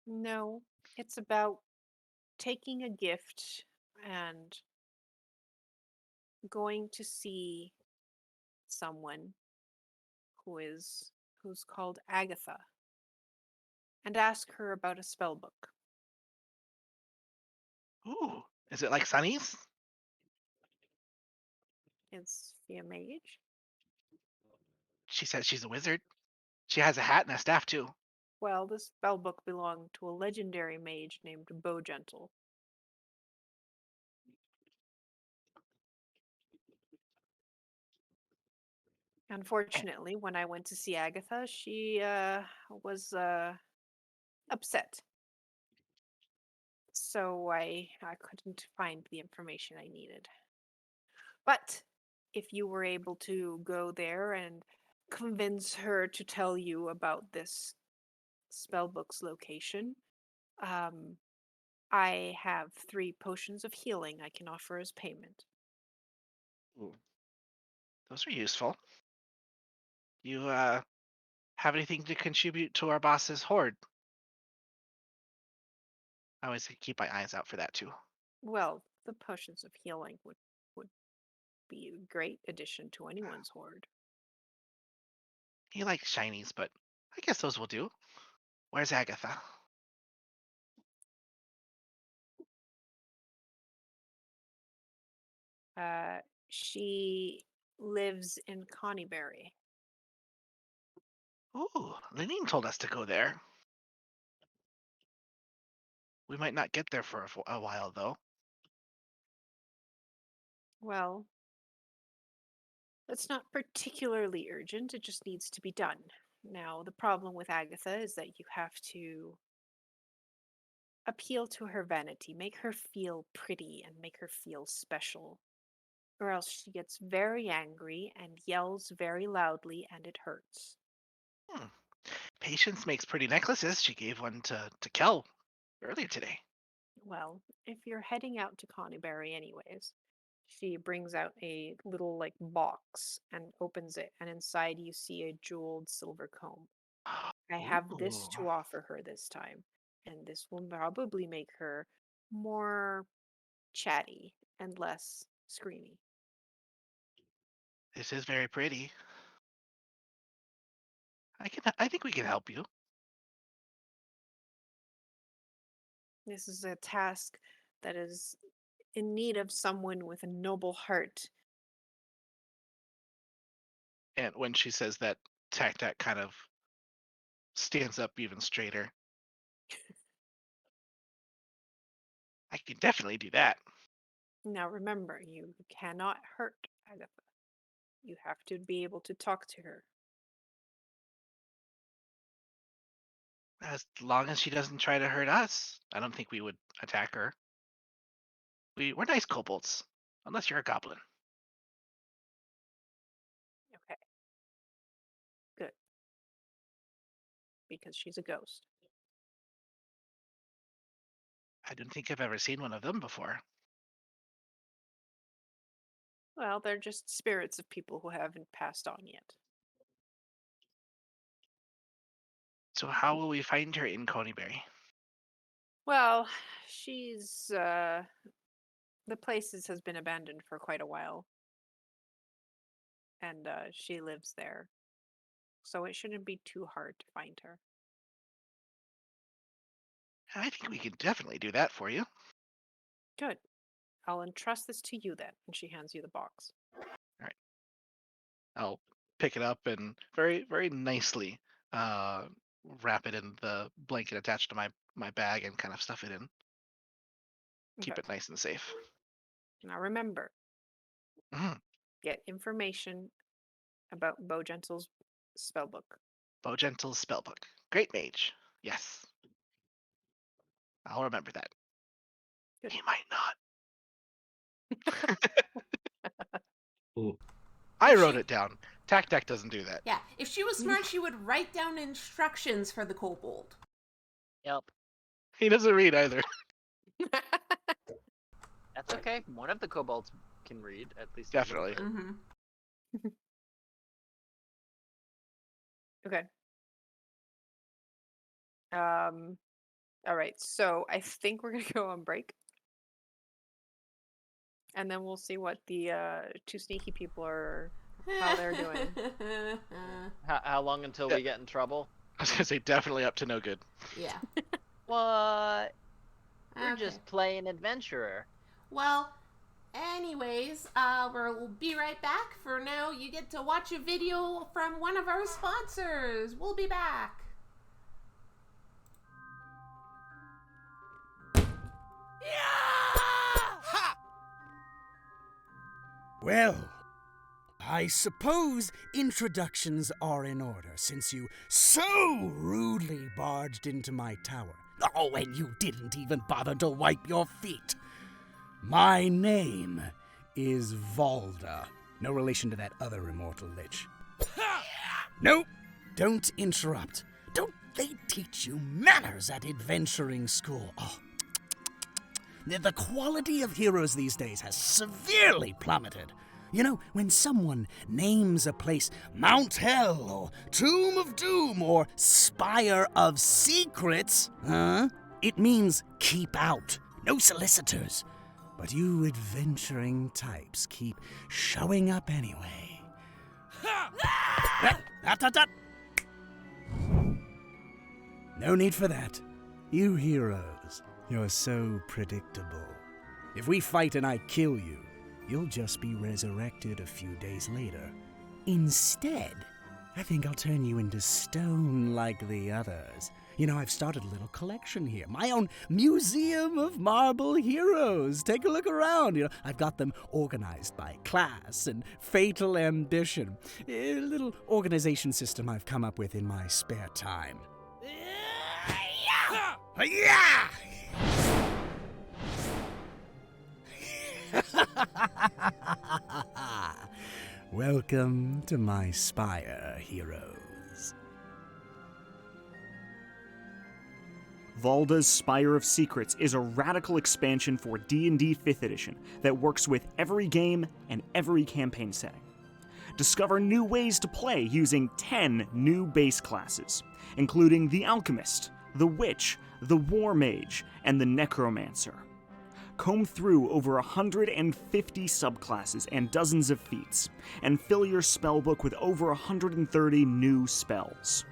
No, it's about taking a gift and going to see someone who is who's called Agatha and ask her about a spell book. Ooh, is it like Sunny's? Is she a mage? She says she's a wizard. She has a hat and a staff too. Well, this spell book belonged to a legendary mage named Bowgentle. Eh, Unfortunately, when I went to see Agatha, she was upset. So I couldn't find the information I needed. But if you were able to go there and convince her to tell you about this spellbook's location, um, I have 3 potions of healing I can offer as payment. Ooh, those are useful. You have anything to contribute to our boss's hoard? I always keep my eyes out for that too. Well, the potions of healing would be a great addition to anyone's hoard. He likes shinies, but I guess those will do. Where's Agatha? Uh, she lives in Connieberry. Ooh, Lenine told us to go there. We might not get there for a while, though. Well, it's not particularly urgent, it just needs to be done. Now, the problem with Agatha is that you have to appeal to her vanity, make her feel pretty, and make her feel special. Or else she gets very angry and yells very loudly, and it hurts. Hmm. Patience makes pretty necklaces. She gave one to Kel earlier today. Well, if you're heading out to Connieberry anyways, she brings out a little like box and opens it, and inside you see a jeweled silver comb. I have this Ooh, to offer her this time, and this will probably make her more chatty and less screamy. this is very pretty. I think we can help you. This is a task that is in need of someone with a noble heart. And when she says that, Tac kind of stands up even straighter. I can definitely do that. Now remember, you cannot hurt Agatha. You have to be able to talk to her. As long as she doesn't try to hurt us, I don't think we would attack her. We're nice kobolds, unless you're a goblin. Okay, good. Because she's a ghost. I don't think I've ever seen one of them before. Well, they're just spirits of people who haven't passed on yet. So how will we find her in Coneyberry? Well, she's the has been abandoned for quite a while, and she lives there, so it shouldn't be too hard to find her. I think we can definitely do that for you. Good. I'll entrust this to you then. And she hands you the box. I'll pick it up and very, very nicely wrap it in the blanket attached to my bag and kind of stuff it in. Keep Okay. it nice and safe. Now remember, Mhm. get information about Bowgentle's spellbook. Bowgentle's spellbook. Great mage. Yes. I'll remember that. Good. He might not. Ooh. I If wrote she- it down. Tac Tac doesn't do that. Yeah, if she was smart, she would write down instructions for the kobold. Yep. He doesn't read either. That's okay. One of the kobolds can read, at least. a little Definitely. bit. Mm-hmm. Okay. All right. So I think we're gonna go on break, and then we'll see what the two sneaky people are. How they're doing. How long until we get in trouble? I was gonna say definitely up to no good. Yeah. What? We're Okay. just playing adventurer. Well, anyways, we'll be right back. For now, you get to watch a video from one of our sponsors. We'll be back. Well, I suppose introductions are in order since you so rudely barged into my tower. Oh, and you didn't even bother to wipe your feet. My name is Valda. No relation to that other immortal lich. Nope, don't interrupt. Don't they teach you manners at adventuring school? Oh. The quality of heroes these days has severely plummeted. You know, when someone names a place Mount Hell or Tomb of Doom or Spire of Secrets, it means keep out, no solicitors. But you adventuring types keep showing up anyway. No need for that. You heroes, you're so predictable. If we fight and I kill you, you'll just be resurrected a few days later. Instead, I think I'll turn you into stone like the others. You know, I've started a little collection here. My own museum of marble heroes. Take a look around. You know, I've got them organized by class and fatal ambition. A little organization system I've come up with in my spare time. Yeah! Welcome to my spire, heroes. Valda's Spire of Secrets is a radical expansion for D&D 5th edition that works with every game and every campaign setting. Discover new ways to play using 10 new base classes, including the Alchemist, the Witch, the War Mage, and the Necromancer. Comb through over 150 subclasses and dozens of feats, and fill your spellbook with over 130 new spells.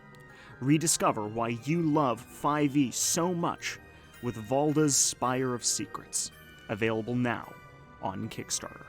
Rediscover why you love 5e so much with Valda's Spire of Secrets, available now on Kickstarter.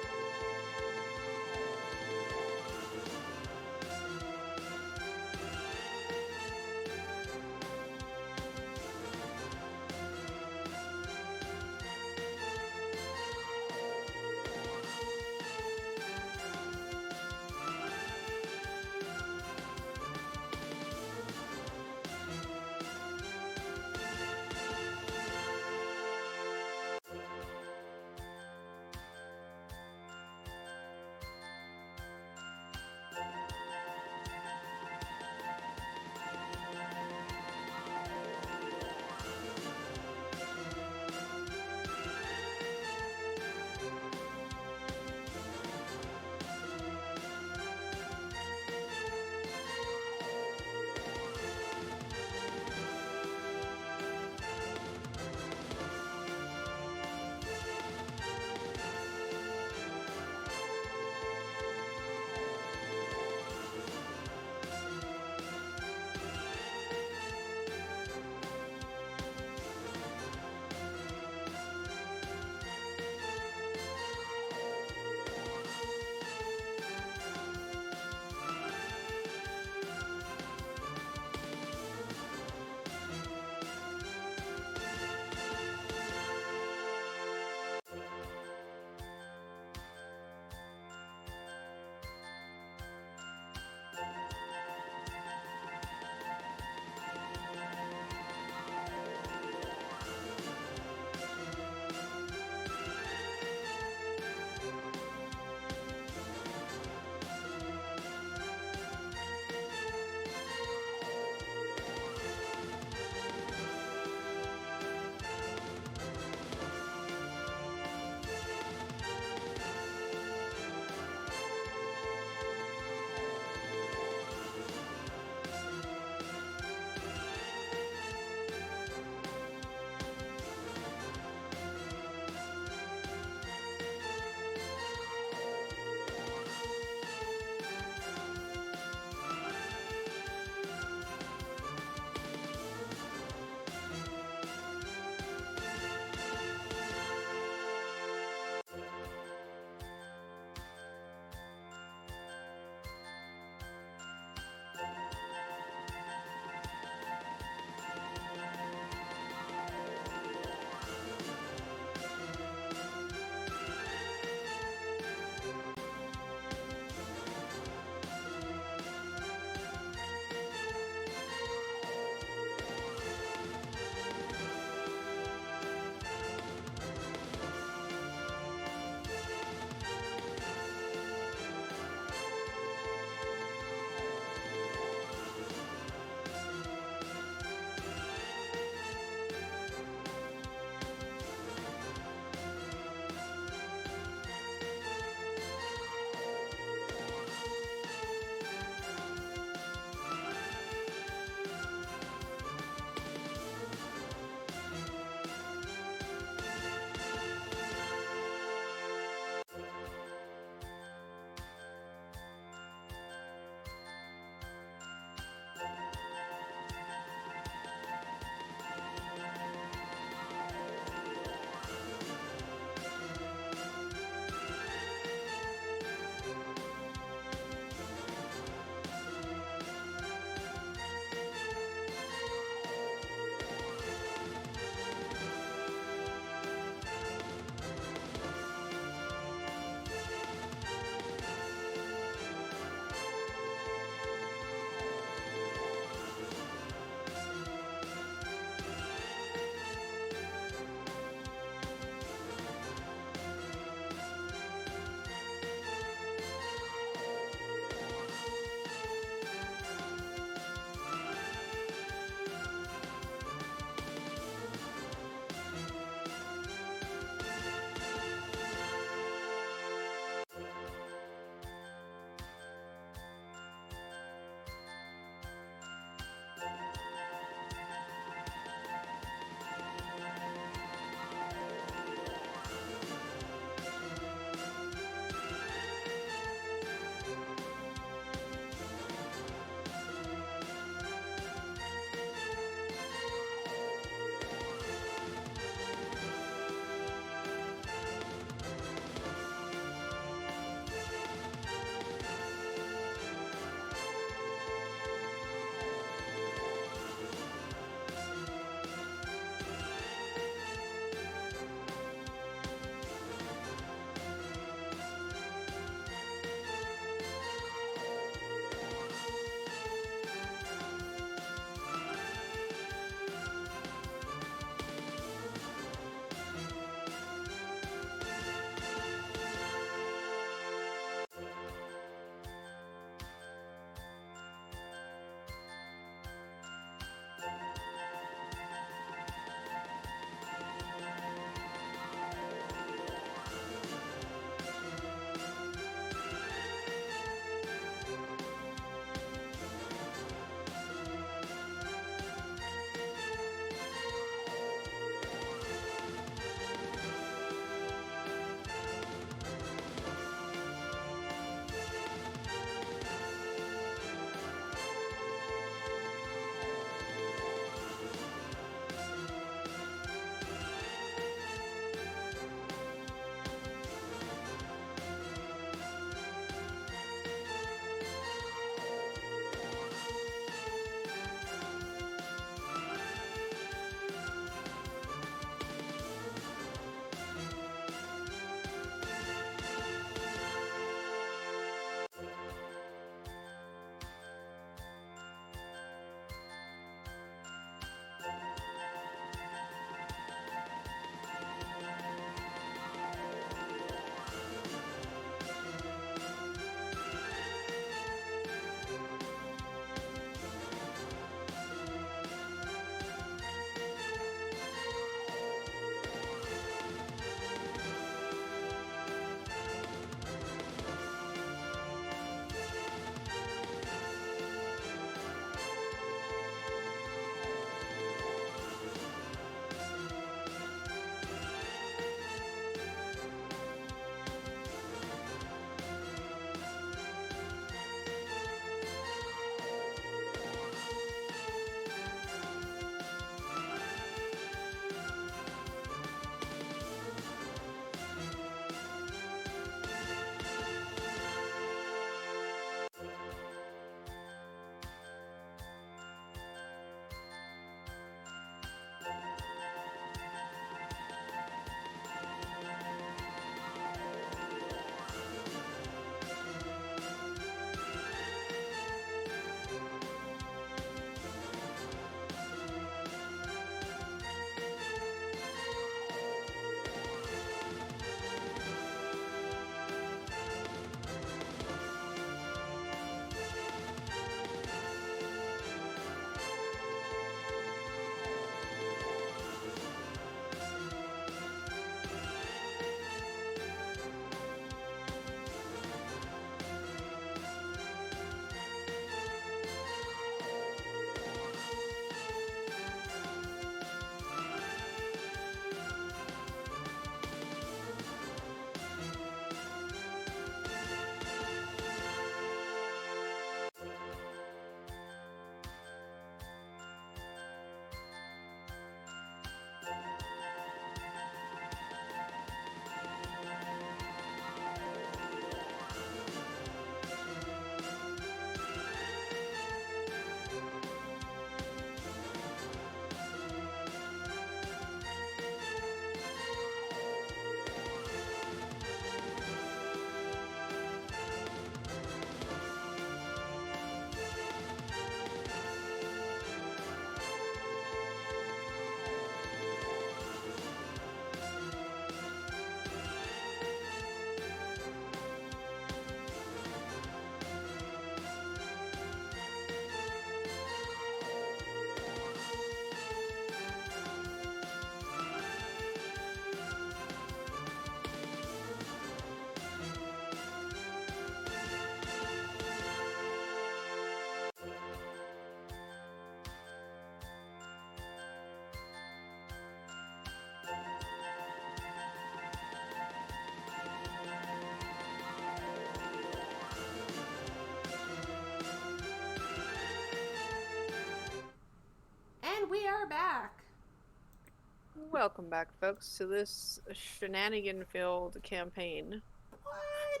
Welcome back, folks, to this shenanigan-filled campaign. What?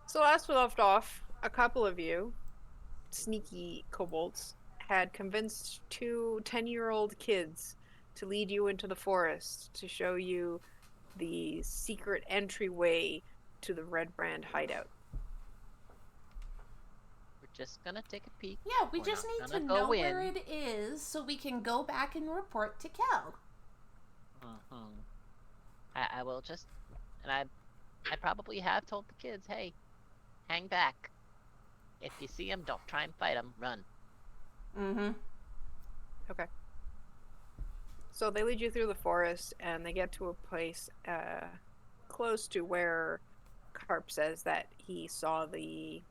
So last we left off, a couple of you, sneaky kobolds, had convinced two 10-year-old kids to lead you into the forest to show you the secret entryway to the Redbrand hideout. We're just gonna take a peek. Yeah, we We're just not need to gonna know go where in. it is so we can go back and report to Kel. I will just, and I probably have told the kids, hey, hang back. If you see them, don't try and fight them. Run. Mm-hmm. Okay. So they lead you through the forest, and they get to a place close to where Carp says that he saw the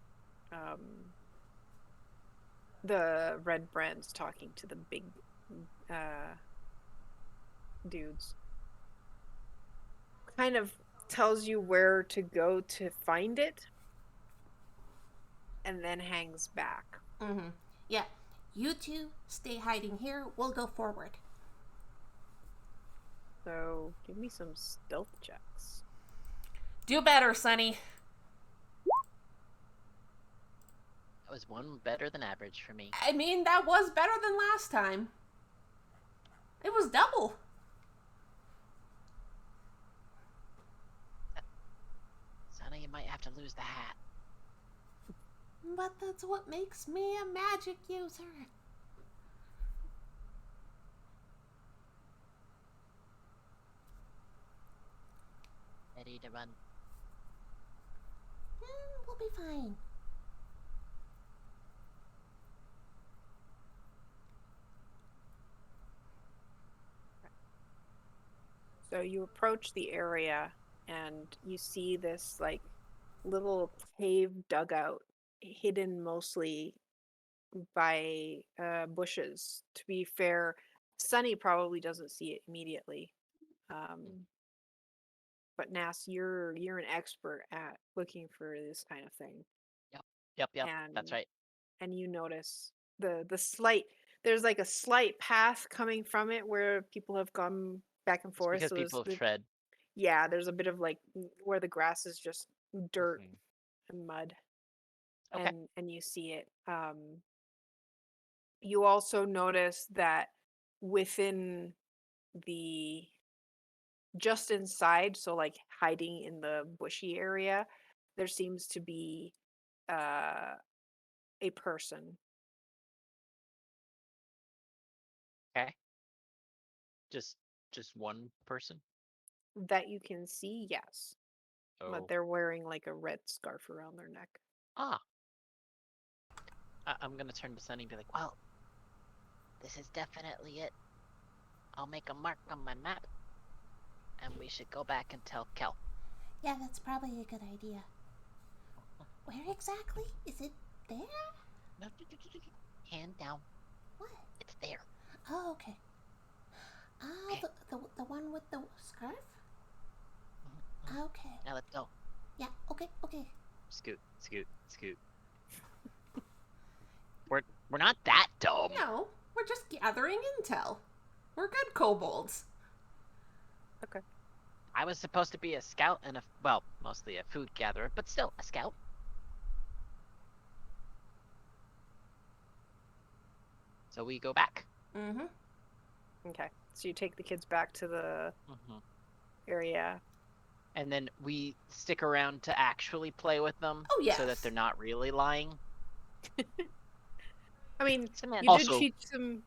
Redbrands talking to the big dudes. Kind of tells you where to go to find it, and then hangs back. Mm-hmm. Yeah. You two stay hiding here. We'll go forward. So give me some stealth checks. Do better, Sonny. That was one better than average for me. I mean, that was better than last time. It was double. Sonny, you might have to lose the hat. But that's what makes me a magic user. Ready to run. We'll be fine. So you approach the area, and you see this like little cave dugout hidden mostly by bushes. To be fair, Sunny probably doesn't see it immediately, but Nas, you're an expert at looking for this kind of thing. Yep, And that's right. And you notice the slight, there's like a slight path coming from it where people have gone back and It's forth. because So people have tread. yeah, there's a bit of like where the grass is just dirt and mud. Okay. And you see it. You also notice that within the just inside, so like hiding in the bushy area, there seems to be a person. Okay. Just one person? That you can see, yes. Oh. But they're wearing like a red scarf around their neck. Ah. I'm gonna turn to Sunny and be like, well, this is definitely it. I'll make a mark on my map. And we should go back and tell Kel. Yeah, that's probably a good idea. Where exactly? Is it there? No, hand down. What? It's there. Oh, okay. Ah, Okay. the one with the scarf? Okay. Now let's go. Yeah, okay. Scoot. We're not that dumb. No, we're just gathering intel. We're good kobolds. Okay. I was supposed to be a scout and mostly a food gatherer, but still a scout. So we go back. Mm-hmm. Okay. So you take the kids back to the area. And then we stick around to actually play with them. Oh, yes. So that they're not really lying. I mean, Samantha. you Also- did teach them.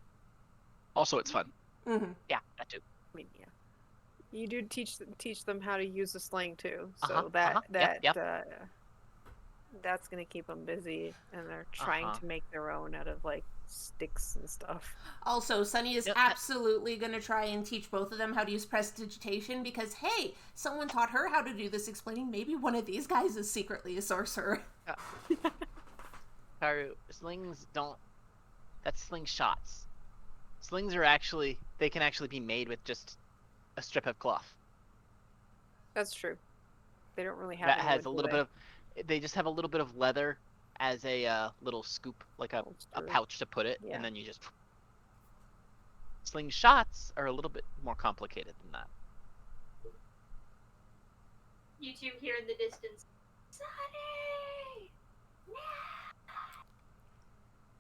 Also, it's fun. Mm-hmm. Yeah, that too. I mean, yeah. You do teach them how to use the sling too. So Uh-huh, yep. That's gonna keep them busy, and they're trying to make their own out of like sticks and stuff. Also, Sunny is Yep. absolutely going to try and teach both of them how to use prestidigitation because, hey, someone taught her how to do this, explaining maybe one of these guys is secretly a sorcerer. Karu, slings don't. That's slingshots. Slings are actually. They can actually be made with just a strip of cloth. That's true. They don't really have That any has wood, a do little they? bit of. They just have a little bit of leather as a little scoop, like a That's true. pouch to put it, Yeah. and then you just. Slingshots are a little bit more complicated than that. You two hear in the distance, Sonny!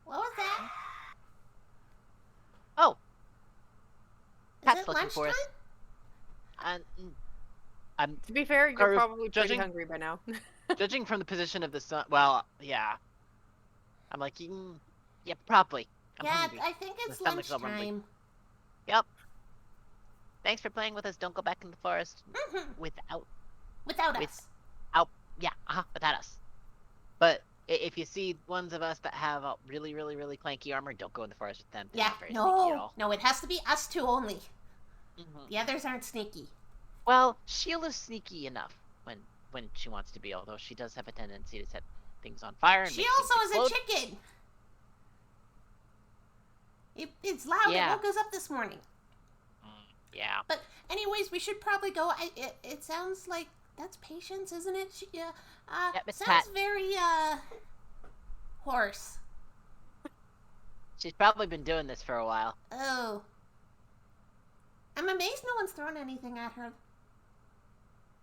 What was that? Oh, Is Pat's it looking for lunchtime? us. I'm To be fair, you're Karuk, probably pretty judging- hungry by now. judging from the position of the sun. Well, yeah. I'm like, yeah, probably. I'm Yeah, hungry. I think My it's stomach's all rumbling. lunchtime. Yep. Thanks for playing with us. Don't go back in the forest Mhm. without. Without With- us. Yeah, without us. But if you see ones of us that have really, really, really clanky armor, don't go in the forest with them. They're Yeah, not very sneaky at no. all. No, it has to be us two only. Mhm. The others aren't sneaky. Well, Sheila's sneaky enough when she wants to be, although she does have a tendency to set things on fire. And She make also things is a explode. chicken. It's loud. Yeah. It woke us up this morning. Yeah. But anyways, we should probably go. It sounds like that's Patience, isn't it? She, Yep, it's sounds Pat. very hoarse. She's probably been doing this for a while. Oh. I'm amazed no one's thrown anything at her.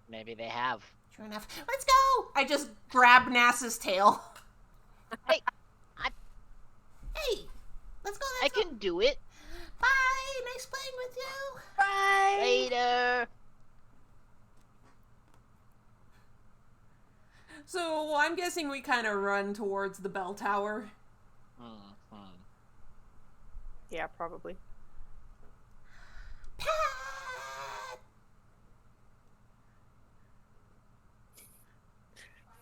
Maybe they have. Sure enough. Let's go! I just grab Nass's tail. Hey, Hey! Let's go, I let's go. can do it. Bye! Nice playing with you! Bye. Later. So, I'm guessing we kind of run towards the bell tower. Yeah, probably. Pat!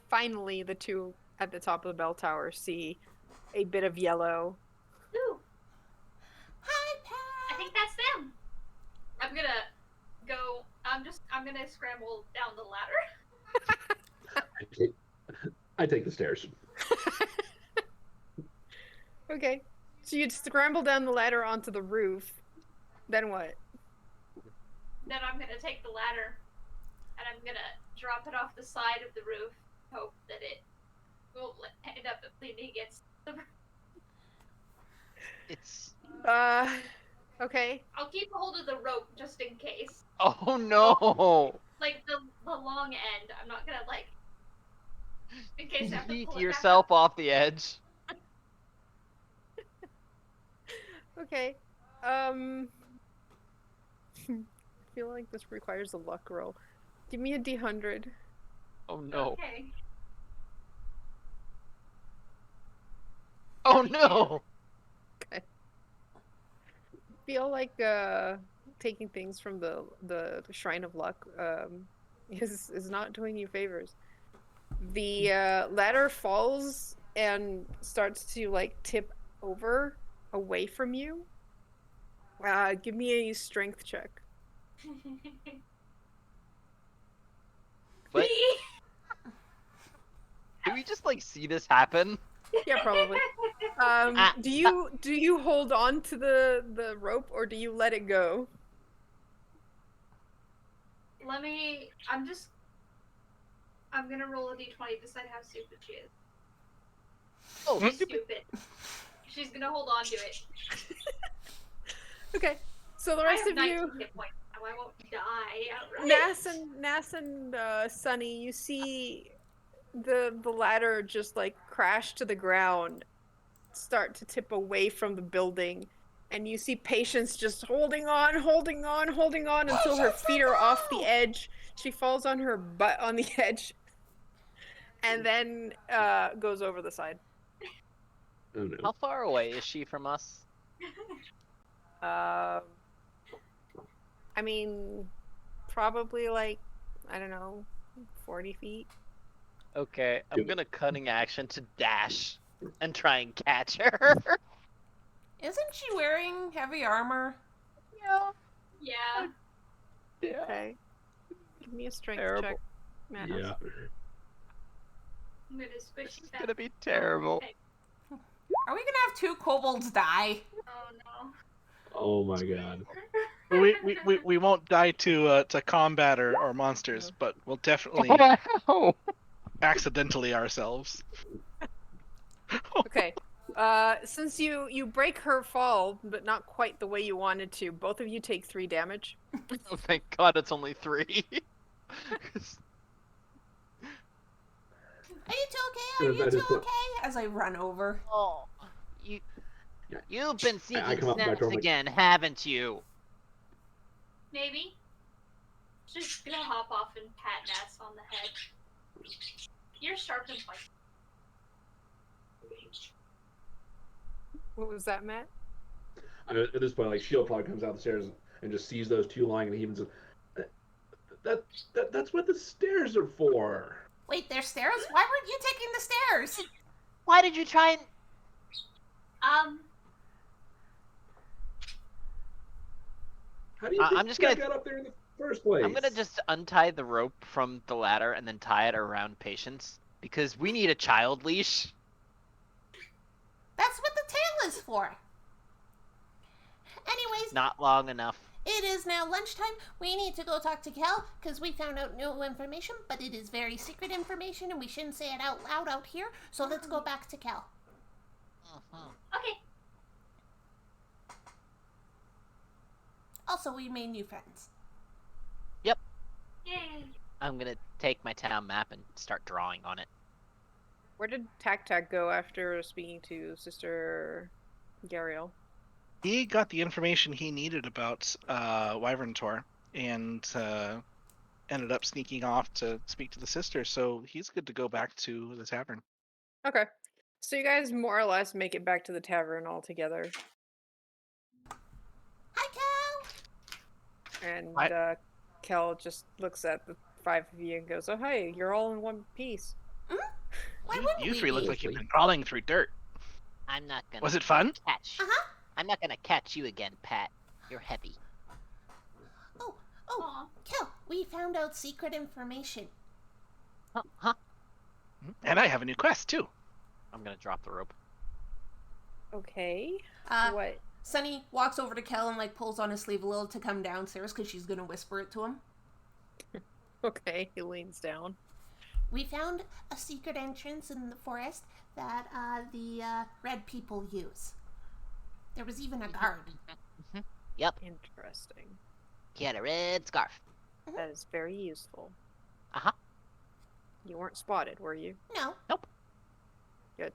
Finally, the two at the top of the bell tower see a bit of yellow. Ooh, Hi, I Pat! think that's them. I'm gonna go. I'm gonna scramble down the ladder. I take the stairs. Okay. So you'd scramble down the ladder onto the roof. Then what? Then I'm gonna take the ladder, and I'm gonna drop it off the side of the roof. Hope that it will end up leaning against the roof. It's. Okay. I'll keep a hold of the rope just in case. Oh no! Like the long end. I'm not gonna like. In case I have to Yeet pull it yourself off the edge. Okay. I feel like this requires a luck roll. Give me a D100. Oh back no! up. Okay. Oh no! Feel like taking things from the Shrine of Luck is not doing you favors. The ladder falls and starts to like tip over away from you. Give me a strength check. What? Do we just like see this happen? Yeah, probably. Do you hold on to the rope or do you let it go? I'm gonna roll a d20 to decide how stupid she is. Oh, She's stupid. She's gonna hold on to it. Okay. So the I rest have of 19 you, hit points, so I won't die outright. Nass and Sunny, you see the ladder just like crash to the ground, start to tip away from the building, and you see Patience just holding on until her feet are off the edge. She falls on her butt on the edge, and then goes over the side. Oh no. How far away is she from us? I mean, probably like, I don't know, 40 feet. Okay, I'm gonna cunning action to dash and try and catch her. Isn't she wearing heavy armor? Yeah. Yeah. Yeah. Okay. Give me a strength Terrible. check. Matt. Yeah. I'm gonna squish This is that. gonna be terrible. Okay. Are we gonna have two kobolds die? Oh no. Oh my god. We won't die to combat or monsters, but we'll definitely Wow. accidentally ourselves. Okay. Since you break her fall, but not quite the way you wanted to, both of you take 3 damage. Oh, thank God it's only 3. Are you two okay? Gonna Are you bet two it's the- okay? As I run over. Oh, you've been I seeking come up back snaps over. again, haven't you? Maybe. Just gonna hop off and pat Nats on the head. You're sharp and fine. What was that, Matt? At this point, like Shield probably comes out the stairs and just sees those two lying, and he even says, "That's what the stairs are for." Wait, there's stairs? Why weren't you taking the stairs? Why did you try and... How do you think I'm just I gonna- got up there in the first place? I'm gonna just untie the rope from the ladder and then tie it around Patience, because we need a child leash. That's what the tail is for. Anyways, Not long enough. it is now lunchtime. We need to go talk to Kel, because we found out new information, but it is very secret information, and we shouldn't say it out loud out here, so let's go back to Kel. Okay. Also, we made new friends. Yay. I'm gonna take my town map and start drawing on it. Where did Tac Tac go after speaking to Sister Gariel? He got the information he needed about Wyvern Tor and ended up sneaking off to speak to the sister, so he's good to go back to the tavern. Okay. So you guys more or less make it back to the tavern all together. Hi, Kel! And Kel just looks at the 5 of you and goes, "Oh, hey, you're all in one piece." Why You, wouldn't you we three be? look like you've been crawling through dirt. I'm not gonna... Was it fun? Catch. Uh-huh. I'm not gonna catch you again, Pat. You're heavy. Oh, Aw. Kel, we found out secret information. Huh? And I have a new quest, too. I'm gonna drop the rope. Okay. What? Sunny walks over to Kel and, like, pulls on his sleeve a little to come downstairs, because she's gonna whisper it to him. Okay, he leans down. We found a secret entrance in the forest that the red people use. There was even a guard. Yep. Interesting. He had a red scarf. That is very useful. Uh-huh. You weren't spotted, were you? No. Nope. Good.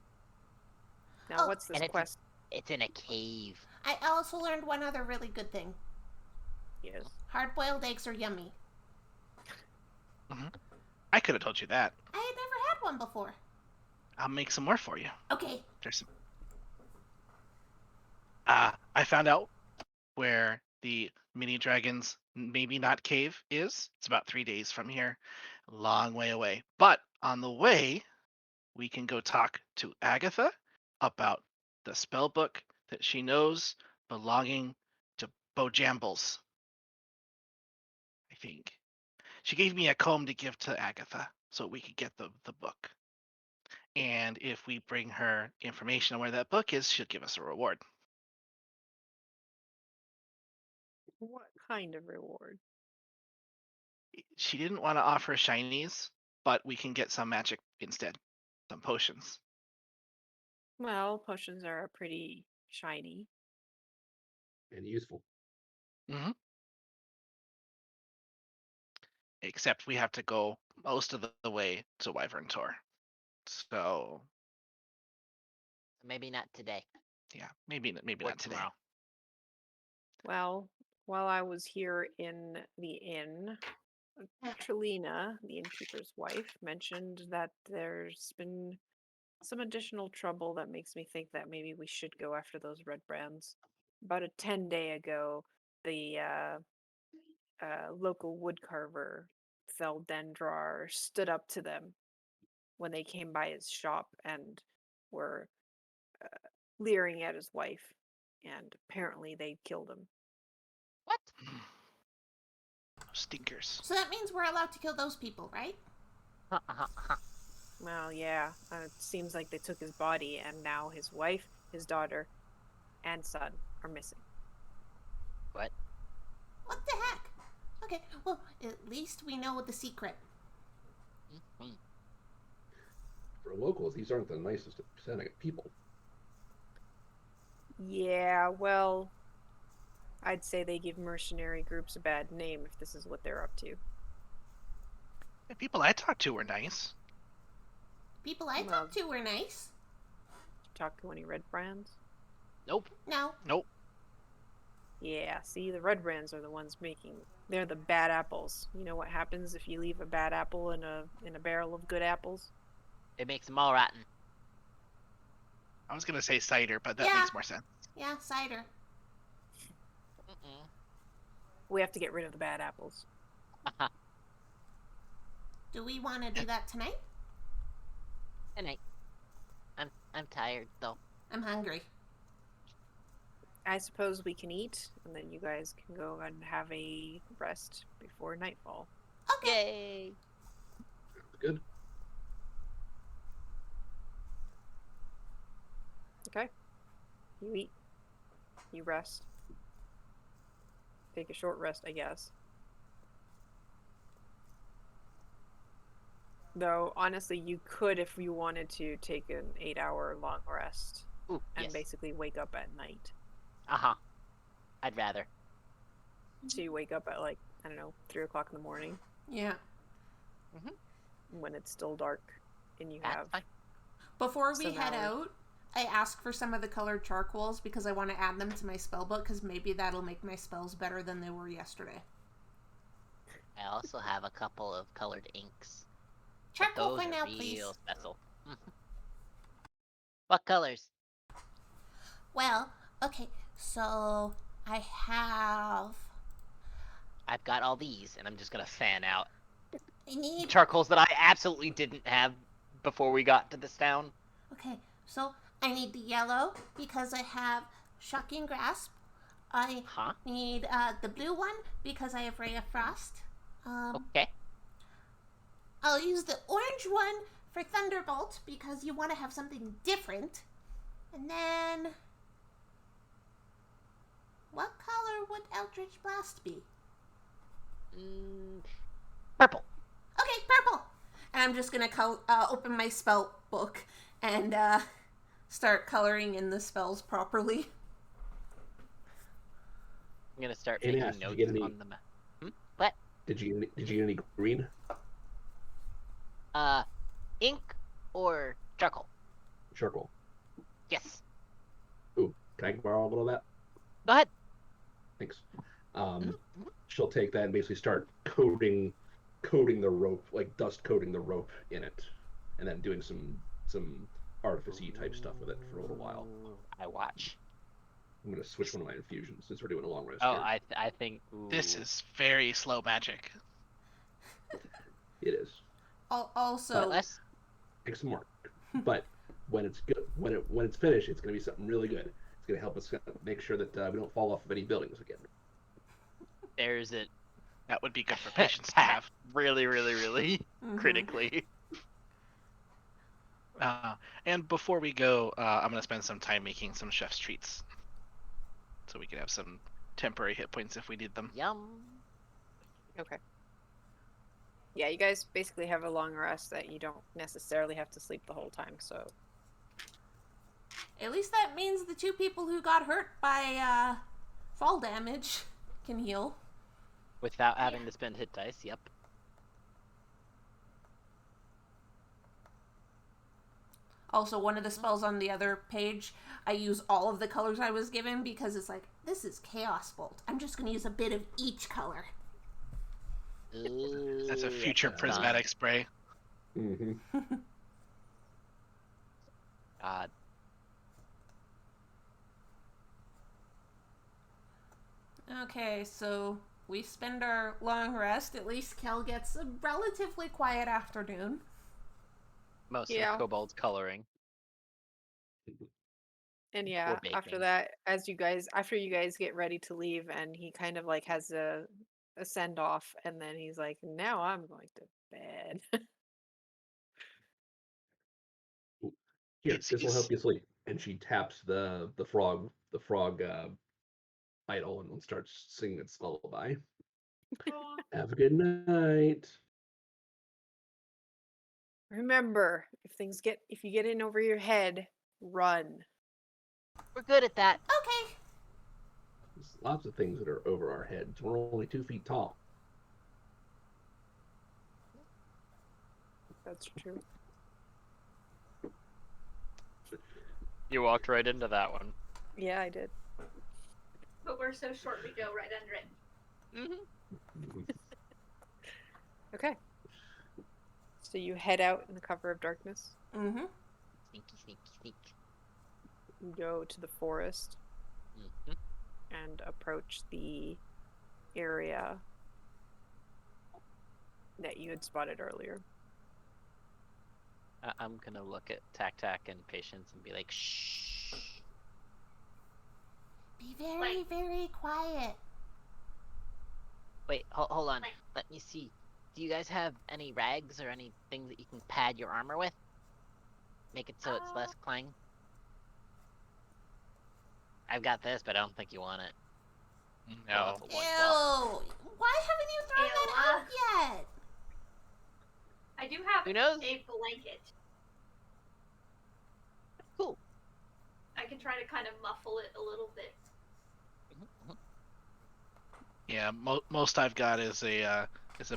Now, Oh, what's this and it's- quest? It's in a cave. I also learned one other really good thing. Yes. Hard-boiled eggs are yummy. I could have told you that. I had never had one before. I'll make some more for you. Okay. There's some. I found out where the mini dragon's maybe not cave is. It's about 3 days from here, a long way away. But on the way, we can go talk to Agatha about the spell book that she knows belonging to Bojambles. I think she gave me a comb to give to Agatha so we could get the book. And if we bring her information on where that book is, she'll give us a reward. What kind of reward? She didn't want to offer shinies, but we can get some magic instead, some potions. Well, potions are pretty shiny. And useful. Except we have to go most of the way to Wyvern Tor. So Maybe not today. yeah, maybe Or not today. tomorrow. Well, while I was here in the inn, Trelina, the innkeeper's wife, mentioned that there's been some additional trouble that makes me think that maybe we should go after those Redbrands. About a 10-day ago, the local woodcarver, Feldendrar, stood up to them when they came by his shop and were leering at his wife, and apparently they killed him. What? Stinkers. So that means we're allowed to kill those people, right? Well, yeah, it seems like they took his body, and now his wife, his daughter, and son are missing. What? What the heck? Okay, well, at least we know the secret. Mhm. For locals, these aren't the nicest of people. Yeah, well, I'd say they give mercenary groups a bad name if this is what they're up to. The people I talked to were nice. People I Well- talked to were nice. Talk to any Redbrands? Nope. No. Nope. Yeah, see, the Redbrands are the ones they're the bad apples. You know what happens if you leave a bad apple in a barrel of good apples? It makes them all rotten. I was gonna say cider, but that Yeah. makes more sense. Yeah, cider. Mm-mm. We have to get rid of the bad apples. Do we want to do that tonight? And I'm tired though. I'm hungry. I suppose we can eat, and then you guys can go and have a rest before nightfall. Okay. Yay! Good. Okay? You eat. You rest. Take a short rest, I guess. Though, honestly, you could, if you wanted to, take an 8-hour long rest Ooh, and yes. basically wake up at night. Uh-huh. I'd rather. So you wake up at, like, I don't know, 3 o'clock in the morning Yeah. when it's still dark and you That's have... fine. Before we Some head hours. out, I ask for some of the colored charcoals because I want to add them to my spell book because maybe that'll make my spells better than they were yesterday. I also have a couple of colored inks. But Charcoal those for are now, real please. special. What colors? Well, okay, so I have... I've got all these, and I'm just gonna fan out I need... charcoals that I absolutely didn't have before we got to this town. Okay, so I need the yellow because I have Shocking Grasp. I Huh? need the blue one because I have Ray of Frost. Okay. I'll use the orange one for Thunderbolt because you want to have something different. And then... what color would Eldritch Blast be? Purple. Okay, purple! And I'm just going to open my spell book and start coloring in the spells properly. I'm gonna start Any making asked, did you notes get any- on the map. What? Did you get any green? Ink or charcoal? Charcoal. Yes. Ooh, can I borrow a little of that? Go ahead. Thanks. She'll take that and basically start coating the rope, like dust coating the rope in it, and then doing some artifice-y type stuff with it for a little while. I watch. I'm gonna switch one of my infusions since we're doing a long rest Oh, here. I think. This ooh. is very slow magic. It is. Also, Less. Take some more. But when it's good, when it's finished, it's gonna be something really good. It's gonna help us make sure that we don't fall off of any buildings again. There's it. That would be good for patients to have. Really, really, really Mhm. critically. And before we go, I'm gonna spend some time making some chef's treats, so we can have some temporary hit points if we need them. Yum. Okay. Yeah, you guys basically have a long rest that you don't necessarily have to sleep the whole time, so... at least that means the two people who got hurt by fall damage can heal. Without having to spend hit dice. Yep. Also, one of the spells on the other page, I use all of the colors I was given because it's like, this is Chaos Bolt. I'm just going to use a bit of each color. That's a Ooh, future fun. prismatic spray. Mm-hmm. God. Okay, so we spend our long rest. At least Kel gets a relatively quiet afternoon. Most Yeah. of Kobold's coloring. And yeah, after baking. that, after you guys get ready to leave, and he kind of like has a send off, and then he's like, "Now I'm going to bed." Here, It's- this will it's- help you sleep. And she taps the frog idol and starts singing its lullaby. Have a good night. Remember, if you get in over your head, run. We're good at that. Okay. There's lots of things that are over our heads. We're only 2 feet tall. That's true. You walked right into that one. Yeah, I did. But we're so short we go right under it. Mm-hmm. Okay. So you head out in the cover of darkness. Mm-hmm. Sneaky, sneaky, sneak. You go to the forest Mm-hmm. and approach the area that you had spotted earlier. I'm gonna look at Tac and Patience and be like, shh. Be very, very quiet. Wait, hold on. Like- Let me see. Do you guys have any rags or anything that you can pad your armor with? Make it so it's less clang? I've got this, but I don't think you want it. No. It's a Ew. loincloth. Why haven't you thrown that Ew. out yet? I do have Who knows? a blanket. Cool. I can try to kind of muffle it a little bit. Yeah, most I've got is a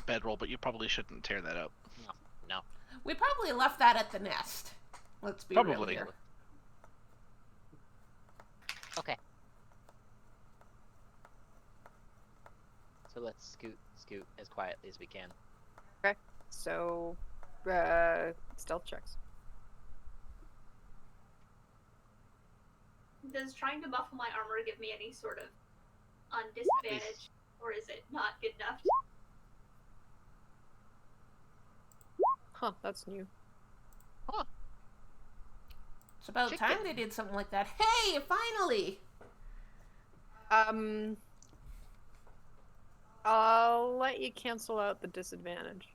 bedroll, but you probably shouldn't tear that up. No. We probably left that at the nest. Let's be real Probably. here. Okay. So let's scoot as quietly as we can. So, stealth checks. Does trying to muffle my armor give me any sort of disadvantage, or is it not good enough? Huh, that's new. It's about time they did something like that. Hey, finally! I'll let you cancel out the disadvantage.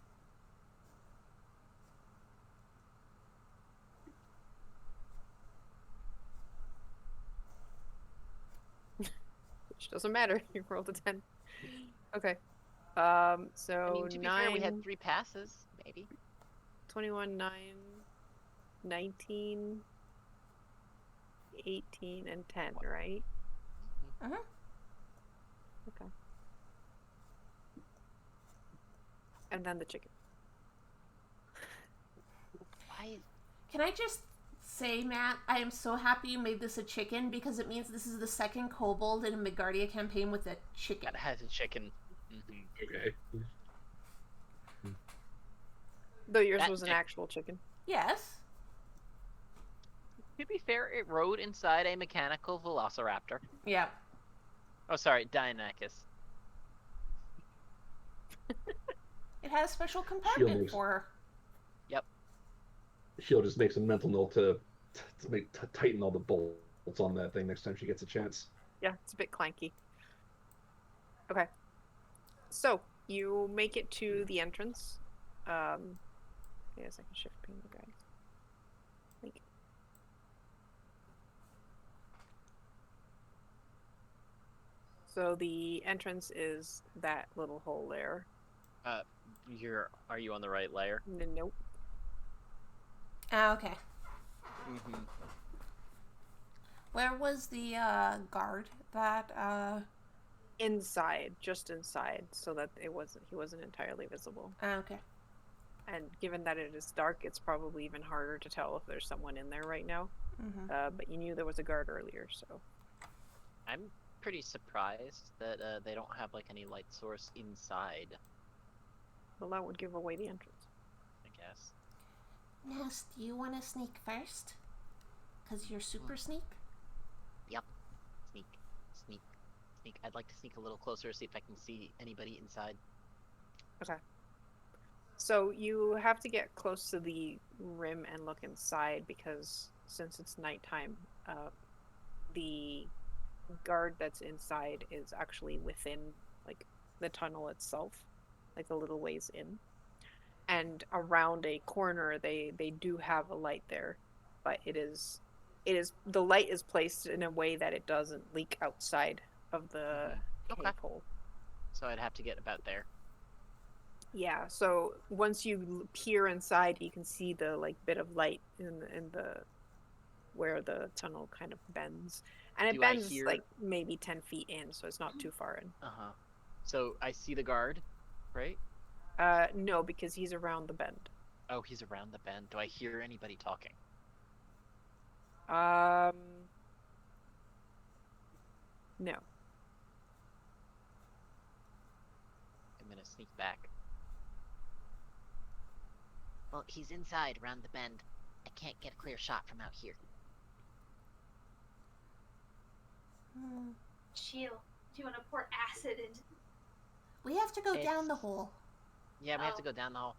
Which doesn't matter. You rolled a 10. Okay. So I mean, to be 9, fair, we had 3 passes, maybe. 21, 9, 19, 18, and 10, right? Uh-huh. Okay. And then the chicken. Why? Can I just say, Matt, I am so happy you made this a chicken because it means this is the second kobold in a Midgardia campaign with a chicken. That has a chicken. Mm-hmm. Okay. Though yours That was an chick- actual chicken. Yes. To be fair, it rode inside a mechanical velociraptor. Yeah. Oh, sorry, Dionychus. It had a special compartment makes- for her. She'll just make some mental note to tighten all the bolts on that thing next time she gets a chance. Yeah, it's a bit clanky. Okay. So, you make it to the entrance. Yes, I can shift pane the guys. Thank you. So the entrance is that little hole there. Are you on the right layer? Nope. Ah, okay. Mm-hmm. Where was the guard that Inside, just inside, so that he wasn't entirely visible. okay. And given that it is dark, it's probably even harder to tell if there's someone in there right now. Mm-hmm. But you knew there was a guard earlier, so. I'm pretty surprised that they don't have like any light source inside. Well, that would give away the entrance. I guess. Ness, do you want to sneak first? Because you're super sneak? Sneak. I'd like to sneak a little closer, see if I can see anybody inside. Okay. So you have to get close to the rim and look inside because since it's nighttime, the guard that's inside is actually within like the tunnel itself, like a little ways in. And around a corner, they do have a light there, but the light is placed in a way that it doesn't leak outside of the Okay. cave hole. So I'd have to get about there. Yeah, so once you peer inside, you can see the like bit of light in the where the tunnel kind of bends. And it Do I bends hear- like maybe 10 feet in, so it's not too far in. Uh-huh. So I see the guard, right? No, because he's around the bend. Oh, he's around the bend. Do I hear anybody talking? No. I'm gonna sneak back. Well, he's inside around the bend. I can't get a clear shot from out here. Chill. Do you want to pour acid into? We have to go down the It's- hole. Yeah, we have Oh. to go down the hole.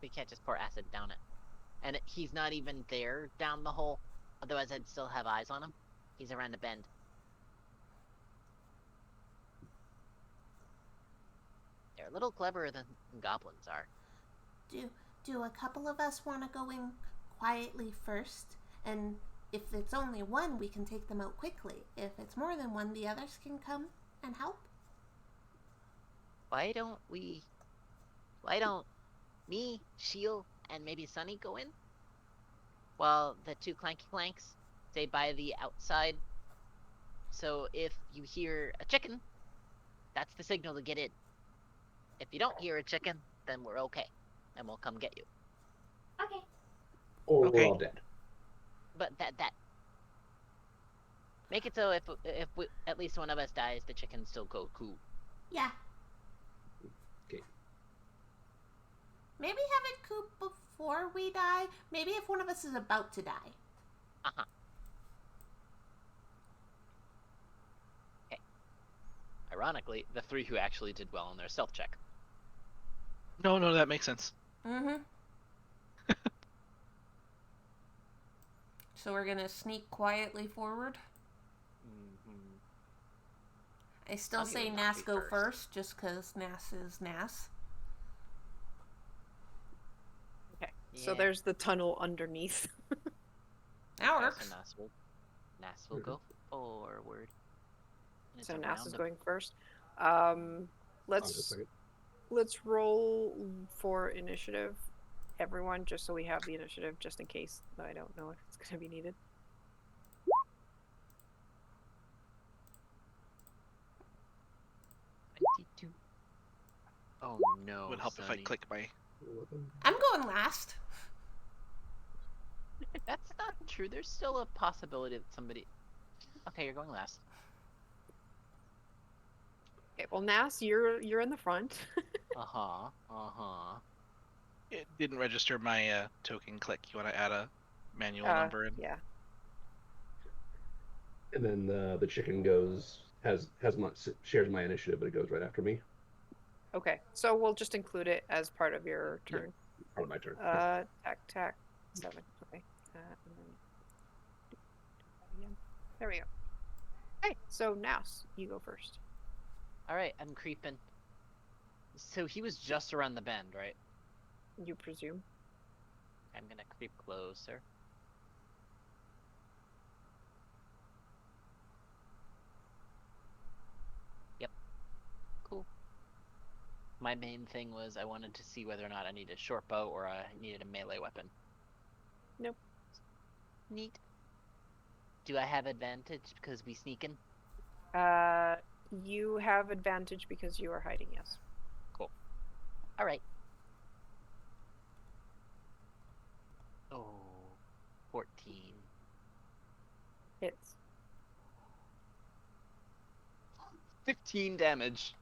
We can't just pour acid down it. And he's not even there down the hole. Otherwise, I'd still have eyes on him. He's around the bend. They're a little cleverer than goblins are. Do a couple of us want to go in quietly first? And if it's only one, we can take them out quickly. If it's more than one, the others can come and help. Why don't me, Shield, and maybe Sunny go in? While the two clanky clanks stay by the outside. So if you hear a chicken, that's the signal to get in. If you don't hear a chicken, then we're okay. And we'll come get you. Okay. Or Okay. we're all dead. But that make it so if we, at least one of us dies, the chickens still go cool. Yeah. Okay. Maybe have it coop before we die. Maybe if one of us is about to die. Uh-huh. Okay. Ironically, the three who actually did well on their stealth check. No, that makes sense. Mm-hmm. So we're gonna sneak quietly forward. Mm-hmm. I still Sunny say would not Nas be go first. first, just because Nas is Nas. Okay. So Yeah. there's the tunnel underneath. That Okay, works. so Nas will go forward. And it's So Nas around is the- going first. I'll just Let's second. let's roll for initiative, everyone, just so we have the initiative, just in case. I don't know if it's going to be needed. Oh no. Would help if I Sonny. click my. I'm going last. That's not true. There's still a possibility that somebody. Okay, you're going last. Okay, well, Nas, you're in the front. It didn't register my token click. You want to add a manual number in? Yeah. And then the chicken shares my initiative, but it goes right after me. Okay, so we'll just include it as part of your Yeah. turn. Part of my turn. Tack 7. Okay. And then... There we go. Okay, so Nas, you go first. Alright, I'm creeping. So he was just around the bend, right? You presume. I'm gonna creep closer. Yep. Cool. My main thing was I wanted to see whether or not I needed a short bow or I needed a melee weapon. Nope. Neat. Do I have advantage because we sneaking? You have advantage because you are hiding, yes. Alright. Oh, 14. Hits. 15 damage.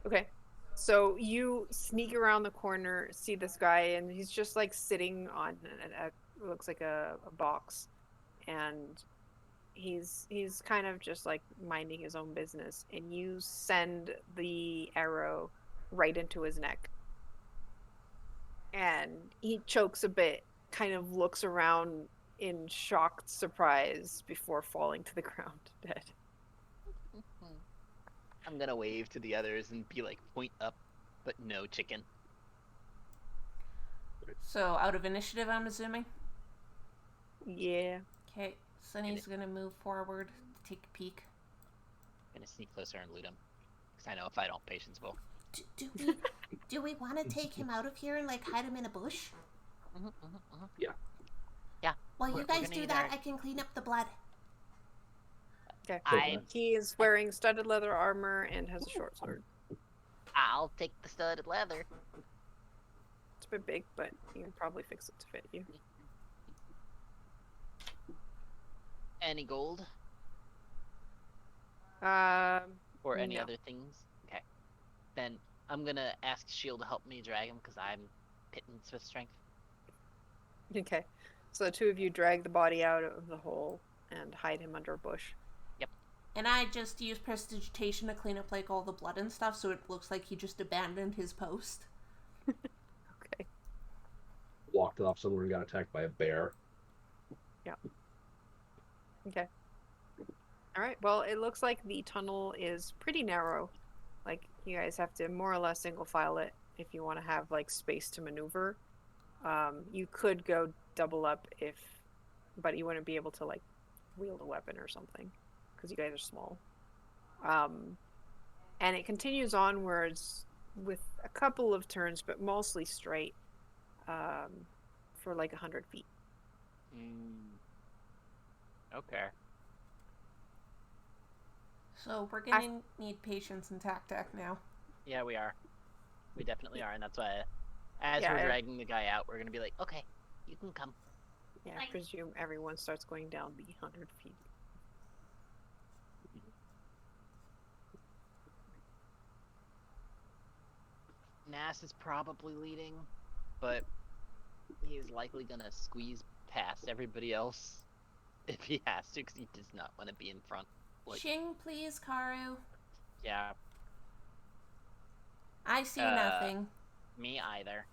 Okay. So you sneak around the corner, see this guy, and he's just like sitting on looks like a box, and he's kind of just like minding his own business, and you send the arrow right into his neck, and he chokes a bit, kind of looks around in shocked surprise before falling to the ground dead. I'm gonna wave to the others and be like, point up, but no chicken. So out of initiative, I'm assuming. Yeah. Okay, Sunny's gonna move forward to take a peek. I'm gonna sneak closer and loot him. Because I know if I don't, patience will. Do we want to take him out of here and like hide him in a bush? While We're you guys gonna do need that, our- I can clean up the blood. Okay. I- He is wearing studded leather armor and has a short sword. I'll take the studded leather. It's a bit big, but you can probably fix it to fit you. Any gold Um, or any No. other things? Okay. Then I'm gonna ask Shield to help me drag him because I'm pittance with strength. okay. So the two of you drag the body out of the hole and hide him under a bush. And I just use prestidigitation to clean up like all the blood and stuff, so it looks like he just abandoned his post. Okay. Walked off somewhere and got attacked by a bear. Okay. All right. Well, it looks like the tunnel is pretty narrow. Like you guys have to more or less single file it if you want to have like space to maneuver. You could go double up but you wouldn't be able to like wield a weapon or something because you guys are small. And it continues onwards with a couple of turns, but mostly straight, for like 100 feet. Okay. So we're gonna need patience and tactic now. Yeah, we are. We definitely are, and that's why, as Yeah, we're I- dragging the guy out, we're gonna be like, okay, you can come. Yeah, I Like- presume everyone starts going down the 100 feet. Nass is probably leading, but he is likely gonna squeeze past everybody else if he has to, because he does not want to be in front. Like, Shing, please, Karu. yeah, I see nothing. me either.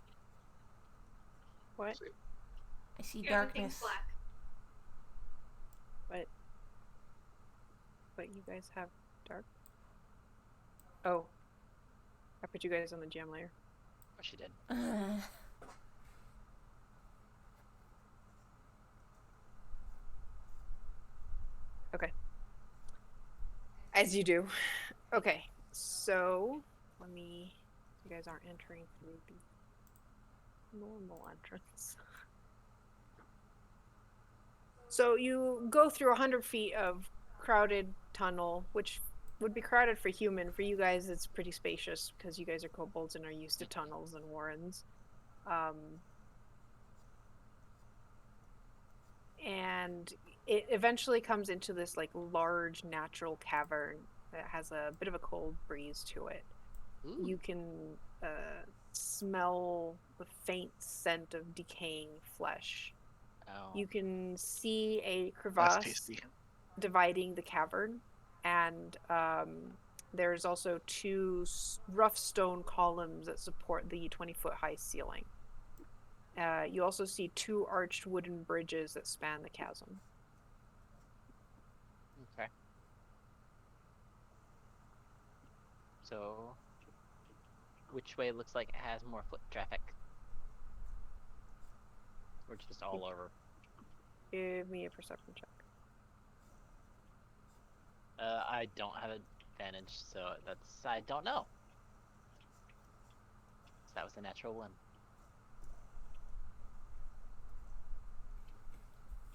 What? I see Everything's darkness. black. But you guys have dark? Oh. I put you guys on the gem layer. Or she did. As you do. Okay, so you guys aren't entering through the normal entrance. So you go through 100 feet of crowded tunnel, which would be crowded for human. For you guys, it's pretty spacious because you guys are kobolds and are used to tunnels and warrens. And it eventually comes into this like large natural cavern that has a bit of a cold breeze to it. Ooh. You can smell the faint scent of decaying flesh. Oh. You can see a That's crevasse tasty. dividing the cavern, and there's also two rough stone columns that support the 20-foot high ceiling. You also see two arched wooden bridges that span the chasm. Okay. So, which way looks like it has more foot traffic? We're just all over. Give me a perception check. I don't have advantage, so I don't know. So that was a natural one.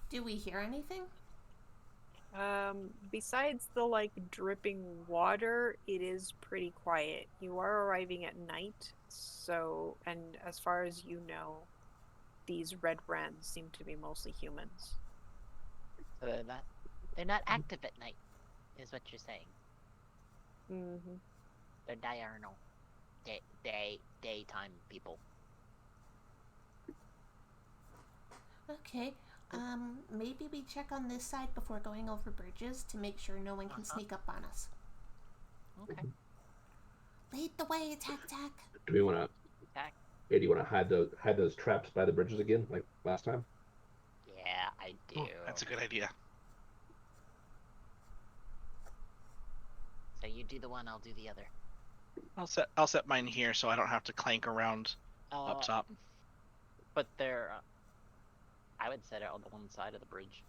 Do we hear anything? Besides the like dripping water, it is pretty quiet. You are arriving at night, and as far as you know, these Redbrands seem to be mostly humans. So they're not active at night, is what you're saying. Mm-hmm. They're diurnal, daytime people. Okay. Maybe we check on this side before going over bridges to make sure no one can sneak up on us. Okay. Lead the way, Tac Tac. Do we want to? Attack. Hey, do you want to hide those traps by the bridges again, like last time? Yeah, I do. Ooh, that's a good idea. So you do the one, I'll do the other. I'll set mine here so I don't have to clank around up top. But they're. I would set it on the one side of the bridge,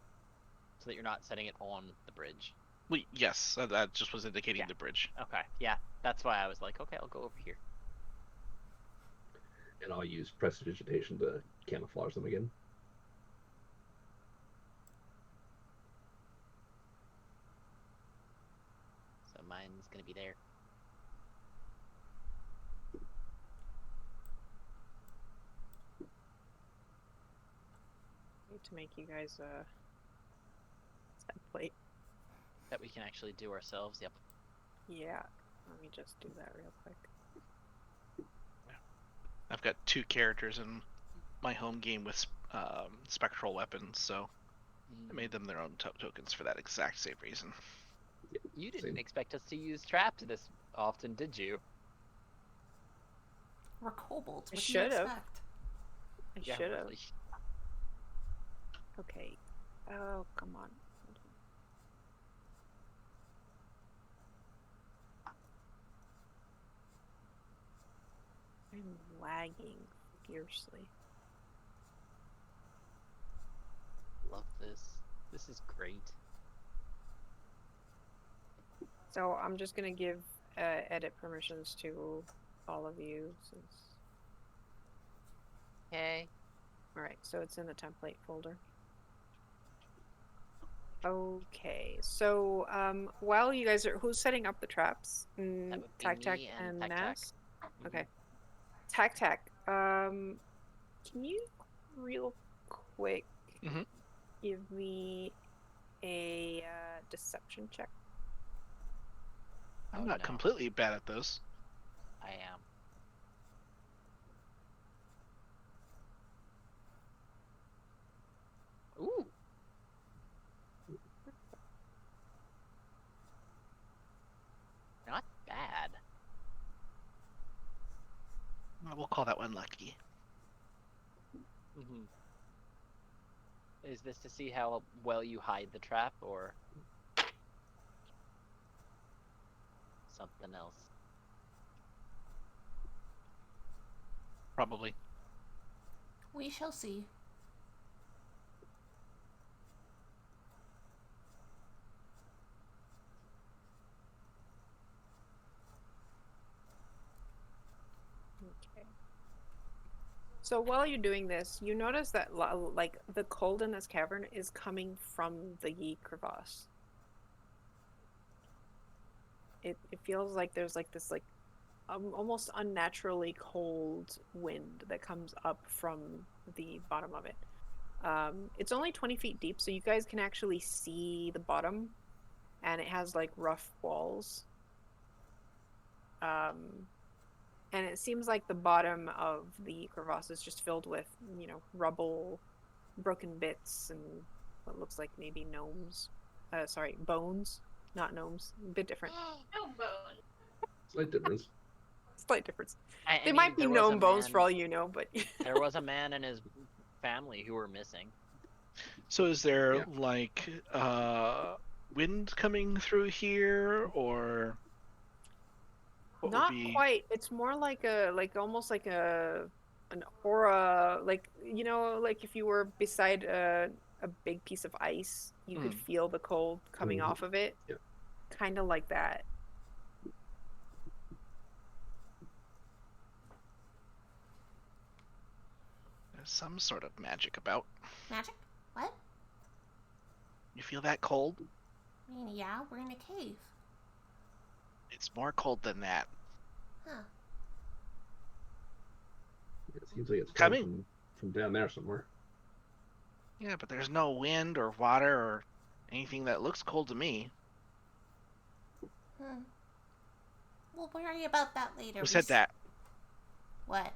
so that you're not setting it on the bridge. Yes, that just was indicating Yeah. the bridge. Okay, yeah, that's why I was like, okay, I'll go over here. And I'll use prestidigitation to camouflage them again. So mine's gonna be there. I need to make you guys a template. That we can actually do ourselves. Yep. Yeah. Let me just do that real quick. I've got 2 characters in my home game with spectral weapons, so I made them their own tokens for that exact same reason. You didn't Same. expect us to use trapped this often, did you? We're kobolds. I What do you should've. expect? I Yeah, should have. really. Okay. Oh, come on. I'm lagging fiercely. Love this. This is great. So I'm just gonna give edit permissions to all of you since. Okay. All right, so it's in the template folder. Okay, so while you guys are, who's setting up the traps? That would be Tac Tac me and Tac Tac. Nas. Okay, Tac Tac. Can you real quick Mhm. give me a deception check? I'm Oh, not no. completely bad at those. I am. Ooh. Not bad. Well, we'll call that one lucky. Mm-hmm. Is this to see how well you hide the trap, or something else? Probably. We shall see. Okay. So while you're doing this, you notice that like the cold in this cavern is coming from the crevasse. It feels like there's like this like almost unnaturally cold wind that comes up from the bottom of it. It's only 20 feet deep, so you guys can actually see the bottom, and it has like rough walls. And it seems like the bottom of the crevasse is just filled with, you know, rubble, broken bits, and what looks like maybe gnomes. Sorry, bones, not gnomes. A bit different. No bone. Slight difference. Slight difference. I They mean, might be there was a gnome bones man- for all you know, but There was a man and his family who were missing. So is there Yeah. like wind coming through here, or what not would be? quite. It's more like almost like an aura, like, you know, like if you were beside a big piece of ice, you could feel the cold coming Mhm. off of it. Yeah. Kind of like that. There's some sort of magic about. Magic? What? You feel that cold? I mean, yeah, we're in a cave. It's more cold than that. Huh. It seems like it's Coming. coming from down there somewhere. Yeah, but there's no wind or water or anything that looks cold to me. We'll worry about that later. Who said that? What?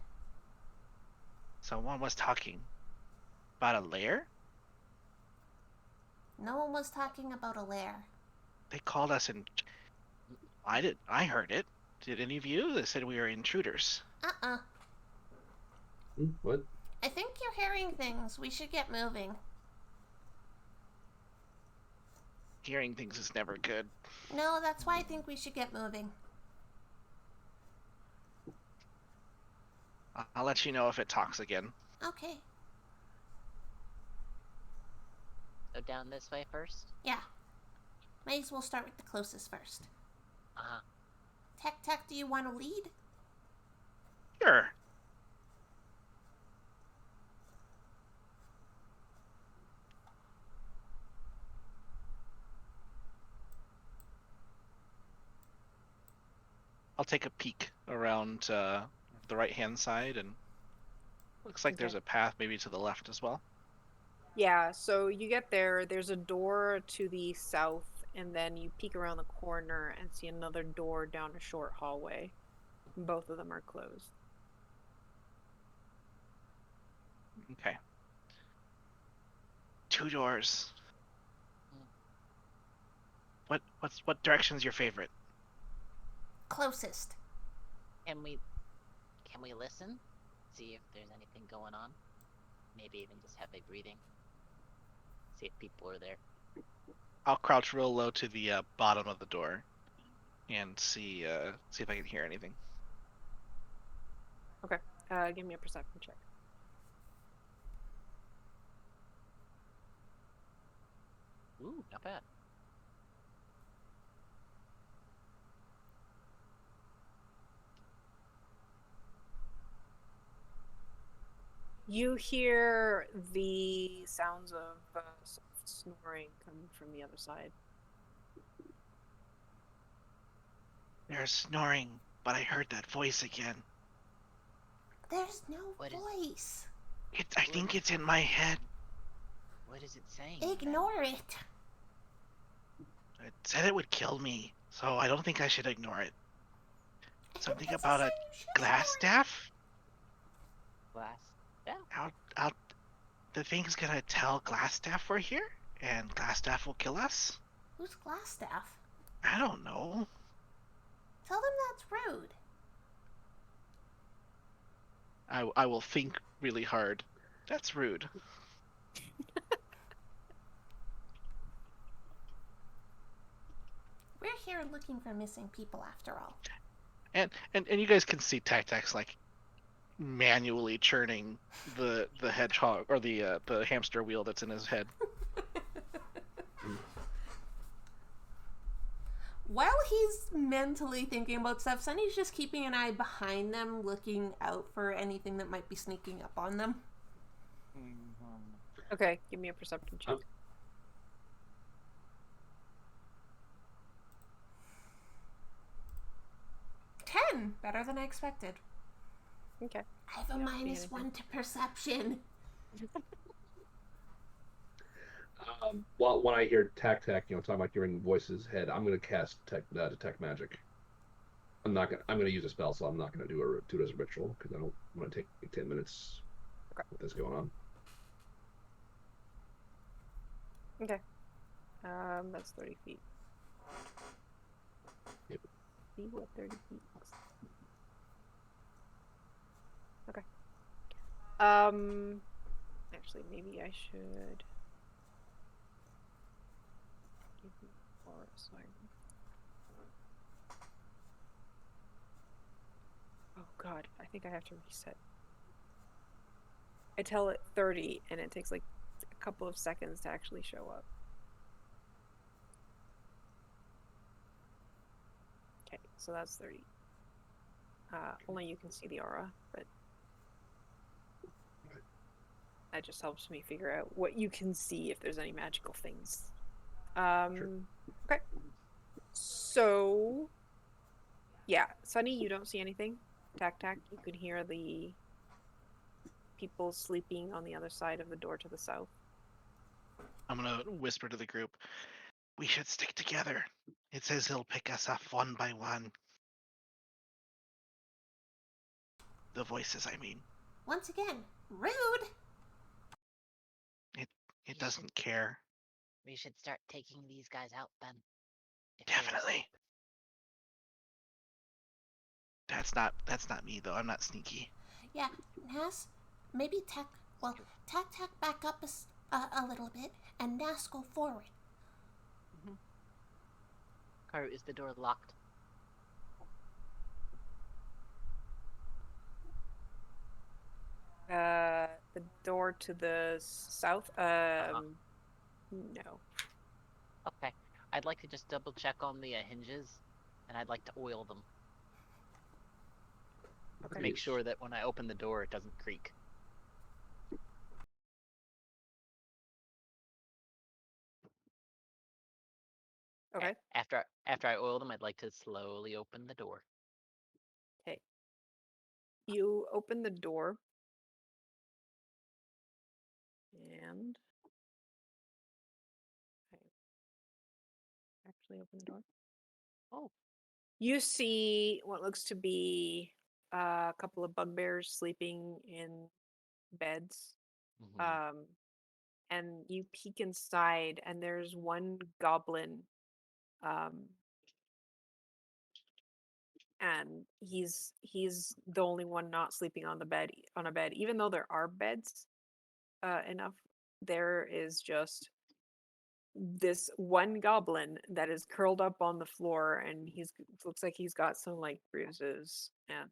Someone was talking about a lair? No one was talking about a lair. They called us and I heard it. Did any of you? They said we were intruders. What? I think you're hearing things. We should get moving. Hearing things is never good. No, that's why I think we should get moving. I'll let you know if it talks again. Okay. So down this way first? Yeah. May as well start with the closest first. Uh-huh. Tac, do you want to lead? Sure. I'll take a peek around the right-hand side, and looks like Okay. there's a path maybe to the left as well. Yeah, so you get there, there's a door to the south, and then you peek around the corner and see another door down a short hallway. Both of them are closed. Okay. 2 doors. What direction's your favorite? Closest. Can we listen? See if there's anything going on. Maybe even just heavy breathing. See if people are there. I'll crouch real low to the bottom of the door and see if I can hear anything. Okay. Give me a perception check. Ooh, not bad. You hear the sounds of soft snoring coming from the other side. There's snoring, but I heard that voice again. There's no What is- voice. I think it's in my head. What is it saying? Ignore it. It said it would kill me, so I don't think I should ignore it. Something It's about a saying you should glass ignore it. staff? Glass. Yeah. The thing's gonna tell Glassstaff we're here, and Glassstaff will kill us? Who's Glassstaff? I don't know. Tell them that's rude. I will think really hard. That's rude. We're here looking for missing people after all. And you guys can see Tactax like manually churning the hedgehog or the hamster wheel that's in his head. While he's mentally thinking about stuff, Sunny's just keeping an eye behind them, looking out for anything that might be sneaking up on them. Okay, give me a perception check. 10! Better than I expected. Okay. I have a -1 to perception. Well, when I hear tac, talking about hearing voices head, I'm gonna cast detect magic. I'm gonna use a spell, so I'm not gonna do it as a ritual because I don't want to take 10 minutes with this going on. Okay. That's 30 feet. Yep. See what 30 feet looks like. Okay. Actually, maybe I should give you aura so Oh god, I think I have to reset. I tell it 30 and it takes like a couple of seconds to actually show up. Okay, so that's 30. Only you can see the aura, but that just helps me figure out what you can see if there's any magical things. Okay. So, yeah, Sunny, you don't see anything. Tac, you can hear the people sleeping on the other side of the door to the south. I'm gonna whisper to the group. We should stick together. It says he'll pick us up one by one. The voices, I mean. Once again, rude! It doesn't care. We should start taking these guys out then. If there's- Definitely. That's not me though. I'm not sneaky. Yeah, Nas, maybe Tac back up a little bit, and Nas go forward. Or is the door locked? The door to the south? No. Okay. I'd like to just double check on the hinges, and I'd like to oil them. Okay. Make sure that when I open the door, it doesn't creak. Okay. After I oil them, I'd like to slowly open the door. You open the door. And actually open the door. Oh. You see what looks to be a couple of bugbears sleeping in beds. Mhm. And you peek inside, and there's one goblin. And he's the only one not sleeping on a bed, even though there are beds enough. There is just this one goblin that is curled up on the floor, and looks like he's got some like bruises, and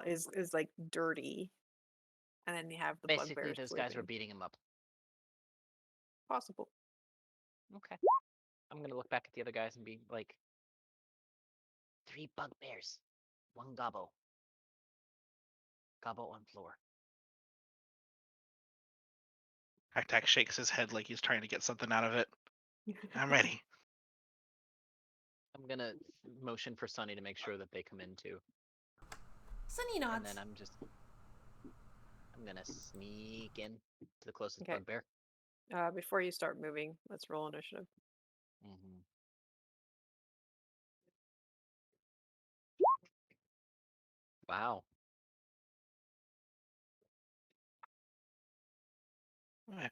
is like dirty. And then you have the Basically, bugbears those guys were sleeping. beating him up. Possible. Okay. I'm gonna look back at the other guys and be like, 3 bugbears, 1 gobbo. Gobbo on floor. Hacktack shakes his head like he's trying to get something out of it. I'm ready. I'm gonna motion for Sunny to make sure that they come in too. Sunny nods. And then I'm gonna sneak in to the closest Okay. bugbear. Before you start moving, let's roll initiative. Mm-hmm. Wow. I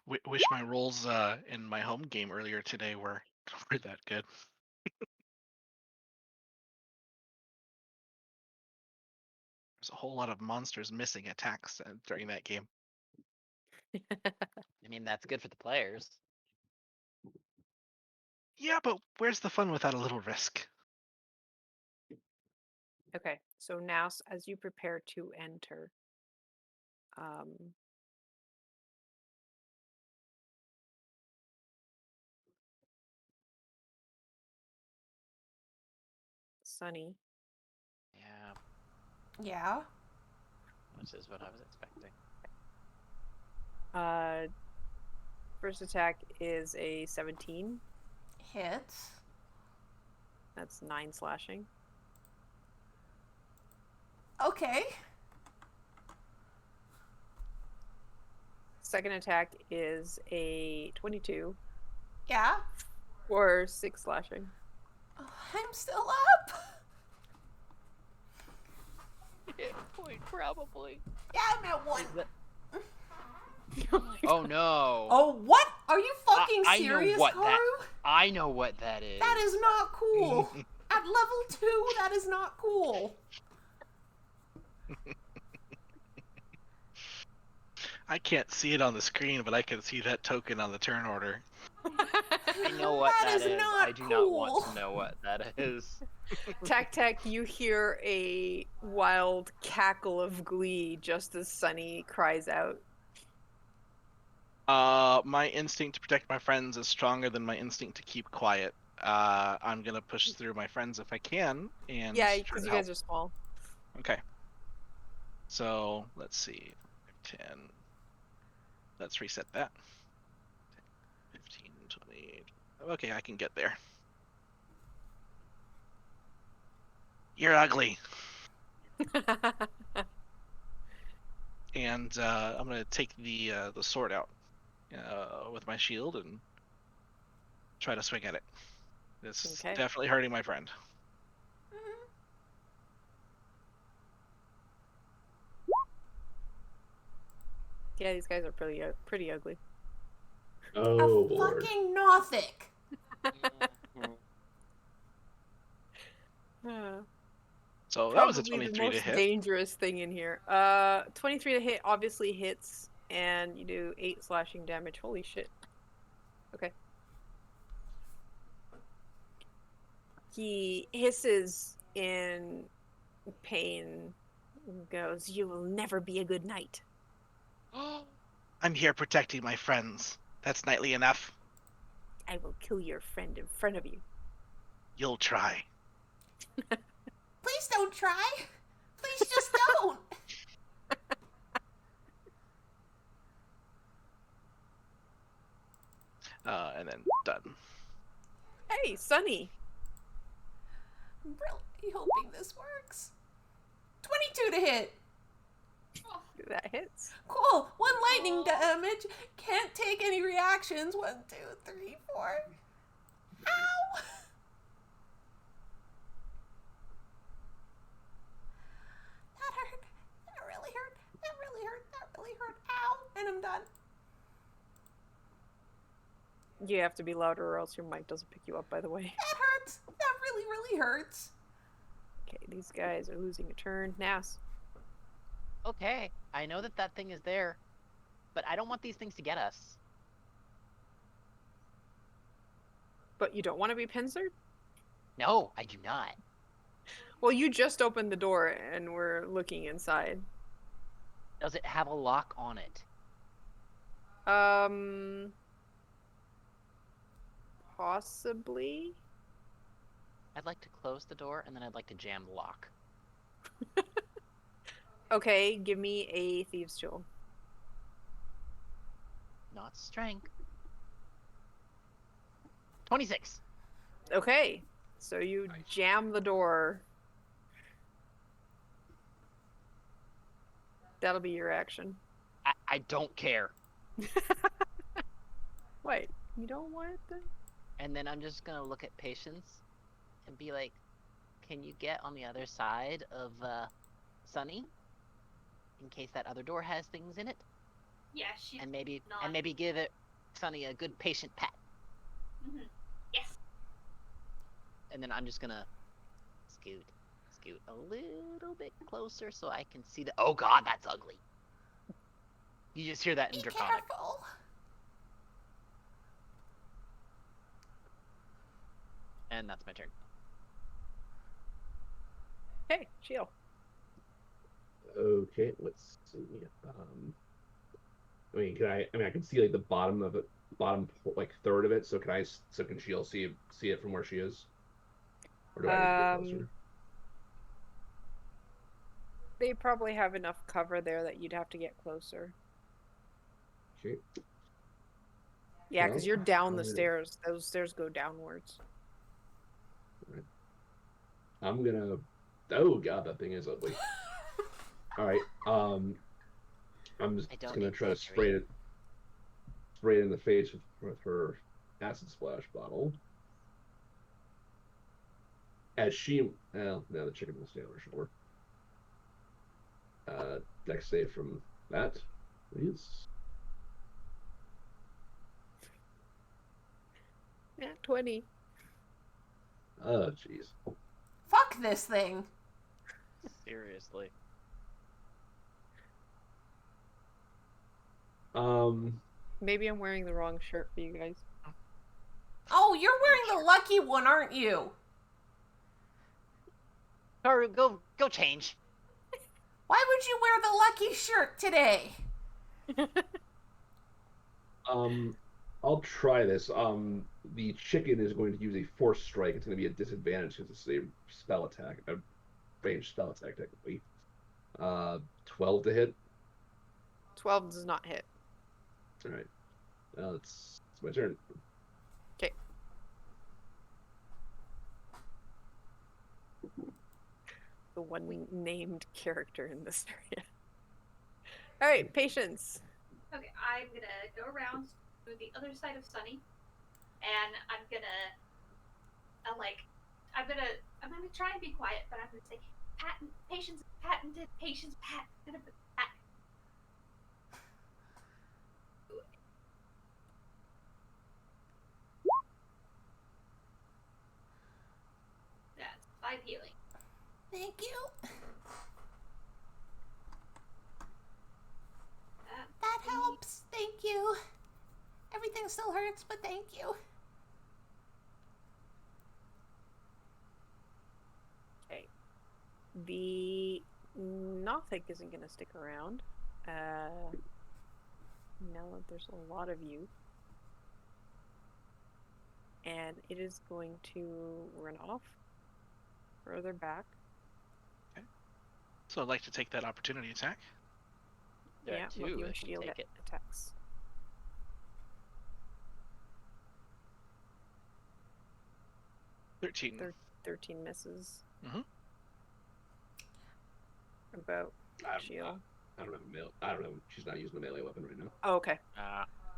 wish my rolls in my home game earlier today were that good. There's a whole lot of monsters missing attacks during that game. I mean, that's good for the players. Yeah, but where's the fun without a little risk? Okay, so now as you prepare to enter, Sunny, Yeah, Yeah. which is what I was expecting. first attack is a 17. Hits. That's 9 slashing. Okay. Second attack is a 22 Yeah. for 6 slashing. Oh, I'm still up. Hit point, probably. Yeah, I'm at 1. Oh no. Oh, what? Are you fucking I serious, know what Karu? that. I know what that is. That is not cool. At level 2, that is not cool. I can't see it on the screen, but I can see that token on the turn order. I know what That that is is. not I do not cool. want to know what that is. Tac, you hear a wild cackle of glee just as Sunny cries out. My instinct to protect my friends is stronger than my instinct to keep quiet. I'm gonna push through my friends if I can, and Yeah, try because to you help. guys are small. Okay. So let's see, 10. Let's reset that. 15, 20. Okay, I can get there. You're ugly. And I'm gonna take the sword out with my shield and try to swing at it. This is Okay. definitely hurting my friend. Yeah, these guys are pretty ugly. Oh, A Lord. fucking Nothic. So that was a Probably the 23 to most hit. dangerous thing in here. 23 to hit obviously hits, and you do 8 slashing damage. Holy shit. Okay. He hisses in pain and goes, "You will never be a good knight." I'm here protecting my friends. That's knightly enough. I will kill your friend in front of you. You'll try. Please don't try. Please just don't. And then done. Hey, Sunny. I'm really hoping this works. gonna hit. That hits. Cool. 1 lightning damage. Can't take any reactions. 1, 2, 3, 4. Ow! That hurt. That really hurt. That really hurt. That really hurt. Ow! And I'm done. You have to be louder or else your mic doesn't pick you up, by the way. That hurts. That really, really hurts. Okay, these guys are losing a turn. Nas. Okay, I know that thing is there, but I don't want these things to get us. But you don't want to be pincered? No, I do not. Well, you just opened the door and we're looking inside. Does it have a lock on it? Possibly. I'd like to close the door and then I'd like to jam the lock. Okay, give me a thieves' tool. Not strength. 26. Okay, so you Nice. jam the door. That'll be your action. I don't care. Wait, you don't want it then? And then I'm just gonna look at Patience and be like, can you get on the other side of Sunny? In case that other door has things in it? Yeah, she's And maybe not. give it Sunny a good patient pat. Mhm. Yes. And then I'm just gonna scoot a little bit closer so I can see the. Oh God, that's ugly. You just hear that in Be Draconic. careful. And that's my turn. Hey, Shield. Okay, let's see. I mean, I can see like the bottom of it, like third of it. So can Shield see it from where she is? Or do I need to get closer? They probably have enough cover there that you'd have to get closer. Okay. Yeah, because Well, you're down the I'm gonna- stairs. Those stairs go downwards. I'm gonna. Oh God, that thing is ugly. All right. I'm just I don't gonna need try to bantering. spray it in the face with her acid splash bottle. As she, well, now the chicken will stay on her shoulder. Dex save from that, please. Yeah, 20. Oh, jeez. Fuck this thing. Seriously. Maybe I'm wearing the wrong shirt for you guys. Oh, you're wearing the lucky one, aren't you? Or go change. Why would you wear the lucky shirt today? I'll try this. The chicken is going to use a force strike. It's going to be a disadvantage because it's a spell attack, a ranged spell attack technically. 12 to hit. 12 does not hit. All right. It's my turn. Okay. The one named character in this area. All right, Patience. Okay, I'm gonna go around to the other side of Sunny, and I'm gonna try and be quiet, but I'm gonna say, patience, patented, patience, patented. That's 5 healing. Thank you. That helps. Thank you. Everything still hurts, but thank you. Okay. The Nothic isn't going to stick around. Now that there's a lot of you. And it is going to run off further back. So I'd like to take that opportunity attack. There are Yeah, two with your if you shield take it. attacks. $13. 13 misses. Mm-hmm. about I shield? don't have a melee. I don't know. She's not using a melee weapon right now. Oh, okay.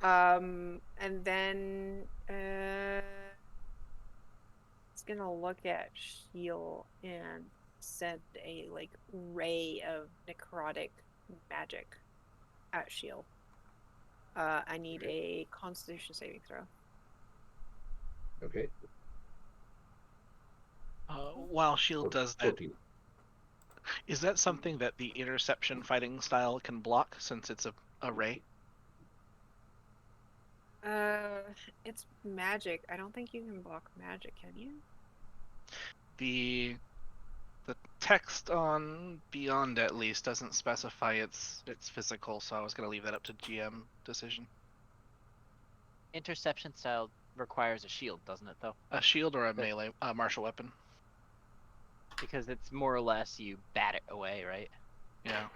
And then it's gonna look at shield and send a ray of necrotic magic at shield. I need a Constitution saving throw. Okay. While shield does that, 14. is that something that the interception fighting style can block since it's a ray? It's magic. I don't think you can block magic, can you? The text on Beyond at least doesn't specify it's physical, so I was gonna leave that up to GM decision. Interception style requires a shield, doesn't it, though? A shield or a But- melee martial weapon? Because it's more or less you bat it away, right? Yeah.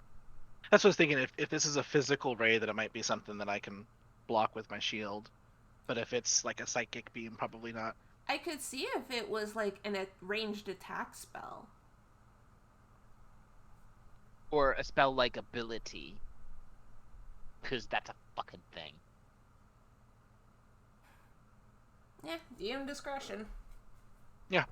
That's what I was thinking. If this is a physical ray, that it might be something that I can block with my shield. But if it's like a psychic beam, probably not. I could see if it was like a ranged attack spell. Or a spell like ability. Because that's a fucking thing. Yeah, DM discretion. Yeah.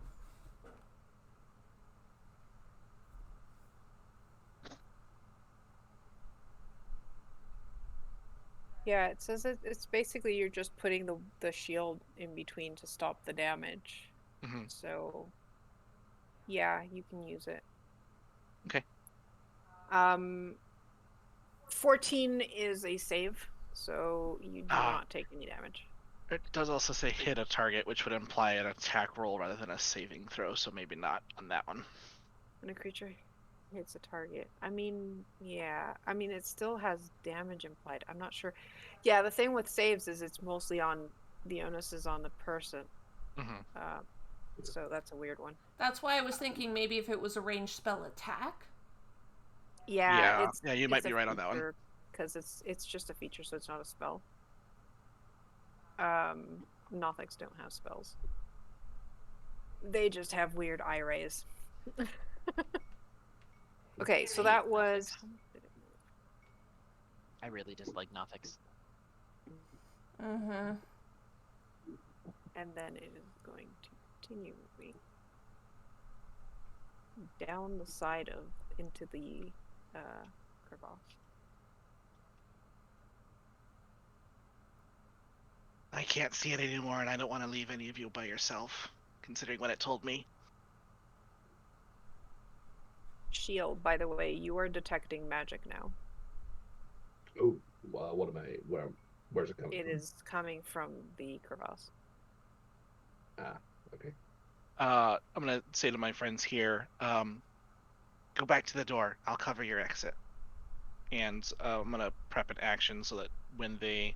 Yeah, it says it's basically you're just putting the shield in between to stop the damage. Mm-hmm. So, yeah, you can use it. Okay. 14 is a save, so you do not take any damage. It does also say hit a target, which would imply an attack roll rather than a saving throw, so maybe not on that one. When a creature hits a target, I mean, yeah, I mean it still has damage implied. I'm not sure. Yeah, the thing with saves is it's mostly on the onus is on the person. Mm-hmm. So that's a weird one. That's why I was thinking maybe if it was a ranged spell attack. Yeah, you might be right on that one. Because it's just a feature, so it's not a spell. Nothics don't have spells. They just have weird eye rays. Okay, so that was. I really dislike Nothics. Mm-hmm. And then it is going to continue moving down the side of into the crevasse. I can't see it anymore, and I don't want to leave any of you by yourself, considering what it told me. Shield, by the way, you are detecting magic now. Oh, what am I? Where's it coming from? It is coming from the crevasse. Ah, okay. I'm gonna say to my friends here, go back to the door. I'll cover your exit. And I'm gonna prep an action so that when they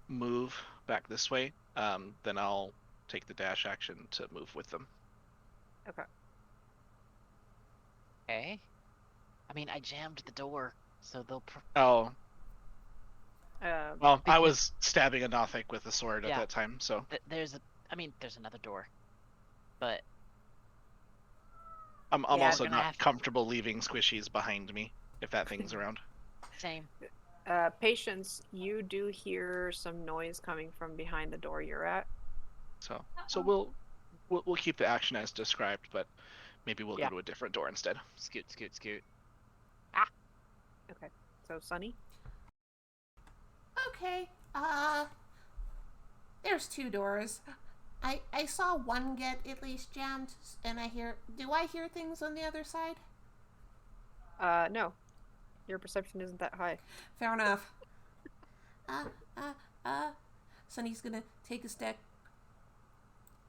move back this way, then I'll take the dash action to move with them. Okay. Okay. I mean, I jammed the door, so they'll. Oh, well, I because- was stabbing a Nothic with a sword at Yeah. that time, so. There's another door, but I'm Yeah, also gonna not have to- comfortable leaving squishies behind me if that thing's around. same. Patience, you do hear some noise coming from behind the door you're at. So we'll keep the action as described, but maybe we'll Yeah. go to a different door instead. Scoot, scoot, scoot. Okay. So, Sunny? Okay. There's two doors. I saw one get at least jammed, and do I hear things on the other side? No. Your perception isn't that high. Fair enough. Sunny's gonna take a step,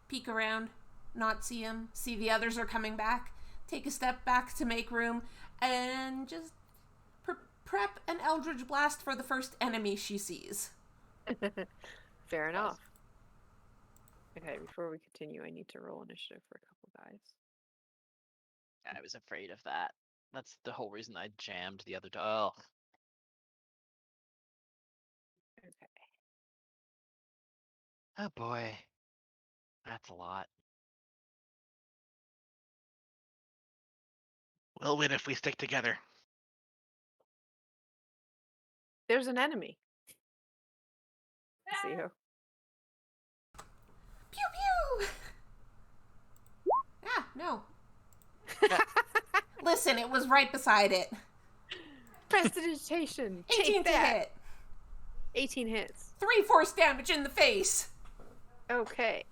peek around, not see him, see the others are coming back, take a step back to make room, and just prep an Eldritch Blast for the first enemy she sees. Fair enough. Okay, before we continue, I need to roll initiative for a couple guys. I was afraid of that. That's the whole reason I jammed the other door. Oh, Okay. oh boy. That's a lot. We'll win if we stick together. There's an enemy. See who? Pew pew! Ah, no. Listen, it was right beside it. Prestidigitation. 18 Take to that. hit. 18 hits. 3 force damage in the face. Okay.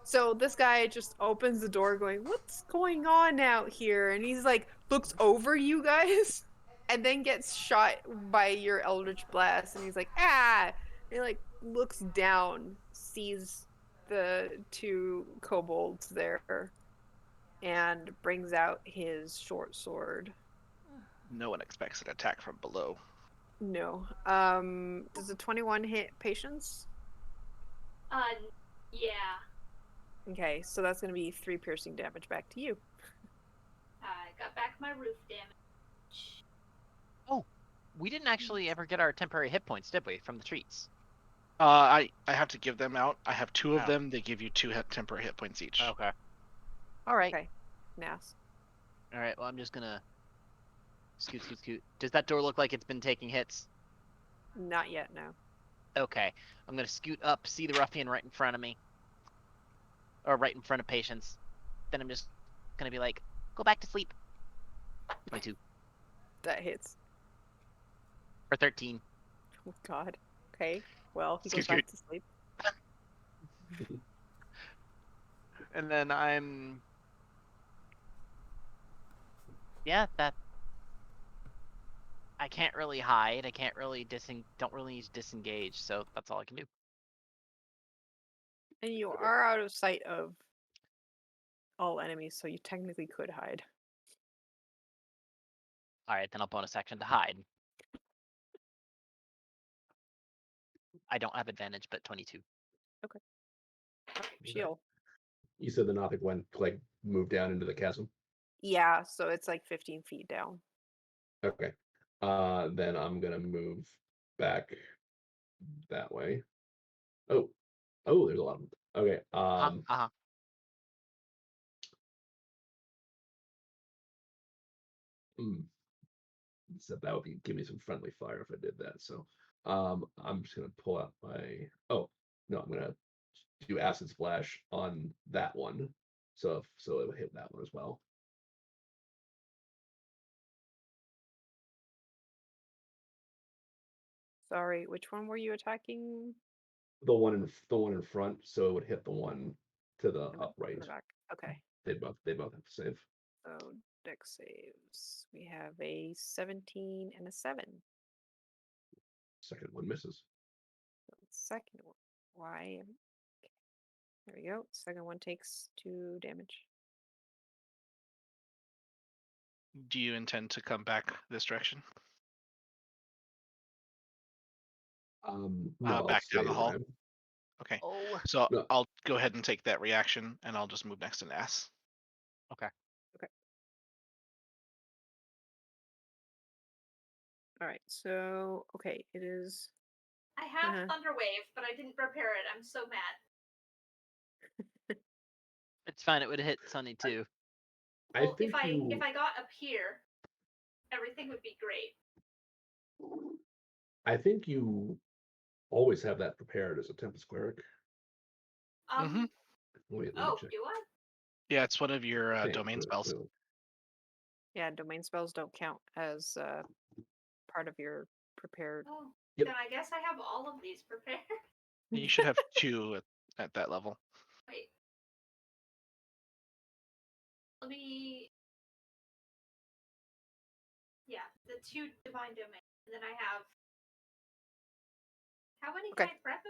So this guy just opens the door going, what's going on out here? And he's like, looks over you guys and then gets shot by your Eldritch Blast. And he's like, ah! And he like looks down, sees the two kobolds there, and brings out his short sword. No one expects an attack from below. No. Does a 21 hit patience? Yeah. Okay, so that's going to be 3 piercing damage back to you. I got back my roof damage. Oh, we didn't actually ever get our temporary hit points, did we, from the treats? I have to give them out. I have 2 of Oh. them. They give you 2 temporary hit points each. Okay. All right. Okay. Nas. All right. Well, I'm just gonna scoot, scoot, scoot. Does that door look like it's been taking hits? Not yet, no. Okay. I'm gonna scoot up, see the ruffian right in front of me, or right in front of Patience. Then I'm just gonna be like, "Go back to sleep." 22 That hits. or 13. Oh, God. Okay. Well, he goes Scoot, back to sleep. And then I'm. Yeah, that. I can't really hide. I can't really don't really need to disengage, so that's all I can do. And you are out of sight of all enemies, so you technically could hide. All right, then I'll bonus action to hide. I don't have advantage, but 22. Shield. You said the Nothic went like moved down into the chasm. Yeah, so it's like 15 feet down. Okay. Then I'm gonna move back that way. Oh, there's a lot of them. Okay. Uh-huh. So that would give me some friendly fire if I did that. So, I'm just gonna pull out my. Oh no, I'm gonna do acid splash on that one. So it would hit that one as well. Sorry, which one were you attacking? The one in front, so it would hit the one to the In upright. the back. Okay. They both have to save. So dex saves. We have a 17 and a 7. Second one misses. Second one. Why? Okay. There we go. Second one takes 2 damage. Do you intend to come back this direction? No, I'll Back down the stay hall? where I am. Okay. Oh. So No. I'll go ahead and take that reaction, and I'll just move next to Nass. All right. So, okay, it is. I have Uh-huh. Thunder Wave, but I didn't prepare it. I'm so mad. It's fine. It would hit Sunny too. Well, think if I got up here, everything would be great. I think you always have that prepared as a Tempest Cleric. Um. Let me Oh, check. do I? Yeah, it's one of your Can't domain put it spells. through. Yeah, domain spells don't count as part of your prepared. Oh, Yep. then I guess I have all of these prepared. You should have 2 at that level. Wait. Let me. Yeah, the 2 divine domain, and then I have. How many Okay. can I prep?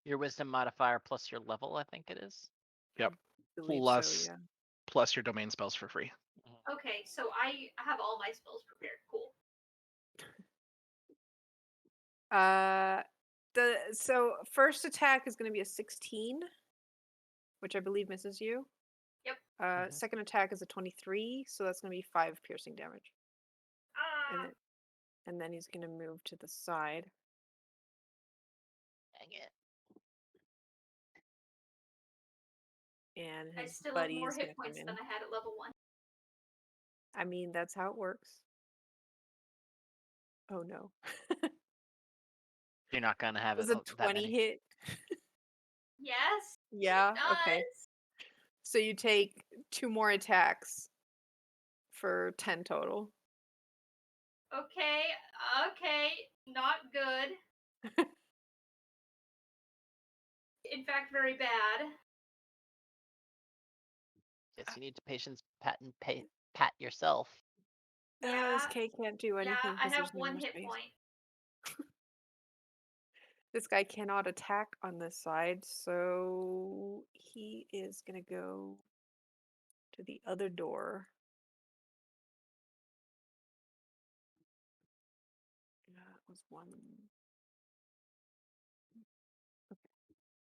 Your wisdom modifier plus your level, I think it is. Yep. I believe Plus so, yeah. plus your domain spells for free. Okay, so I have all my spells prepared. Cool. So first attack is going to be a 16, which I believe misses you. Yep. Second attack is a 23, so that's going to be 5 piercing damage. And then he's going to move to the side. Dang it. and I his still have buddy more is gonna hit come points in. than I had at level 1. I mean, that's how it works. Oh no. You're not gonna have it Does a that 20 many. hit? Yes, Yeah, it does. okay. So you take 2 more attacks for 10 total. Okay, not good. In fact, very bad. Yes, you need to patience pat yourself. Yeah, this K can't do Yeah, anything I because have there's no 1 more hit space. point. This guy cannot attack on this side, so he is gonna go to the other door. That was one.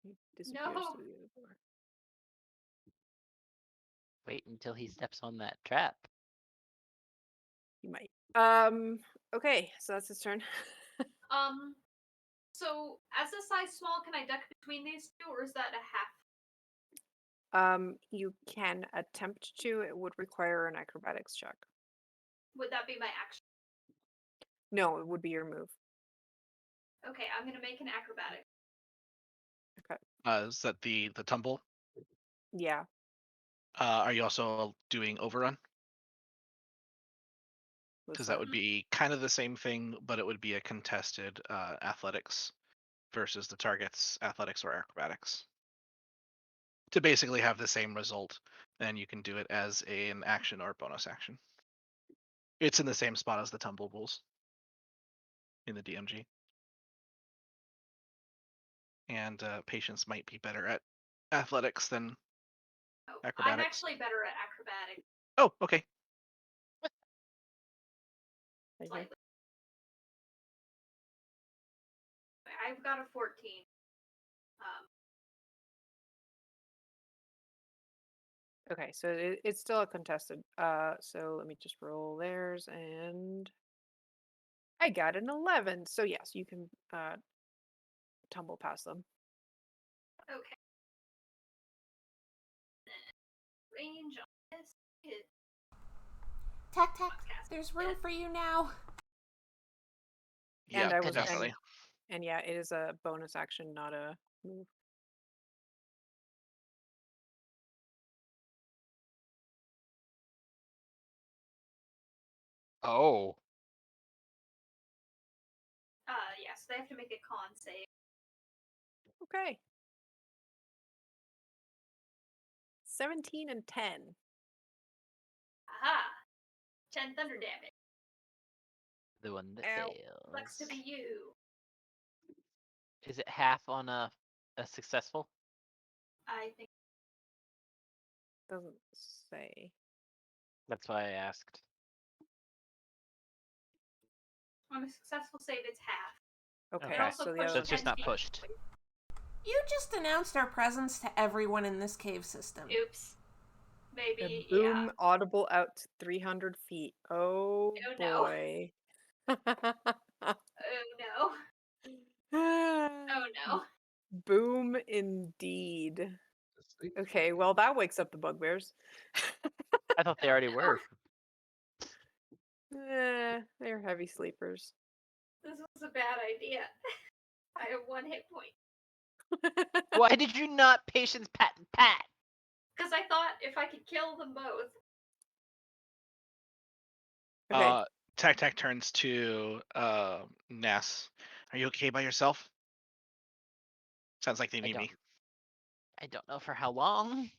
He disappears No. to the other door. Wait until he steps on that trap. He might. Okay, so that's his turn. So as a size small, can I duck between these two, or is that a half? You can attempt to. It would require an acrobatics check. Would that be my action? No, it would be your move. Okay, I'm gonna make an acrobatic. Is that the tumble? Yeah. Are you also doing overrun? What's Because that would be kind of the same thing, but it would be a contested athletics versus the target's athletics or acrobatics. To basically have the same result, and you can do it as an action or bonus action. It's in the same spot as the tumble bulls in the DMG. And patience might be better at athletics than Oh, I'm acrobatics. actually better at acrobatics. Oh, okay. Slightly. I've got a 14. Okay, so it's still a contested. So let me just roll theirs, and I got an 11. So yes, you can tumble past them. Okay. Range on this is Tac Tac, podcast. there's room for you now. And Yeah, I was definitely. And yeah, it is a bonus action, not a move. Oh. Yes, they have to make a con save. Okay. 17 and 10. Aha! 10 thunder damage. The one that Ow. fails. Sucks to be you. Is it half on a successful? I think Doesn't say. That's why I asked. on a successful save, it's half. Okay, It also so the pushed So other. it's just 10 not feet. pushed. You just announced our presence to everyone in this cave system. Oops. Maybe, A yeah. boom audible out to 300 feet. Oh, Oh, no. boy. Oh no. Oh no. Boom indeed. Okay, well, that wakes up the bugbears. I thought they already were. They're heavy sleepers. This was a bad idea. I have 1 hit point. Why did you not patience pat and pat? Because I thought if I could kill them both. Okay. Tac Tac turns to Ness. Are you okay by yourself? Sounds like they need me. I don't know for how long.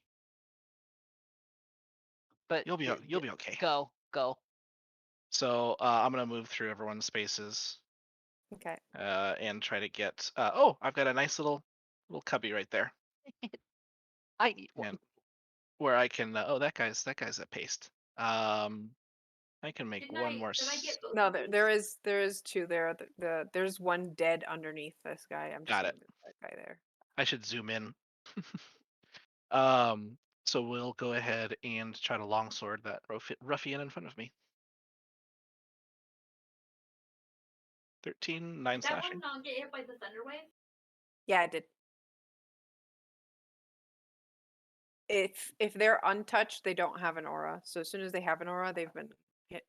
But You'll be okay. Go. So I'm gonna move through everyone's spaces Okay. and try to get. I've got a nice little cubby right there. I need one. And where I can. That guy's at paste. I can make Did one I more. get both No, of these? there is 2 there. There's one dead underneath this guy. I'm just Got gonna it. move that guy there. I should zoom in. So we'll go ahead and try to longsword that ruffian in front of me. 13, 9 Did that slashing. one not get hit by the thunder wave? Yeah, I did. If they're untouched, they don't have an aura. So as soon as they have an aura, they've been hit,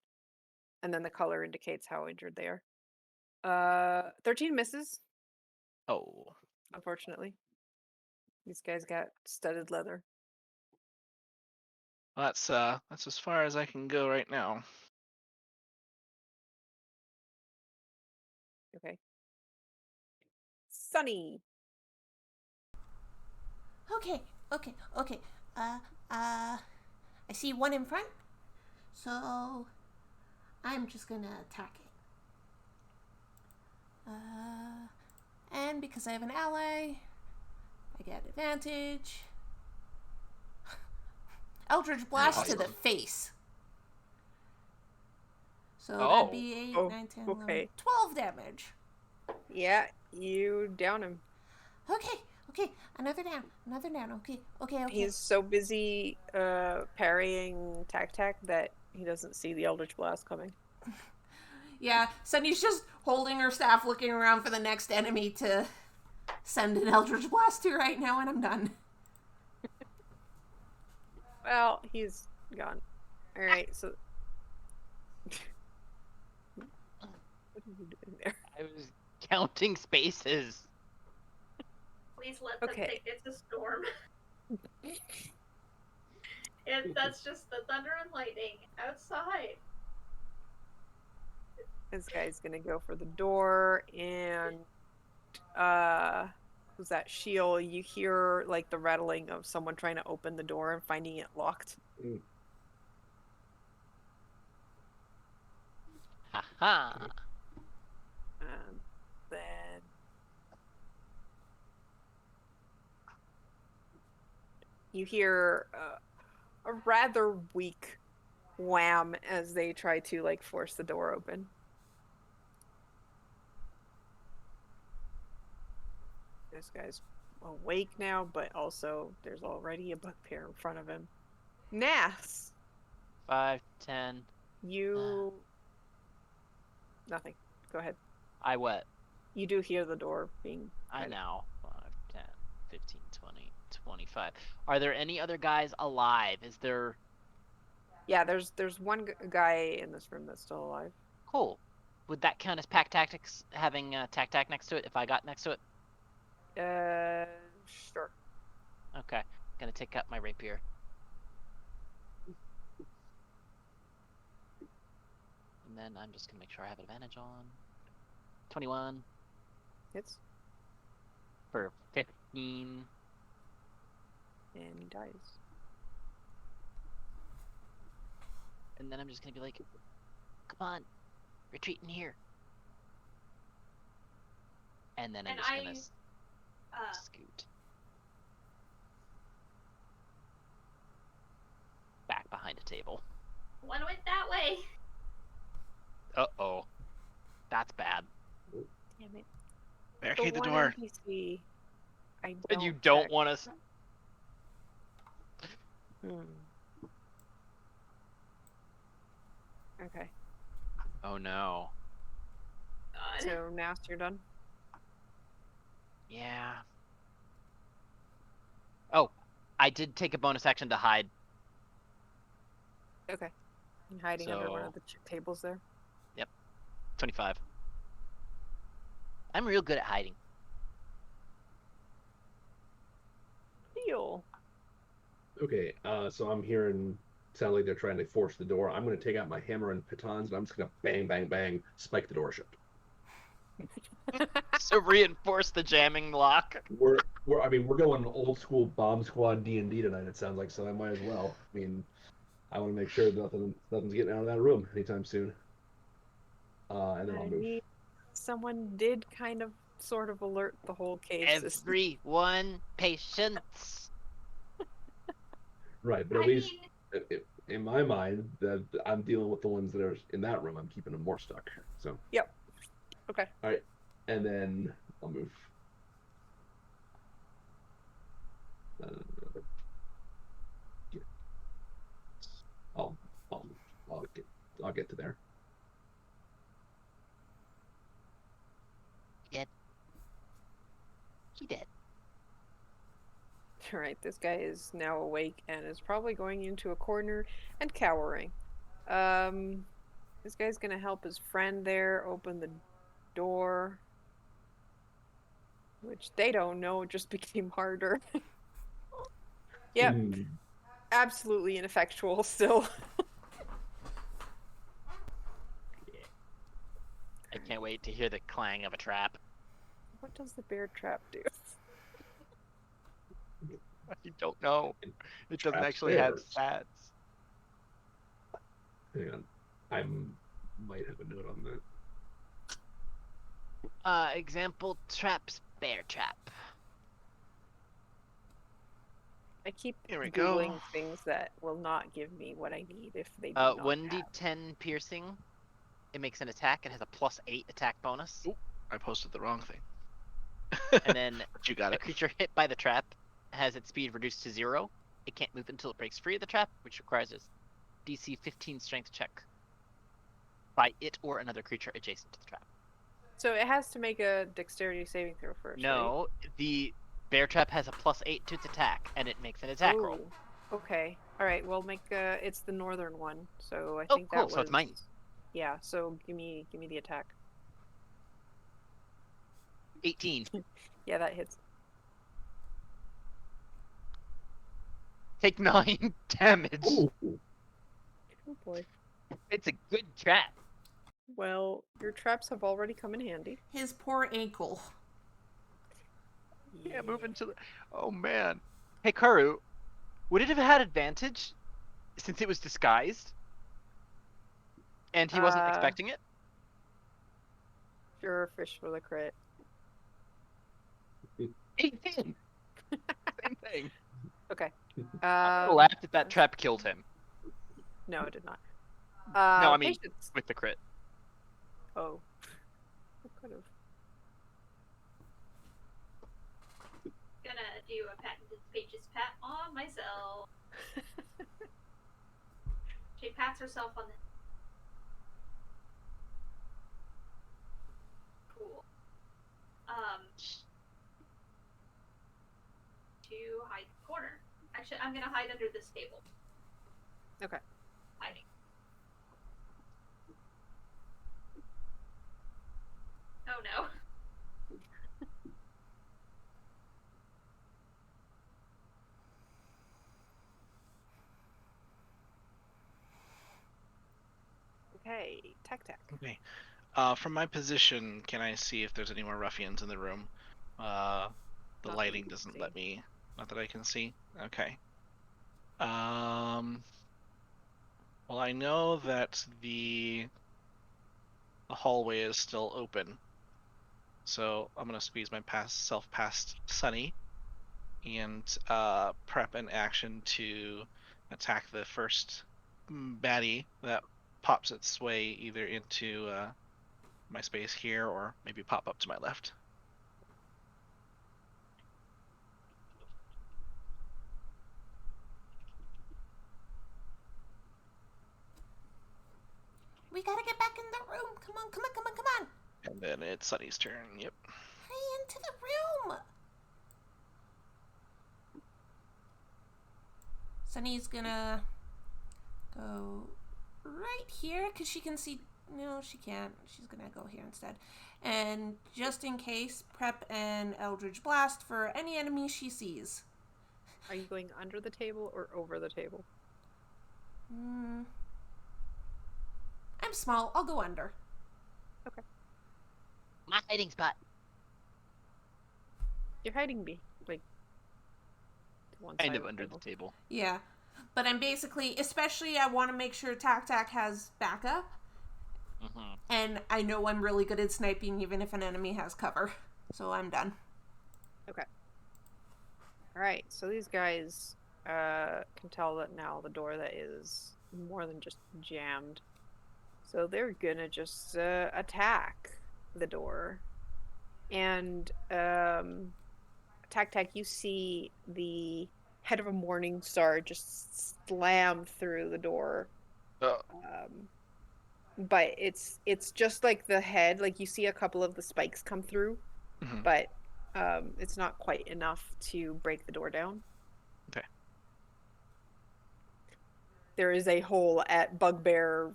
and then the color indicates how injured they are. 13 misses, Oh. unfortunately. These guys got studded leather. That's as far as I can go right now. Okay. Sunny. Okay, okay, okay. I see one in front, so I'm just gonna attack it. And because I have an ally, I get advantage. Eldritch Blast to the Awesome. face. So Oh. that'd be 8, Oh, 9, 10, 11, okay. 12 damage. Yeah, you down him. Okay, another down. Okay. He's so busy parrying tac that he doesn't see the Eldritch Blast coming. Yeah, Sunny's just holding her staff, looking around for the next enemy to send an Eldritch Blast to right now, and I'm done. Well, he's gone. All right, so what are you doing there? I was counting spaces. Please let them Okay. think it's a storm. And that's just the thunder and lightning outside. This guy's gonna go for the door, and who's that? Shield. You hear like the rattling of someone trying to open the door and finding it locked. Haha. Then you hear a rather weak wham as they try to like force the door open. This guy's awake now, but also there's already a bugbear in front of him. Nass, 5, 10. you nothing. Go ahead. I what? You do hear the door being. I know. 5, 10, 15, 20, 25. Are there any other guys alive? Is there... Yeah, there's one guy in this room that's still alive. Cool. Would that count as pack tactics, having tac next to it, if I got next to it? Sure. Okay. Gonna take up my rapier. And then I'm just gonna make sure I have advantage on. 21 Hits, for 15. and he dies. And then I'm just gonna be like, come on, retreat in here. And then I'm And just I, gonna scoot back behind a table. one went that way. Uh-oh. That's bad. Damn it. Barricade the one door. NPC I And you don't don't check. want to... Okay. Oh no. God. So now you're done. Yeah. Oh, I did take a bonus action to hide. Okay. I'm hiding under one So- of the tables there. 25. I'm real good at hiding. Deal. Okay, so I'm hearing sound like they're trying to force the door. I'm going to take out my hammer and pitons, and I'm just going to bang, bang, bang, spike the door shut. So reinforce the jamming lock. We're going old school bomb squad D&D tonight. It sounds like, so I might as well. I mean, I want to make sure that nothing's getting out of that room anytime soon. And then I'll move. Someone did kind of sort of alert the whole cave system. Everyone, patience. Right, but at I least mean, in my mind, that I'm dealing with the ones that are in that room. I'm keeping them more stuck. So. Yep. Okay. All right, and then I'll move. Yeah. I'll get to there. He dead. Alright, this guy is now awake and is probably going into a corner and cowering. This guy's gonna help his friend there open the door. Which they don't know just became harder. Yep. Absolutely ineffectual still. I can't wait to hear the clang of a trap. What does the bear trap do? I don't know. It doesn't Traps actually have bears. stats. Hang on. I might have a note on that. Example traps, bear trap. I keep Here we Googling go. things that will not give me what I need if they do not 1d10 piercing. It makes an attack and has a +8 attack bonus. Oop. I posted the wrong thing. And then But you got a it. creature hit by the trap has its speed reduced to 0. It can't move until it breaks free of the trap, which requires a DC 15 strength check by it or another creature adjacent to the trap. So it has to make a dexterity saving throw first. Right? No, the bear trap has a +8 to its attack, and it makes an attack roll. Okay. All right. Well, make it's the northern one. So I Oh, think cool. that was. So it's mine. Yeah. So give me the attack. 18. Yeah, that hits. Take 9 damage. Ooh. Oh boy. It's a good trap. Well, your traps have already come in handy. His poor ankle. Yeah, moving to the. Oh man. Hey, Karu, would it have had advantage since it was disguised? And he wasn't expecting it? Sure, fish for the crit. 18! Same thing. Okay. I laughed if that trap killed him. No, it did not. No, I mean patience. with the crit. Oh. I could have. Gonna do a patented pages pat on myself. She pats herself on the. Cool. To hide in the corner. Actually, I'm gonna hide under this table. Okay. Hiding. Oh no. Okay. Tac. Okay. From my position, can I see if there's any more ruffians in the room? The Not that lighting you can doesn't see. let me. Not that I can see. Okay. Well, I know that the hallway is still open, so I'm gonna squeeze my self past Sunny, and prep an action to attack the first baddie that pops its way either into my space here or maybe pop up to my left. We gotta get back in the room. Come on. And then it's Sunny's turn. Yep. Hurry into the room. Sunny's gonna go right here because she can see. No, she can't. She's gonna go here instead. And just in case, prep an Eldritch Blast for any enemy she sees. Are you going under the table or over the table? I'm small. I'll go under. My hiding spot. You're hiding like to one Kind side of under the table. table. Yeah. But I'm basically, especially I want to make sure Tac has backup. Mm-hmm. And I know I'm really good at sniping even if an enemy has cover. So I'm done. Okay. Alright, so these guys can tell that now the door that is more than just jammed. So they're gonna just attack the door. And Tac, you see the head of a morning star just slam through the door. Oh. But it's just like the head, like you see a couple of the spikes come through, Mhm. but it's not quite enough to break the door down. there is a hole at bugbear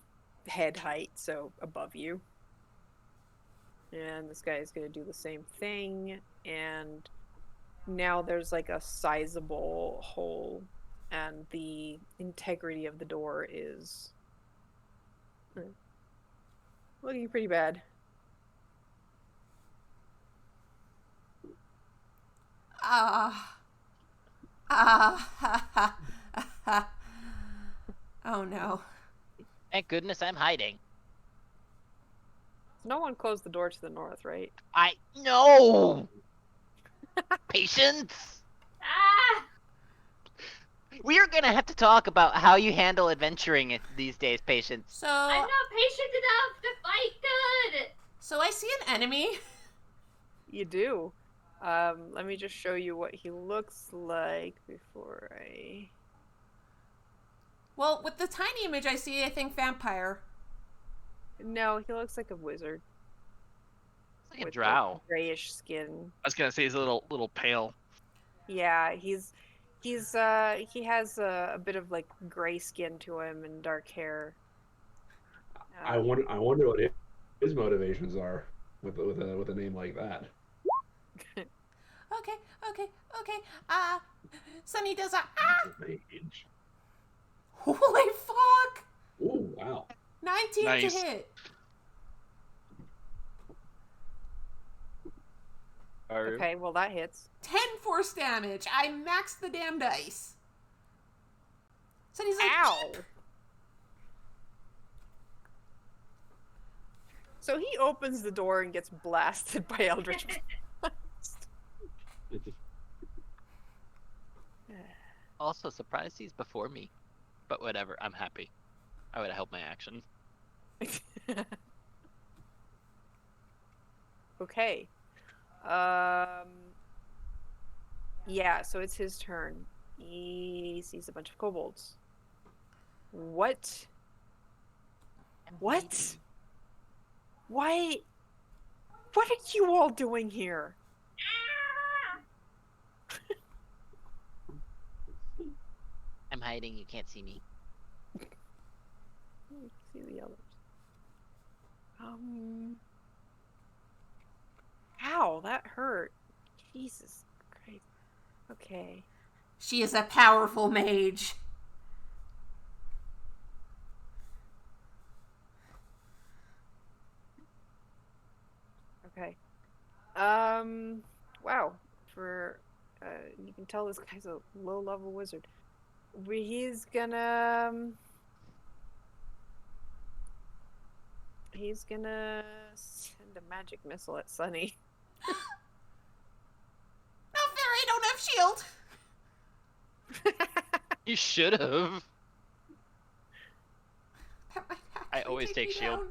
head height, so above you. And this guy is going to do the same thing, and now there's like a sizable hole, and the integrity of the door is looking pretty bad. Oh no. Thank goodness I'm hiding. No one closed the door to the north, right? No! Patience! Ah! We are gonna have to talk about how you handle adventuring these days, Patience. So I'm not patient enough to fight good! so I see an enemy. You do. Let me just show you what he looks like before I... Well, with the tiny image I see, I think vampire. No, he looks like a wizard. It's like a with drow. grayish skin. I was gonna say he's a little pale. Yeah, he has a bit of like gray skin to him and dark hair. I wonder what his motivations are with a name like that. Okay. Sunny does a Mage. holy fuck! Ooh, wow. 19 Nice. to hit. Okay, well that hits. 10 force damage. I maxed the damn dice. Sunny's like, Ow! So he opens the door and gets blasted by Eldritch Blast. Also surprised he's before me. But whatever, I'm happy. I would have held my action. Okay. Yeah, so it's his turn. He sees a bunch of kobolds. What? What? Why? What are you all doing here? I'm hiding, you can't see me. See the others. Ow, that hurt. Jesus Christ. Okay. she is a powerful mage. Okay. Wow. You can tell this guy's a low-level wizard. He's gonna send a magic missile at Sunny. Not fair, I don't have shield. You should have. That might I actually always take me shield. down.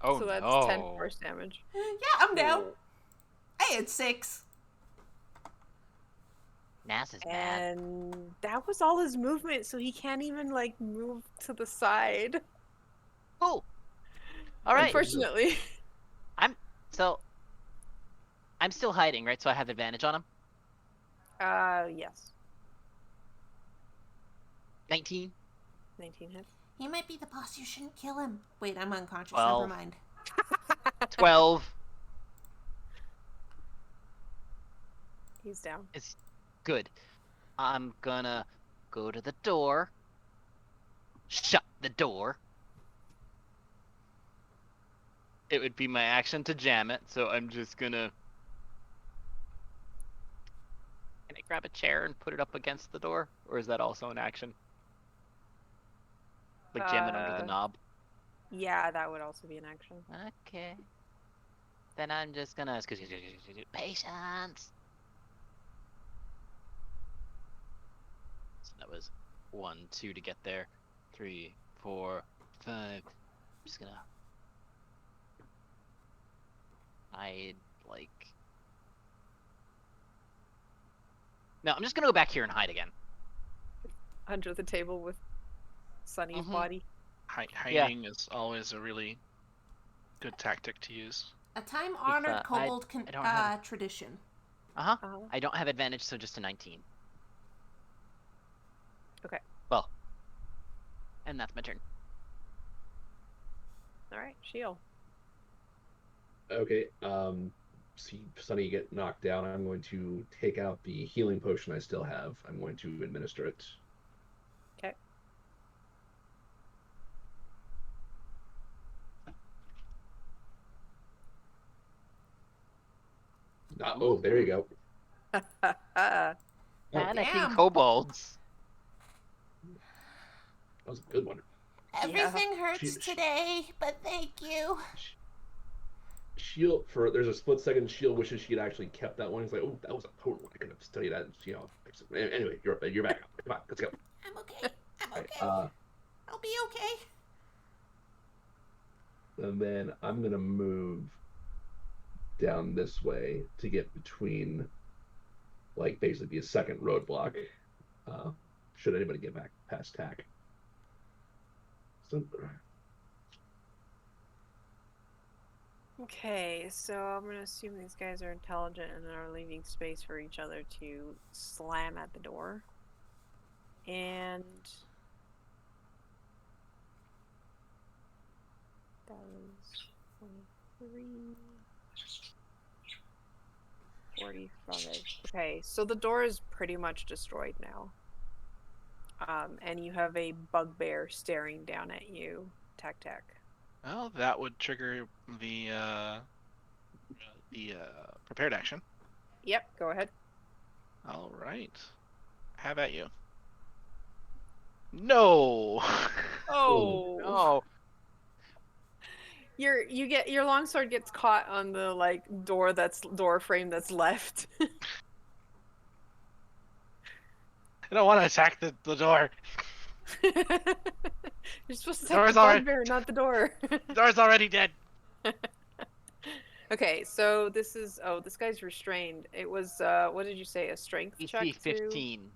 Oh So that's no. 10 force damage. Yeah, I'm down. I had 6. Nas is bad. And that was all his movement, so he can't even like move to the side. Cool. Alright. Unfortunately. I'm still hiding, right? So I have advantage on him? Yes. 19? 19 hits. He might be the boss, you shouldn't kill him. Wait, I'm unconscious, 12. never mind. 12. He's down. It's good. I'm gonna go to the door. Shut the door. It would be my action to jam it, so I'm just gonna... Can I grab a chair and put it up against the door? Or is that also an action? Like jam it under the knob? Yeah, that would also be an action. Okay. Then I'm just gonna... Patience! So that was 1, 2 to get there. 3, 4, 5. I'm just gonna... hide, like... No, I'm just gonna go back here and hide again. Under the table with Sunny's body. Hiding is always a really good tactic to use. A time-honored kobold I don't have tradition. Uh-huh. I don't have advantage, so just a 19. And that's my turn. All right, Shield. Okay. See Sunny get knocked down. I'm going to take out the healing potion I still have. I'm going to administer it. Okay. Oh, there you go. Ah, Panicking damn. kobolds. That was a good one. Everything hurts She- today, but thank you. Shield there's a split second. Shield wishes she had actually kept that one. He's like, oh, that was a potent one. I could have studied that. Anyway, you're back. Come on, let's go. I'm okay. I'm okay. Right, I'll be okay. and then I'm gonna move down this way to get between, like, basically be a second roadblock. Should anybody get back past tack. So, okay, so I'm gonna assume these guys are intelligent and are leaving space for each other to slam at the door. And that was 23, 45. Okay, so the door is pretty much destroyed now. And you have a bugbear staring down at you, Tac Tac. Well, that would trigger the prepared action. Yep, go ahead. All right. How about you? No. Oh, No. your longsword gets caught on the door frame that's left. I don't want to attack the door. You're supposed to Door's attack the already- bugbear, not the door. The door's already dead. Okay, so this guy's restrained. It was what did you say? A strength check DC to 15.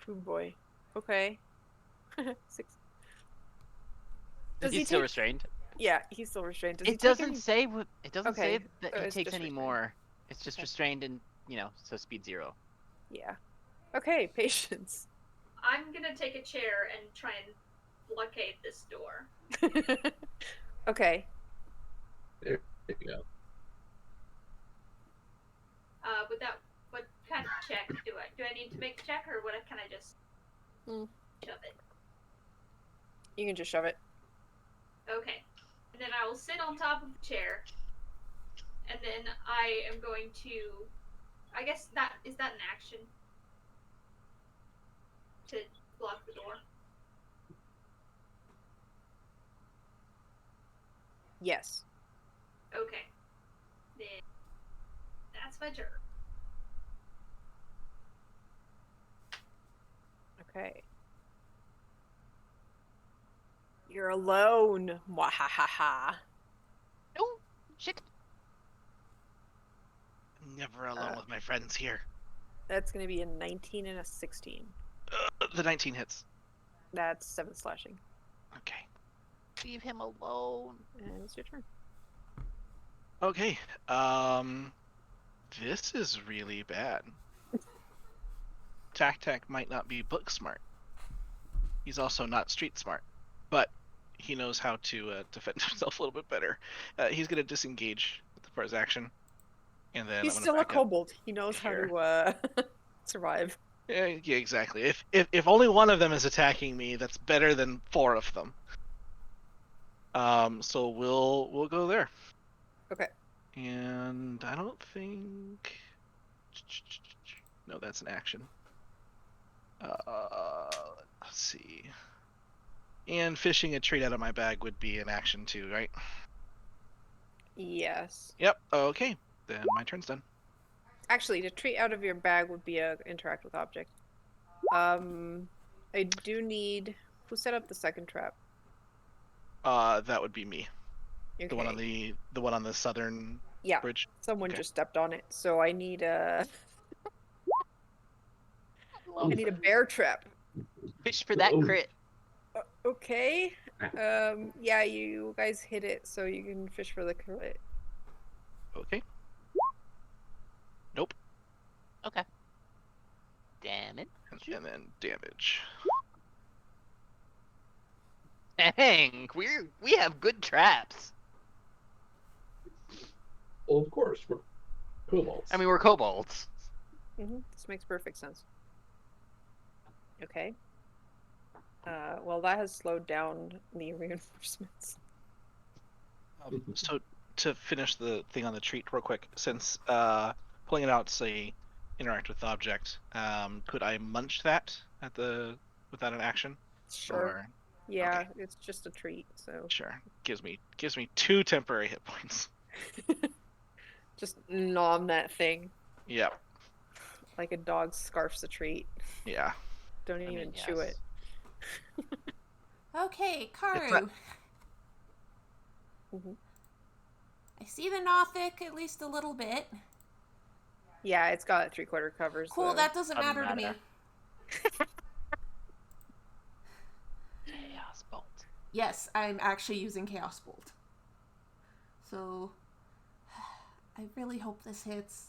Oh boy. Okay. 6. Does He's he still take- restrained. Yeah, he's still restrained. Does he It take doesn't any- say what. It doesn't say Okay, that so he it's takes just any restrained. more. It's just Okay. restrained and so speed 0. Yeah. Okay, patience. I'm gonna take a chair and try and blockade this door. Okay. there you go. What kind of check do I need to make a check, or can I just Hmm. shove it? You can just shove it. Okay. And then I will sit on top of the chair. And then I am going to, I guess is that an action? To block the door? Yes. Okay. Then that's my turn. Okay. You're alone. Mwahaha. No. Shit. Never alone with my friends here. That's gonna be a 19 and a 16. The 19 hits. That's 7 slashing. Okay. Leave him alone. And it's your turn. Okay. This is really bad. Tac Tac might not be book smart. He's also not street smart, but he knows how to defend himself a little bit better. He's gonna disengage with the first action, and then He's I'm still gonna a back up. kobold. He knows Sure. how to survive. Yeah, exactly. If only one of them is attacking me, that's better than 4 of them. So we'll go there. Okay. And I don't think. No, that's an action. Let's see. And fishing a treat out of my bag would be an action too, right? Yes. Yep. Okay. Then my turn's done. Actually, to treat out of your bag would be a interact with object. I do need. Who set up the second trap? That would be me. Okay. The one on the southern Yeah. bridge. Someone Okay. just stepped on it, so I need a. I need a bear trap. Fish for that Oh. crit. Okay. Yeah, you guys hit it, so you can fish for the crit. Okay. Nope. Okay. Damn it. And then damage. Dang, we have good traps. Well, of course, we're kobolds. I mean, we're kobolds. This makes perfect sense. Okay. Well, that has slowed down the reinforcements. So to finish the thing on the treat real quick, since pulling it out, say, interact with object, could I munch that without an action? Sure. Or Yeah, okay. it's just a treat, so Sure. Gives me 2 temporary hit points. just nom that thing Yep. like a dog scarfs a treat. Yeah. Don't even chew it. Okay, Karu. not- I see the Nothic at least a little bit. Yeah, it's got 3/4 covers. Cool, though. that doesn't matter to me. Chaos bolt. Yes, I'm actually using Chaos Bolt. So, I really hope this hits.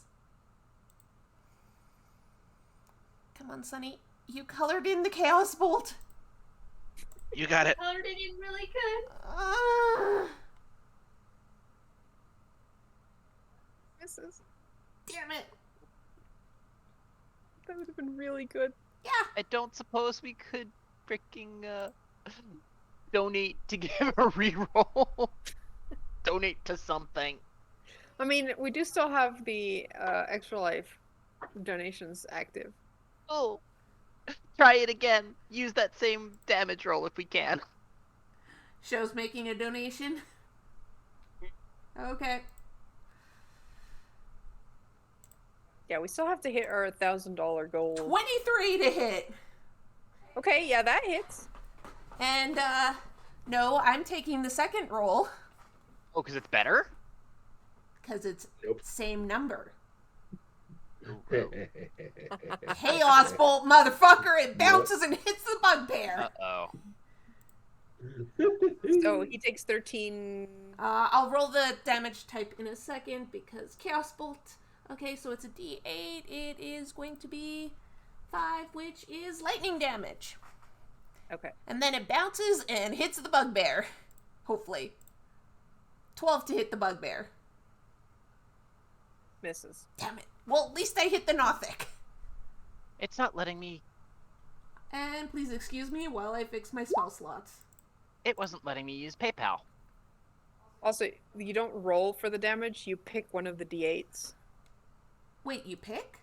Come on, Sunny. You colored in the Chaos Bolt. You got it. Colored it in really good. Misses. Damn it. That would have been really good. Yeah. I don't suppose we could freaking donate to give a reroll. Donate to something. I mean, we do still have the extra life donations active. Oh, try it again. Use that same damage roll if we can. Show's making a donation. Okay. Yeah, we still have to hit our $1,000 goal. 23 to hit. Okay, yeah, that hits. And, no, I'm taking the second roll. Oh, because it's better? Because it's Nope. same number. Ooh, Chaos Bolt, motherfucker! It bounces and hits the bugbear. Uh-oh. So he takes 13. I'll roll the damage type in a second because Chaos Bolt. Okay, so it's a D8. It is going to be 5, which is lightning damage. Okay. And then it bounces and hits the bugbear. Hopefully. 12 to hit the bugbear. Misses. Damn it. Well, at least I hit the Nothic. It's not letting me... And please excuse me while I fix my spell slots. It wasn't letting me use PayPal. Also, you don't roll for the damage, you pick one of the d8s. Wait, you pick?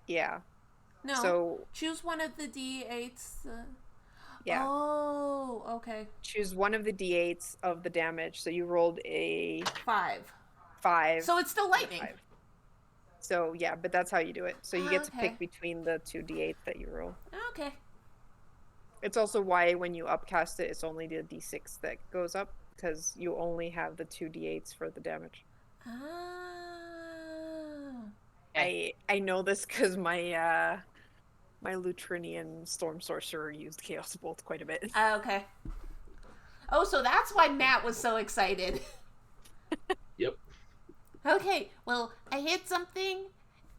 Yeah. No. So, Choose one of the D8s. yeah. Oh, okay. Choose one of the d8s of the damage. So you rolled a 5. 5. So it's still lightning. 5. So, yeah, but that's how you do it. So you get to Okay. pick between the 2 d8s that you roll. Okay. It's also why when you upcast it, it's only the d6 that goes up, because you only have the 2 d8s for the damage. Ah. I know this because my my Lutrinian Storm Sorcerer used Chaos Bolt quite a bit. Okay. Oh, so that's why Matt was so excited. Yep. Okay, well, I hit something,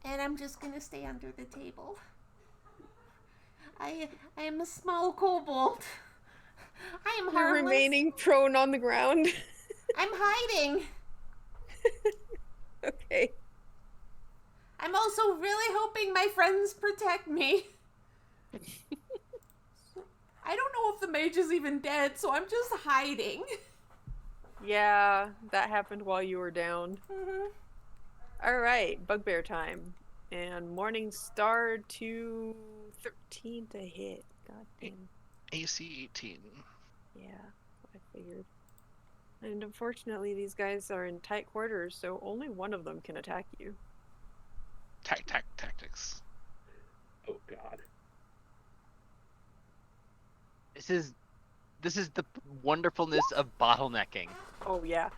and I'm just gonna stay under the table. I am a small kobold. I am You're harmless. remaining prone on the ground. I'm hiding. Okay. I'm also really hoping my friends protect me. I don't know if the mage is even dead, so I'm just hiding. Yeah, that happened while you were down. Mm-hmm. Alright, Bugbear time. And Morning Star to 13 to hit. God damn. AC 18. Yeah, I figured. And unfortunately, these guys are in tight quarters, so only one of them can attack you. Tactics. Oh God. This is the wonderfulness of bottlenecking. Oh yeah.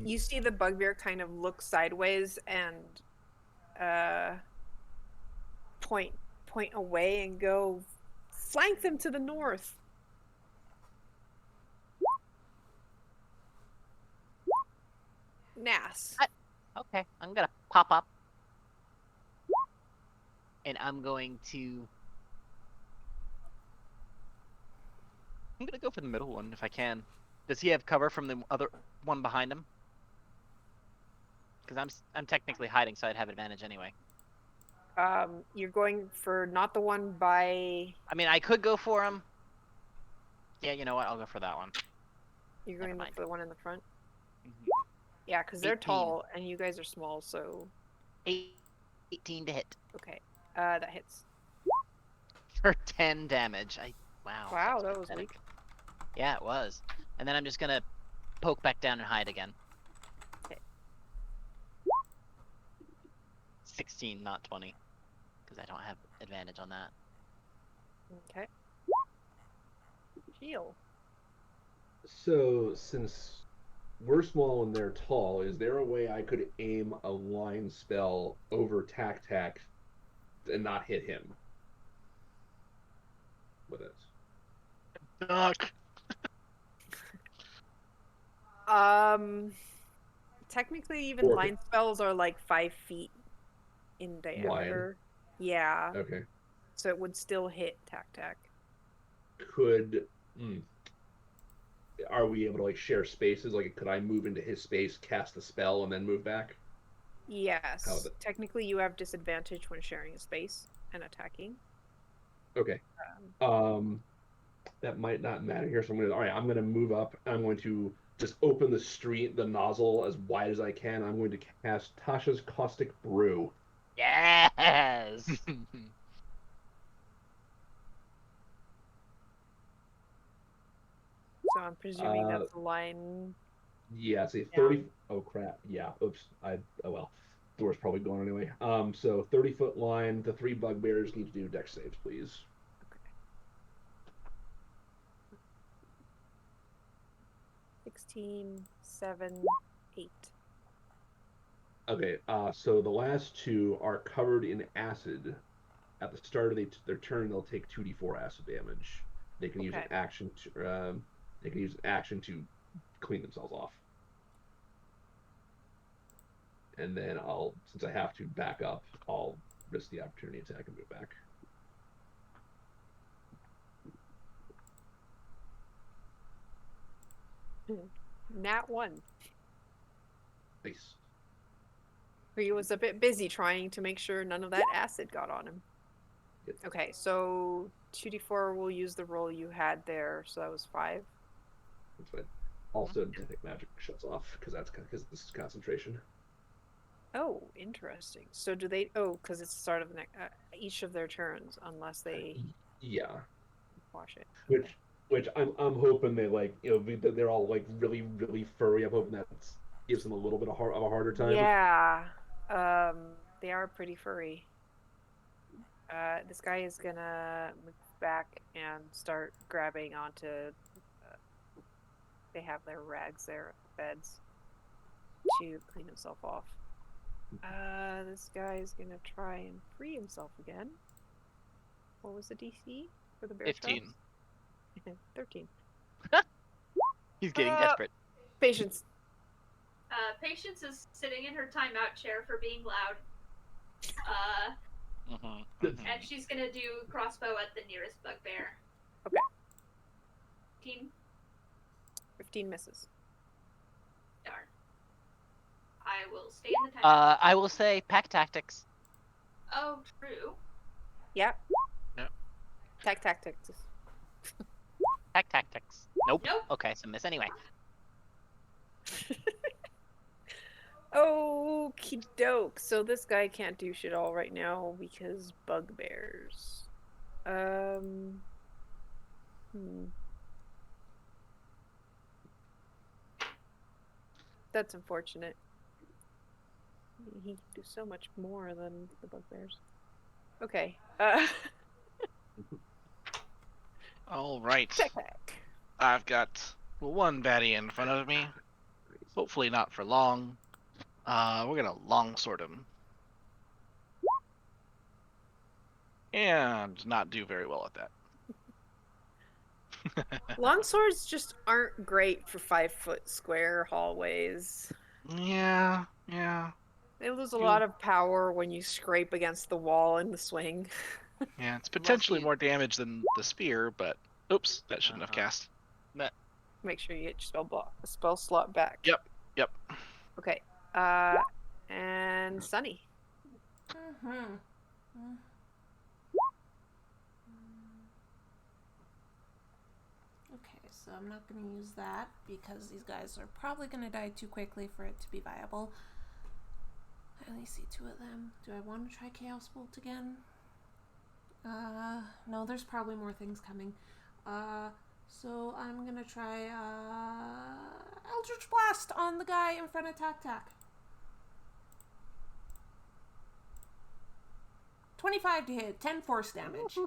You see the bugbear kind of look sideways and point away and go, flank them to the north. Nas. Okay, I'm gonna pop up. And I'm going to I'm gonna go for the middle one if I can. Does he have cover from the other one behind him? Because I'm technically hiding, so I'd have advantage anyway. You're going for not the one by. I mean, I could go for him. Yeah, you know what? I'll go for that one. You're Never going mind. for the one in the front. Mhm. Yeah, because they're 18. tall and you guys are small, so 18 to hit okay. That hits. for 10 damage. Wow. Wow, that's that was pathetic. weak. Yeah, it was. And then I'm just gonna poke back down and hide again. Okay. 16, not 20, because I don't have advantage on that. Okay. Heal. So, since we're small and they're tall, is there a way I could aim a line spell over Tac Tac and not hit him with it? Duck. Technically, even Or- line spells are like 5 feet in diameter. Yeah, Okay. so it would still hit Tac Tac. Could are we able to like share spaces? Like, could I move into his space, cast the spell, and then move back? Yes. How the- Technically, you have disadvantage when sharing a space and attacking. Okay. That might not matter here. So I'm gonna move up. I'm going to just open the nozzle as wide as I can. I'm going to cast Tasha's Caustic Brew. Yes! So I'm presuming that's a line. Yeah, it's a Yeah. 30. Oh crap! Yeah. Oops. Oh well. Door's probably gone anyway. So 30-foot line. The 3 bugbears need to do dex saves, please. 16, 7, 8. Okay. So the last 2 are covered in acid. At the start of their turn, they'll take 2d4 acid damage. They can use an Okay. action to. They can use an action to clean themselves off. And then since I have to back up, I'll risk the opportunity attack and move back. Nat 1. Nice. He was a bit busy trying to make sure none of that acid got on him. Yep. Okay, so 2d4 will use the roll you had there, so that was 5. That's fine. Also, Detect Magic shuts off because this is concentration. Oh, interesting. So do they? Oh, because it's the start of the each of their turns, unless they Yeah. wash it. Which I'm hoping they they're all like really really furry. I'm hoping that gives them a little bit of a harder time. Yeah. They are pretty furry. This guy is gonna move back and start grabbing onto. They have their rags there at the beds to clean himself off. This guy is gonna try and free himself again. What was the DC for the bear 15. traps? 13. He's getting desperate. Patience. Patience is sitting in her timeout chair for being loud. And she's gonna do crossbow at the nearest bugbear. Okay. 15 misses. Darn. I will stay in the timeout. I will say pack tactics. Oh, true. Yeah. Yep. Tactics. Pack tactics. Nope. Nope. Okay, so miss anyway. Okie doke. So this guy can't do shit all right now because bugbears. That's unfortunate. He can do so much more than the bugbears. Okay. All right. Backpack. I've got one baddie in front of me. Hopefully not for long. We're gonna longsword him. And not do very well at that. Longswords just aren't great for 5-foot square hallways. Yeah. They lose a lot of power when you scrape against the wall in the swing. Yeah, it's potentially more damage than the spear, but Oops, that shouldn't have Uh-huh. cast. Make sure you get your spell slot back. Yep. Okay. And Sunny. Mm-hmm. Okay, so I'm not going to use that because these guys are probably going to die too quickly for it to be viable. I only see 2 of them. Do I want to try Chaos Bolt again? No, there's probably more things coming. So I'm going to try Eldritch Blast on the guy in front of Tac Tac. 25 to hit, 10 force damage.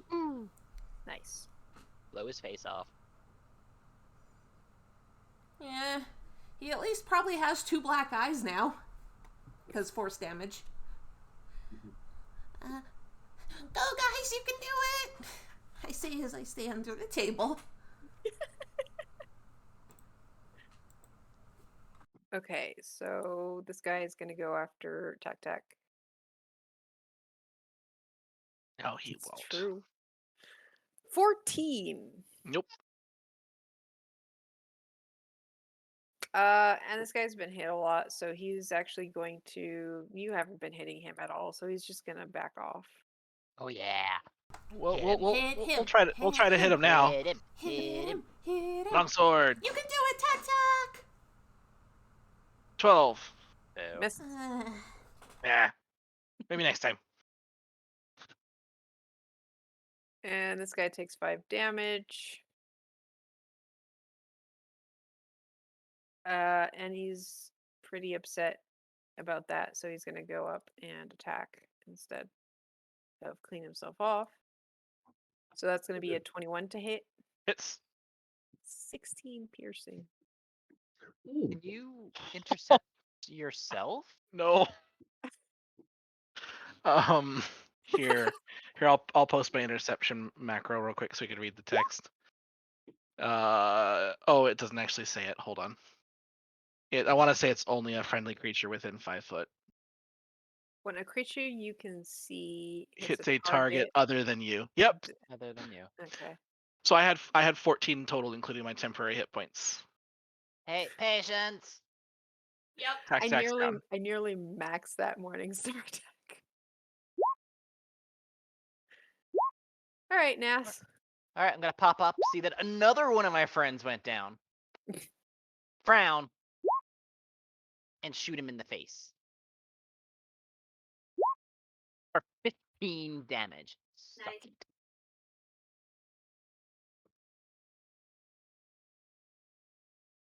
Nice. Blow his face off. Yeah, he at least probably has 2 black eyes now. Because force damage. Go guys, you can do it! I say as I stay under the table. Okay, so this guy is going to go after Tac Tac. No, he It's won't. true. 14. Nope. And this guy's been hit a lot, so he's actually going to. You haven't been hitting him at all, so he's just gonna back off. Oh yeah. We'll Hit we'll, him. we'll, Hit we'll, him, we'll try to we'll try to hit him now. Hit him. Hit him, hit him. Longsword. You can do it, Tac Tac! 12. Ew. Miss. Yeah. Maybe next time. And this guy takes 5 damage. And he's pretty upset about that, so he's gonna go up and attack instead of clean himself off. So that's gonna be a 21 to hit. Hits. 16 piercing. Ooh. Can you intercept yourself? No. Here, I'll post my interception macro real quick so we can read the text. Oh, it doesn't actually say it. Hold on. I want to say it's only a friendly creature within 5 foot. When a creature you can see Hits a target other than you. Yep. Other than you. Okay. So I had 14 total, including my temporary hit points. Hey, patience. Yep. Tax down. I nearly maxed that Morningstar attack. All right, Nas. All right, I'm gonna pop up, see that another one of my friends went down. Frown. And shoot him in the face. For 15 damage. Suck Nice. it.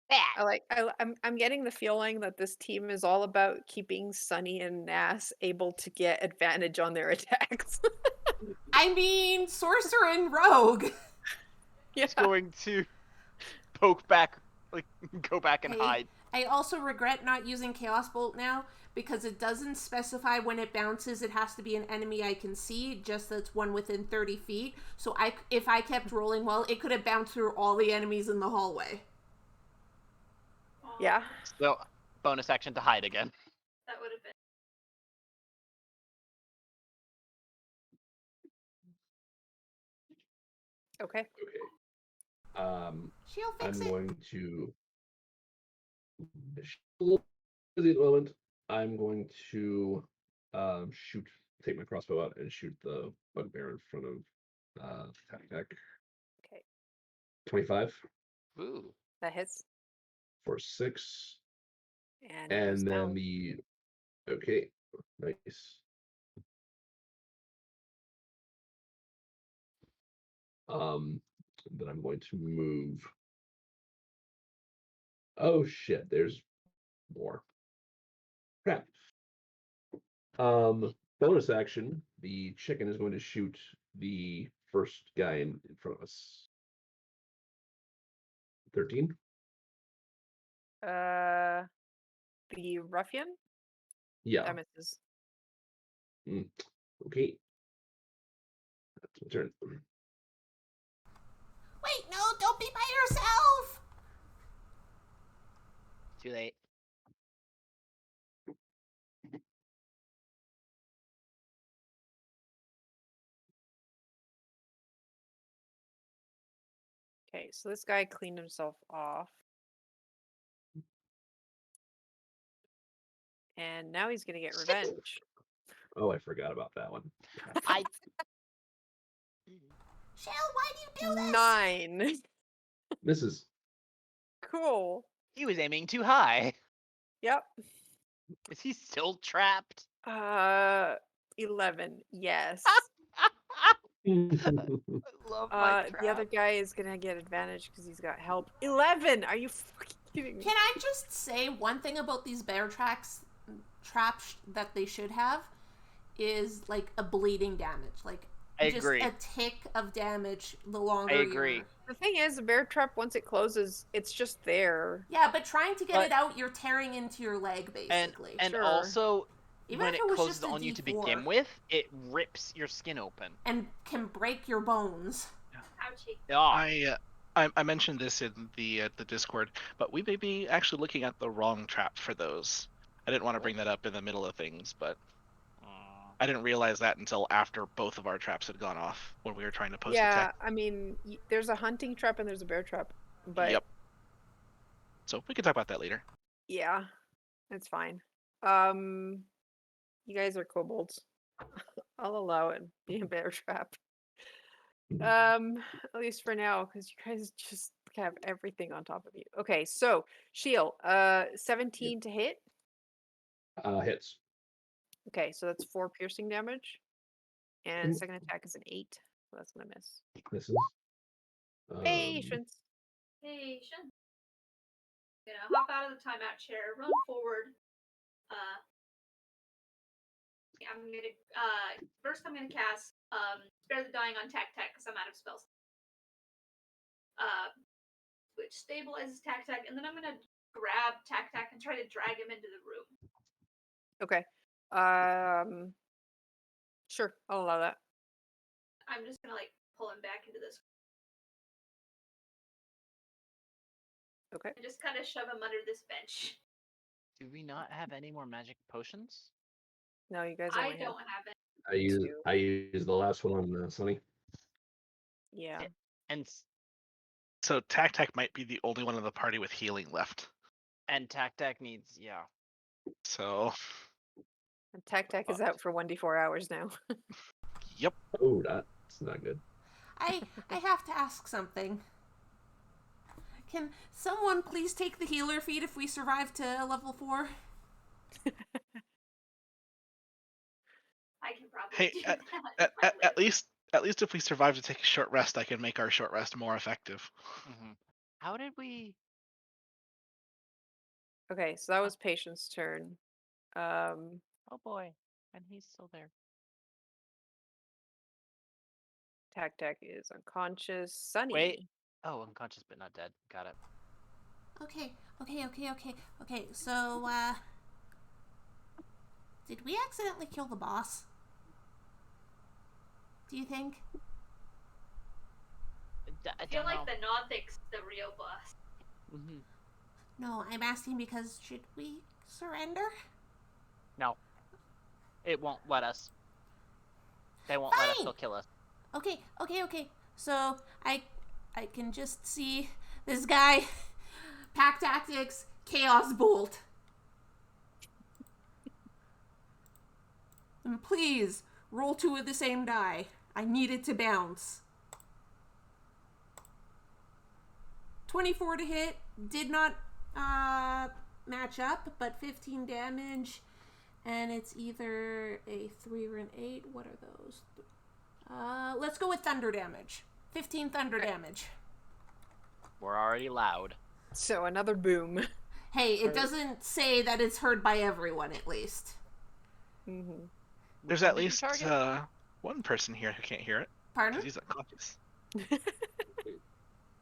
Bad. I'm getting the feeling that this team is all about keeping Sunny and Nas able to get advantage on their attacks. I mean, Sorcerer and Rogue. Yeah. It's going to poke back, like, go back and hide. I also regret not using Chaos Bolt now because it doesn't specify when it bounces it has to be an enemy I can see, just that's one within 30 feet. So if I kept rolling well, it could have bounced through all the enemies in the hallway. Yeah. So, bonus action to hide again. That would have been. Okay. Okay. She'll fix I'm it. going to a little busy at the moment. I'm going to take my crossbow out and shoot the bugbear in front of Tac. Okay. 25 Ooh. That hits. for 6. And it goes And then down. okay, nice. Then I'm going to move. Oh shit, there's more. Crap. Bonus action, the chicken is going to shoot the first guy in front of us. 13. The ruffian? Yeah. That misses. Okay. That's my turn. Wait, no, don't be by yourself! Too late. right, so this guy cleaned himself off. And now he's gonna get revenge. Oh, I forgot about that one. I Shell, why do you do this? 9. Misses. Cool. he was aiming too high. Yep. Is he still trapped? 11. Yes. I love my trap. The other guy is gonna get advantage because he's got help. 11. Are you fucking kidding me? Can I just say one thing about these bear traps that they should have is like a bleeding damage, like I just agree. a tick of damage the longer. I agree. The thing is, a bear trap, once it closes, it's just there. Yeah, but trying to get But- it out, you're tearing into your leg basically. And Sure. also, Even when if it it was closes just a on you to D4. begin with, it rips your skin open. And can break your bones. Ouchie. Ah, I mentioned this in the Discord, but we may be actually looking at the wrong trap for those. I didn't want to bring that up in the middle of things, but I didn't realize that until after both of our traps had gone off when we were trying to post Yeah, attack. I mean, there's a hunting trap and there's a bear trap. But Yep. So we can talk about that later. yeah, it's fine. You guys are kobolds. I'll allow it. Be a bear trap. At least for now, because you guys just have everything on top of you. Okay, so shield, 17 to hit. Hits. Okay, so that's 4 piercing damage, and Mm. second attack is an 8. So that's gonna miss. Misses. Patience. Patient. Gonna hop out of the timeout chair, run forward. I'm gonna first I'm gonna cast Spare the Dying on Tac because I'm out of spells. Which stabilizes Tac, and then I'm gonna grab Tac and try to drag him into the room. Okay. Sure, I'll allow that. I'm just gonna like pull him back into this Okay. and just kind of shove him under this bench. do we not have any more magic potions? No, you guys I only have don't have it. two. I used the last one on Sunny. Yeah. And So Tac might be the only one in the party with healing left. Tac needs So, And Tac is out for 1d4 hours now. yep. Oh, that's not good. I have to ask something. Can someone please take the healer feat if we survive to level 4? I can probably Hey, do that. if I live. at least if we survive to take a short rest, I can make our short rest more effective. How did we? Okay, so that was Patient's turn. Oh boy, and he's still there. Tac is unconscious. Sunny. Wait. Oh, unconscious but not dead. Got it. Okay. So, did we accidentally kill the boss? Do you think? I feel like the Nothic's the real boss. No, I'm asking because should we surrender? No. It won't let us. They won't let us. Fine. They'll kill us. Okay. So, I can just see this guy, Pack Tactics, Chaos Bolt. And please, roll 2 of the same die. I need it to bounce. 24 to hit, did not match up, but 15 damage, and it's either a 3 or an 8. What are those? Let's go with thunder damage. 15 thunder damage. We're already loud. So another boom. Hey, it doesn't say that it's heard by everyone, at least. Mm-hmm. There's at least one person here who can't hear it Pardon? because he's unconscious.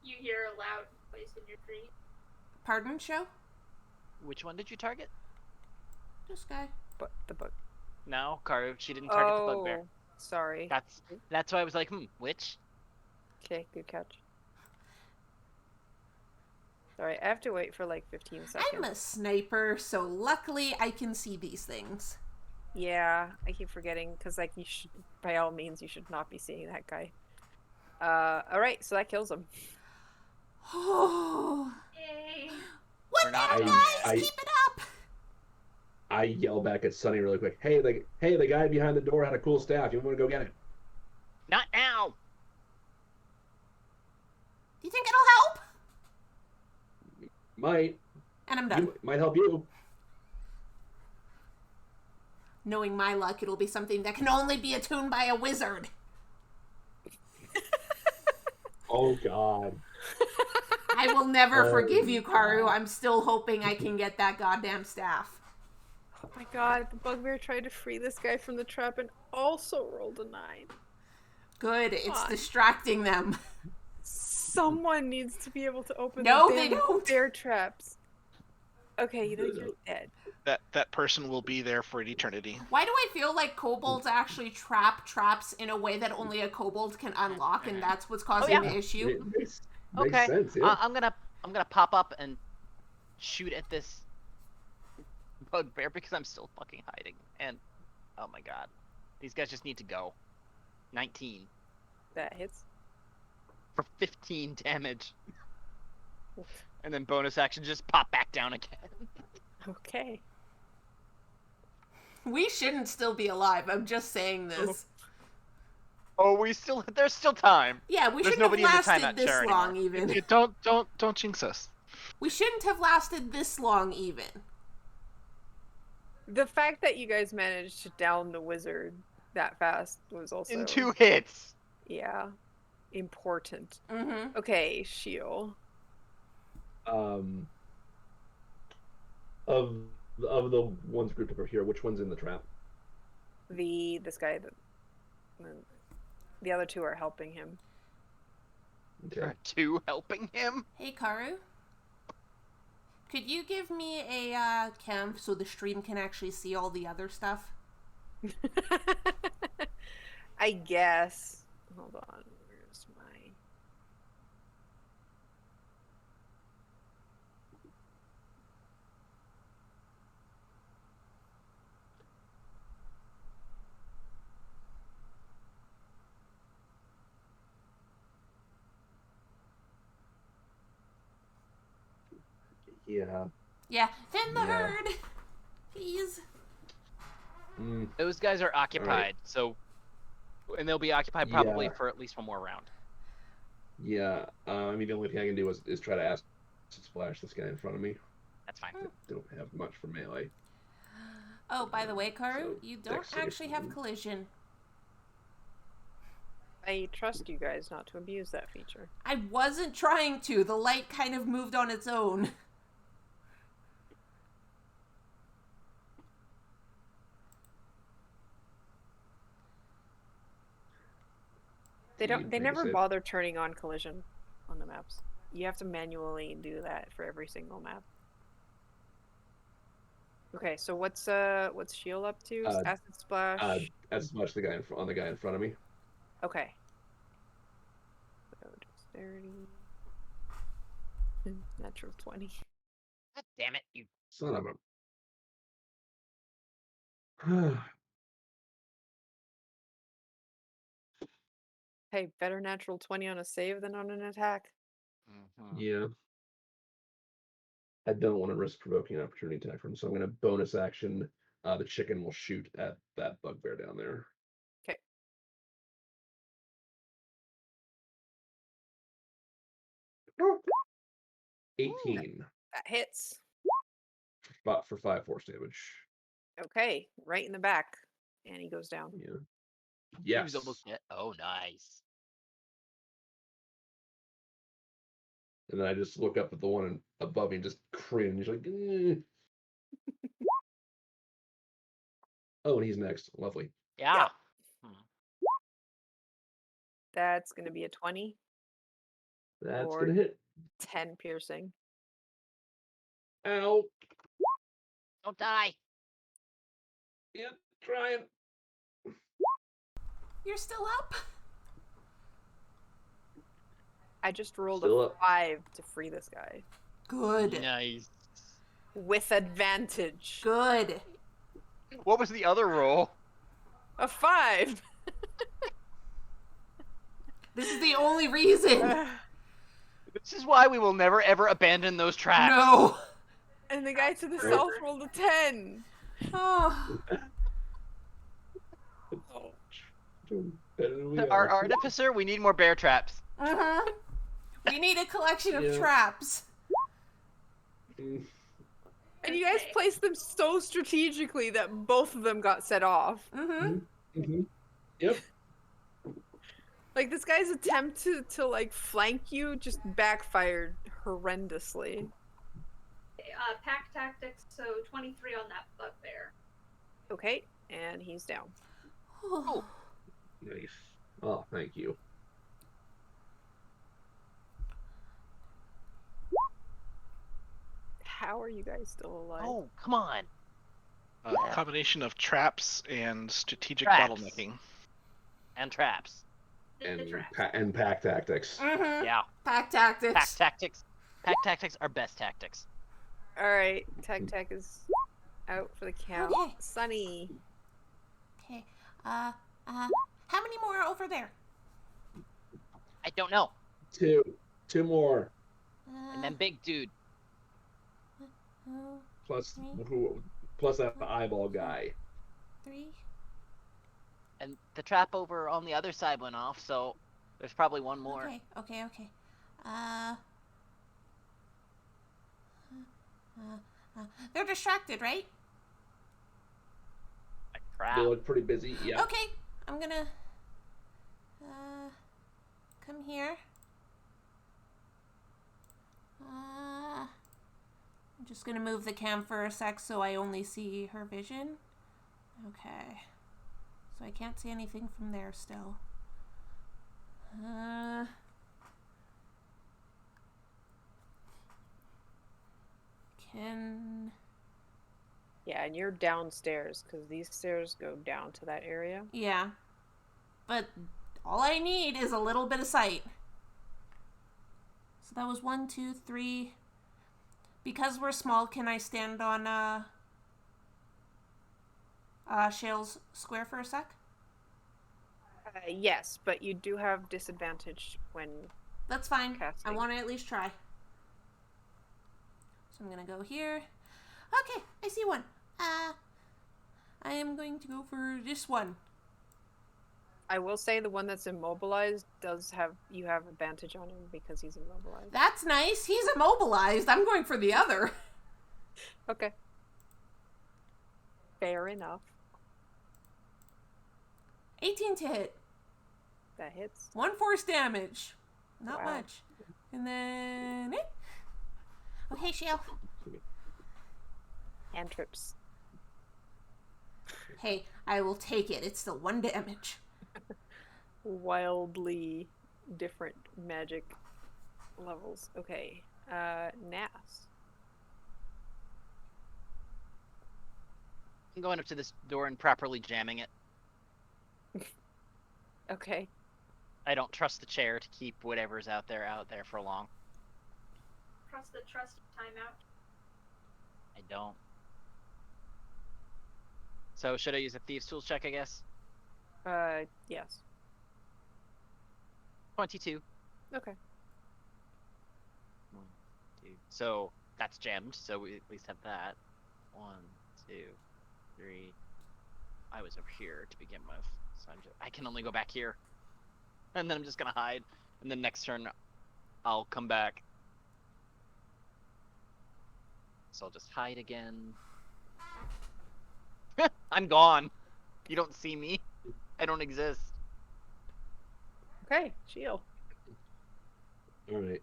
You hear a loud voice in your tree. Pardon, show? Which one did you target? This guy. But the book. No, Karu. She didn't target the bugbear. Sorry. That's why I was like, which? Okay, good catch. Sorry, I have to wait for like 15 seconds. I'm a sniper, so luckily I can see these things. Yeah, I keep forgetting because like you should, by all means, you should not be seeing that guy. All right, so that kills him. guys, keep it up. I yell back at Sunny really quick. Hey, the guy behind the door had a cool staff. You want to go get it? Not now. Do you think it'll help? Might. And I'm done. Might help you. Knowing my luck, it'll be something that can only be attuned by a wizard. Oh, God. I will never forgive you, Karu. I'm still hoping I can get that goddamn staff. Oh my god, the bugbear tried to free this guy from the trap and also rolled a 9. Good, it's distracting them. Someone needs to be able to open they don't. bear traps. Okay, you're dead. That person will be there for an eternity. Why do I feel like kobolds actually trap traps in a way that only a kobold can unlock, and that's what's causing the issue? It makes Okay. sense, yeah. I'm gonna pop up and shoot at this bugbear because I'm still fucking hiding. And oh my god, these guys just need to go. 19 That hits. for 15 damage, and then bonus action just pop back down again. Okay. We shouldn't still be alive. I'm just saying this. Oh, there's still time. Yeah, we There's shouldn't have nobody in the lasted timeout this chair long, anymore. even. Don't jinx us. We shouldn't have lasted this long, even. The fact that you guys managed to down the wizard that fast was also... In 2 hits. Yeah. Important. Mm-hmm. Okay, Shio. Of the ones grouped up over here, which one's in the trap? This guy, the other 2 are helping him. Okay. 2 helping him. Hey, Karu. Could you give me a cam so the stream can actually see all the other stuff? I guess. Hold on. Where's my... Yeah. Yeah, thin the herd. Please. Those guys are occupied, and they'll be occupied probably for at least one more round. Yeah. I mean, the only thing I can do is try to ask to splash this guy in front of me. That's fine. I don't have much for melee. Oh, by the way, Karu, So, you don't dex save. actually have collision. I trust you guys not to abuse that feature. I wasn't trying to. The light kind of moved on its own. They never bother turning on collision on the maps. You have to manually do that for every single map. Okay, so what's Shield up to? Acid splash. As much the guy on the guy in front of me. Okay. So dexterity. Natural 20. God damn it, you. Son of a. Hey, better natural 20 on a save than on an attack. Mm-hmm. Yeah. I don't want to risk provoking an opportunity attack from him, so I'm going to bonus action. The chicken will shoot at that bugbear down there. Okay. Oh. 18. That hits. For 5 force damage. Okay, right in the back. And he goes down. Yeah. He Yes. was almost dead. Oh, nice. And then I just look up at the one above me and just cringe. Like, eh. Oh, and he's next. Lovely. Yeah. That's going to be a 20. That's Or- going to hit. 10 piercing. Ow. Don't die. Yeah, trying. You're still up? I just rolled Still a up. 5 to free this guy. Good. Nice. With advantage. Good. What was the other roll? A 5! This is the only reason. This is why we will never ever abandon those traps. No. And the guy to the Forever. south rolled a 10. Oh. Doing better than we Our are. artificer, we need more bear traps. Uh-huh. We need a collection of Yeah. traps. Mm, And you guys Okay. placed them so strategically that both of them got set off. Mm-hmm. mhm. Yep. Like, this guy's attempt to like, flank you just backfired horrendously. Pack tactics, so 23 on that bugbear. Okay, and he's down. Oh. Nice. Oh, thank you. How are you guys still alive? Oh, come on. A combination of traps and strategic Traps. bottlenecking. And traps. The traps. And pack tactics. Mm-hmm. Yeah. Pack tactics. Pack tactics. Pack tactics are best tactics. Alright, Tac is out for the count. Okay. Sunny. Okay. How many more are over there? I don't know. Two more. And then big dude. Plus Three. plus that eyeball guy. 3. And the trap over on the other side went off, so there's probably one more. Okay. They're distracted, right? Like crap. They look pretty busy. Yeah. Okay. I'm gonna come here. I'm just gonna move the cam for a sec so I only see her vision. Okay. So I can't see anything from there still. Can... Yeah, and you're downstairs, because these stairs go down to that area. Yeah. But all I need is a little bit of sight. So that was 1, 2, 3. Because we're small, can I stand on Shale's square for a sec? Yes, but you do have disadvantage when... That's fine. Casting. I want to at least try. So I'm going to go here. Okay, I see one. I am going to go for this one. I will say the one that's immobilized does have... You have advantage on him because he's immobilized. That's nice. He's immobilized. I'm going for the other. Okay. Fair enough. 18 to hit. That hits. 1 force damage. Not Wow. much. And then... Okay, Shale. Cantrips. Hey, I will take it. It's still 1 damage. Wildly different magic levels. Okay. Nas. I'm going up to this door and properly jamming it. Okay. I don't trust the chair to keep whatever's out there for long. Trust the trust timeout. I don't. So should I use a thieves tools check, I guess? Yes. 22. Okay. 1, 2. So that's jammed, so we at least have that. 1, 2, 3. I was over here to begin with, so I can only go back here. And then I'm just gonna hide, and then next turn I'll come back. So I'll just hide again. I'm gone. You don't see me. I don't exist. Okay, shield. All right.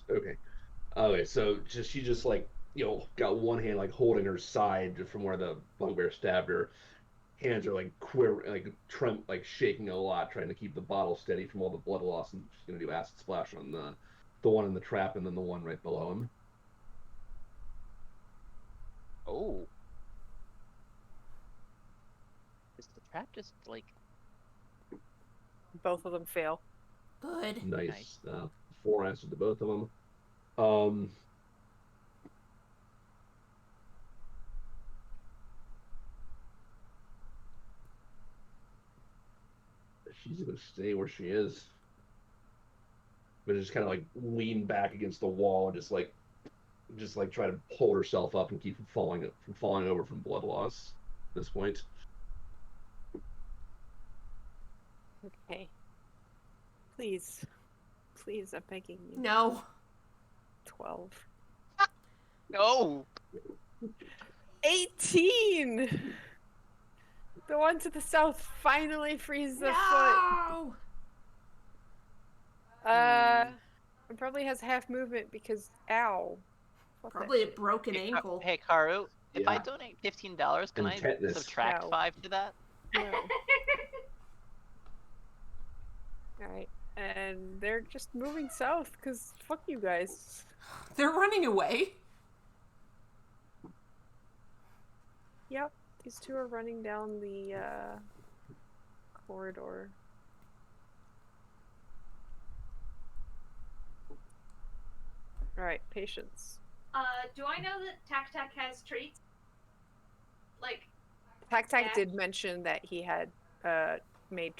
Okay. Okay. So she just like got one hand like holding her side from where the bugbear stabbed her. Hands are like shaking a lot, trying to keep the bottle steady from all the blood loss, and she's gonna do acid splash on the one in the trap and then the one right below him. Oh. Is the trap just like... Both of them fail. Good. Nice. 4 acid to both of them. she's gonna stay where she is. But just kind of like lean back against the wall and just like try to hold herself up and keep from falling over from blood loss at this point. Okay. Please. Please, I'm begging you. No. 12. No. 18! The one to the south finally frees the foot. No. It probably has half movement because ow. Fuck that Probably a shit. broken ankle. Hey, Karu, if I Yeah. donate $15, can And I tetanus. subtract No. 5 to that? No. Alright. And they're just moving south because fuck you guys. They're running away. Yep. These two are running down the corridor. Alright, patience. Do I know that Tac Tac has treats? Like, Tac Tac Yeah. did mention that he had made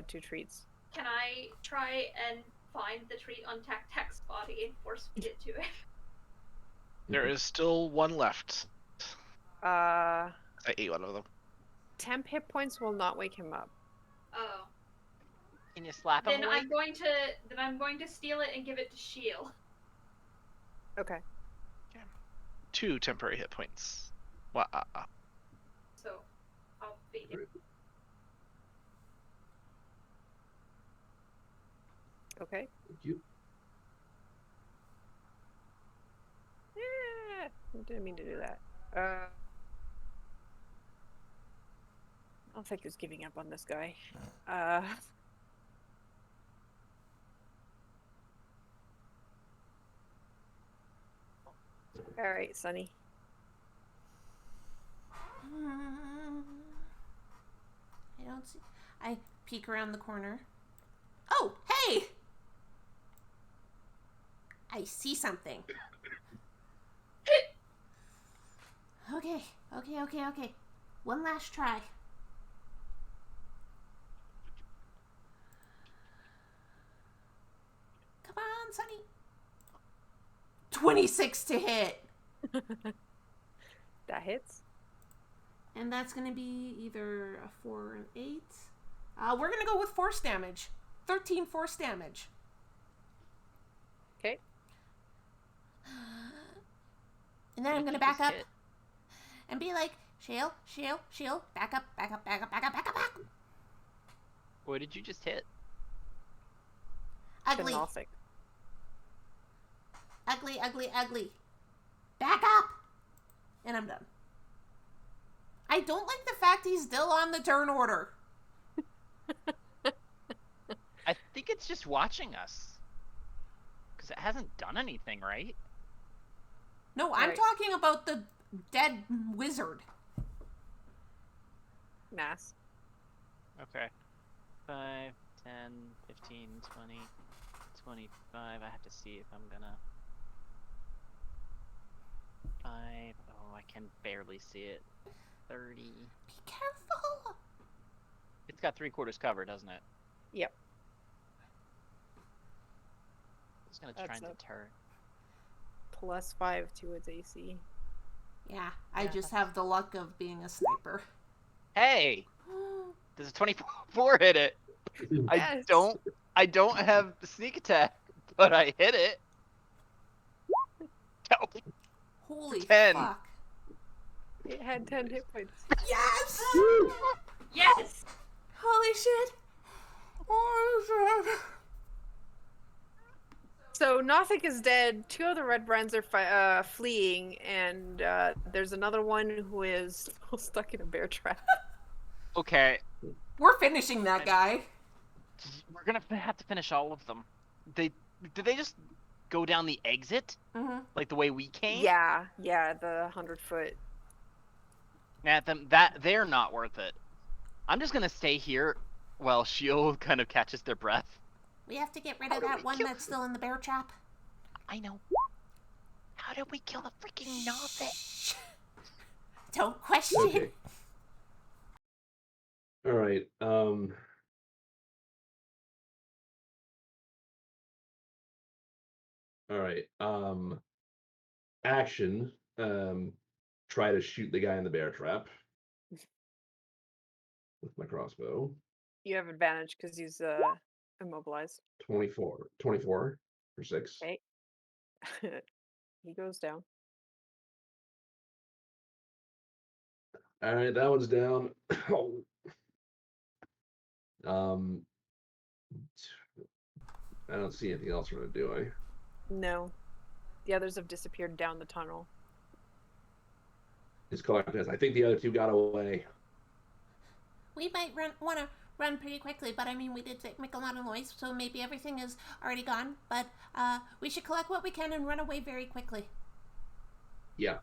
2 treats. can I try and find the treat on Tac Tac's body and force feed it to it? There is still one left. Uh, I ate one of them. temp hit points will not wake him up. Oh. Can you slap him Then awake? I'm going to steal it and give it to Shield. Okay. 2 temporary hit points. Wow. So I'll feed it. Okay. Thank you. Yeah, I didn't mean to do that. I don't think he's giving up on this guy. All right, Sonny. I don't see. I peek around the corner. Oh, hey! I see something. Okay. One last try. Come on, Sonny. 26 to hit. That hits. And that's going to be either a 4 or an 8. We're going to go with force damage. 13 force damage. Okay. And then I'm What going to did you back just up hit? and be like, shield, back up. What did you just hit? Ugly, Gnostic. ugly. Back up. And I'm done. I don't like the fact he's still on the turn order. I think it's just watching us. Because it hasn't done anything, right? No, I'm Right. talking about the dead wizard. Mass. Okay. 5, 10, 15, 20, 25. I have to see if I'm gonna... 5. Oh, I can barely see it. 30. Be careful. It's got 3/4 cover, doesn't it? Yep. It's gonna try That's and a- deter. +5 to its AC. Yeah, I Yeah. just have the luck of being a sniper. Hey! Does a 24 hit it? Yes. I don't have the sneak attack, but I hit it. Holy 10. fuck. It had 10 hit points. Yes! Yes! Holy shit. Holy shit. So Nothic is dead. 2 of the Redbrands are fleeing, and there's another one who is still stuck in a bear trap. Okay, We're finishing that guy. we're gonna have to finish all of them. Did they just go down the exit Mm-hmm. like the way we came? Yeah, the 100-foot. That they're not worth it. I'm just gonna stay here while Shield kind of catches their breath. We have to get rid How of do that we one kill- that's still in the bear trap. I know. How did we kill the freaking Nothic? Shh. Don't question. Okay. All right. All right. Action. Try to shoot the guy in the bear trap with my crossbow. You have advantage because he's immobilized. 24 for 6. Okay. He goes down. All right, that one's down. I don't see anything else from it, do I? No. The others have disappeared down the tunnel. It's collecting us. I think the other 2 got away. We might want to run pretty quickly, but I mean, we did make a lot of noise, so maybe everything is already gone. But we should collect what we can and run away very quickly. Yeah.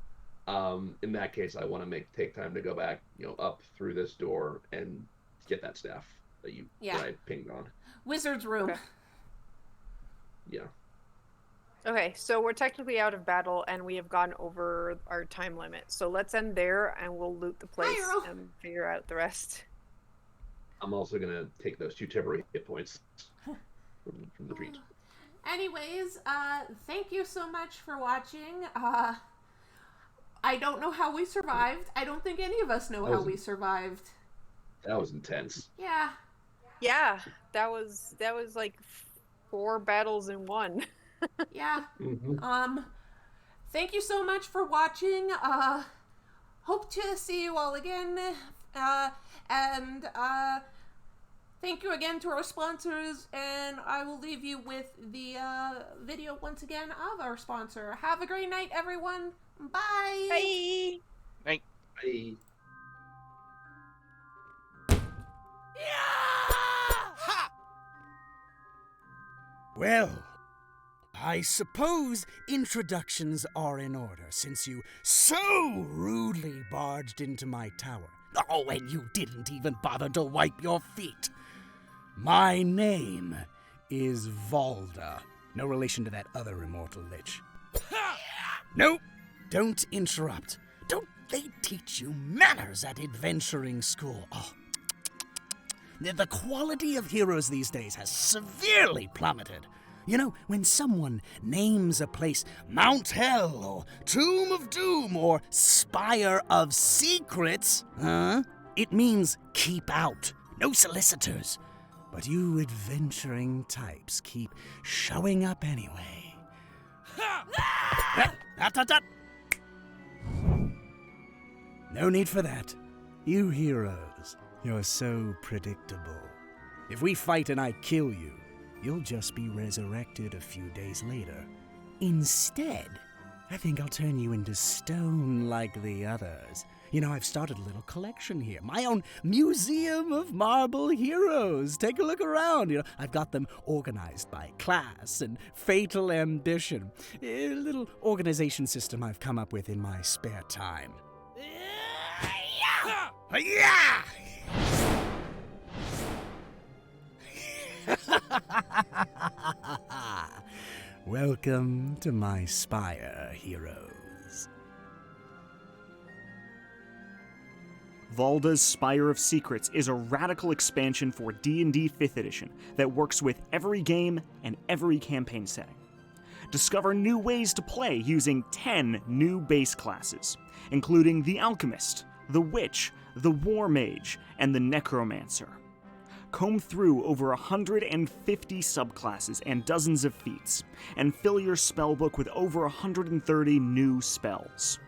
In that case, I want to take time to go back, up through this door and get that staff that I pinged on. Wizard's room. Okay. Yeah. Okay, so we're technically out of battle and we have gone over our time limit. So let's end there and we'll loot the place and figure out the rest. I'm also going to take those 2 temporary hit points from the treat. Anyways, thank you so much for watching. I don't know how we survived. I don't think any of us know how we survived. That was intense. Yeah. Yeah, that was like 4 battles in 1. Yeah. Mm-hmm. Thank you so much for watching. Hope to see you all again. And thank you again to our sponsors, and I will leave you with the video once again of our sponsor. Have a great night, everyone. Bye. Bye. Night. Bye. Ha! Well, I suppose introductions are in order since you so rudely barged into my tower. Oh, and you didn't even bother to wipe your feet. My name is Valda. No relation to that other immortal lich. Nope, don't interrupt. Don't they teach you manners at adventuring school? Oh, the quality of heroes these days has severely plummeted. You know, when someone names a place Mount Hell, or Tomb of Doom, or Spire of Secrets, it means keep out, no solicitors. But you adventuring types keep showing up anyway. No need for that. You heroes, you're so predictable. If we fight and I kill you, you'll just be resurrected a few days later. Instead, I think I'll turn you into stone like the others. You know, I've started a little collection here. My own museum of marble heroes. Take a look around. You know, I've got them organized by class and fatal ambition. A little organization system I've come up with in my spare time. Yeah! Welcome to my spire, heroes. Valda's Spire of Secrets is a radical expansion for D&D 5th edition that works with every game and every campaign setting. Discover new ways to play using 10 new base classes, including the Alchemist, the Witch, the War Mage, and the Necromancer. Comb through over 150 subclasses and dozens of feats, and fill your spellbook with over 130 new spells.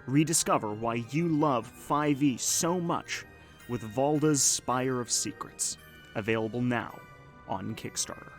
Rediscover why you love 5e so much with Valda's Spire of Secrets, available now on Kickstarter.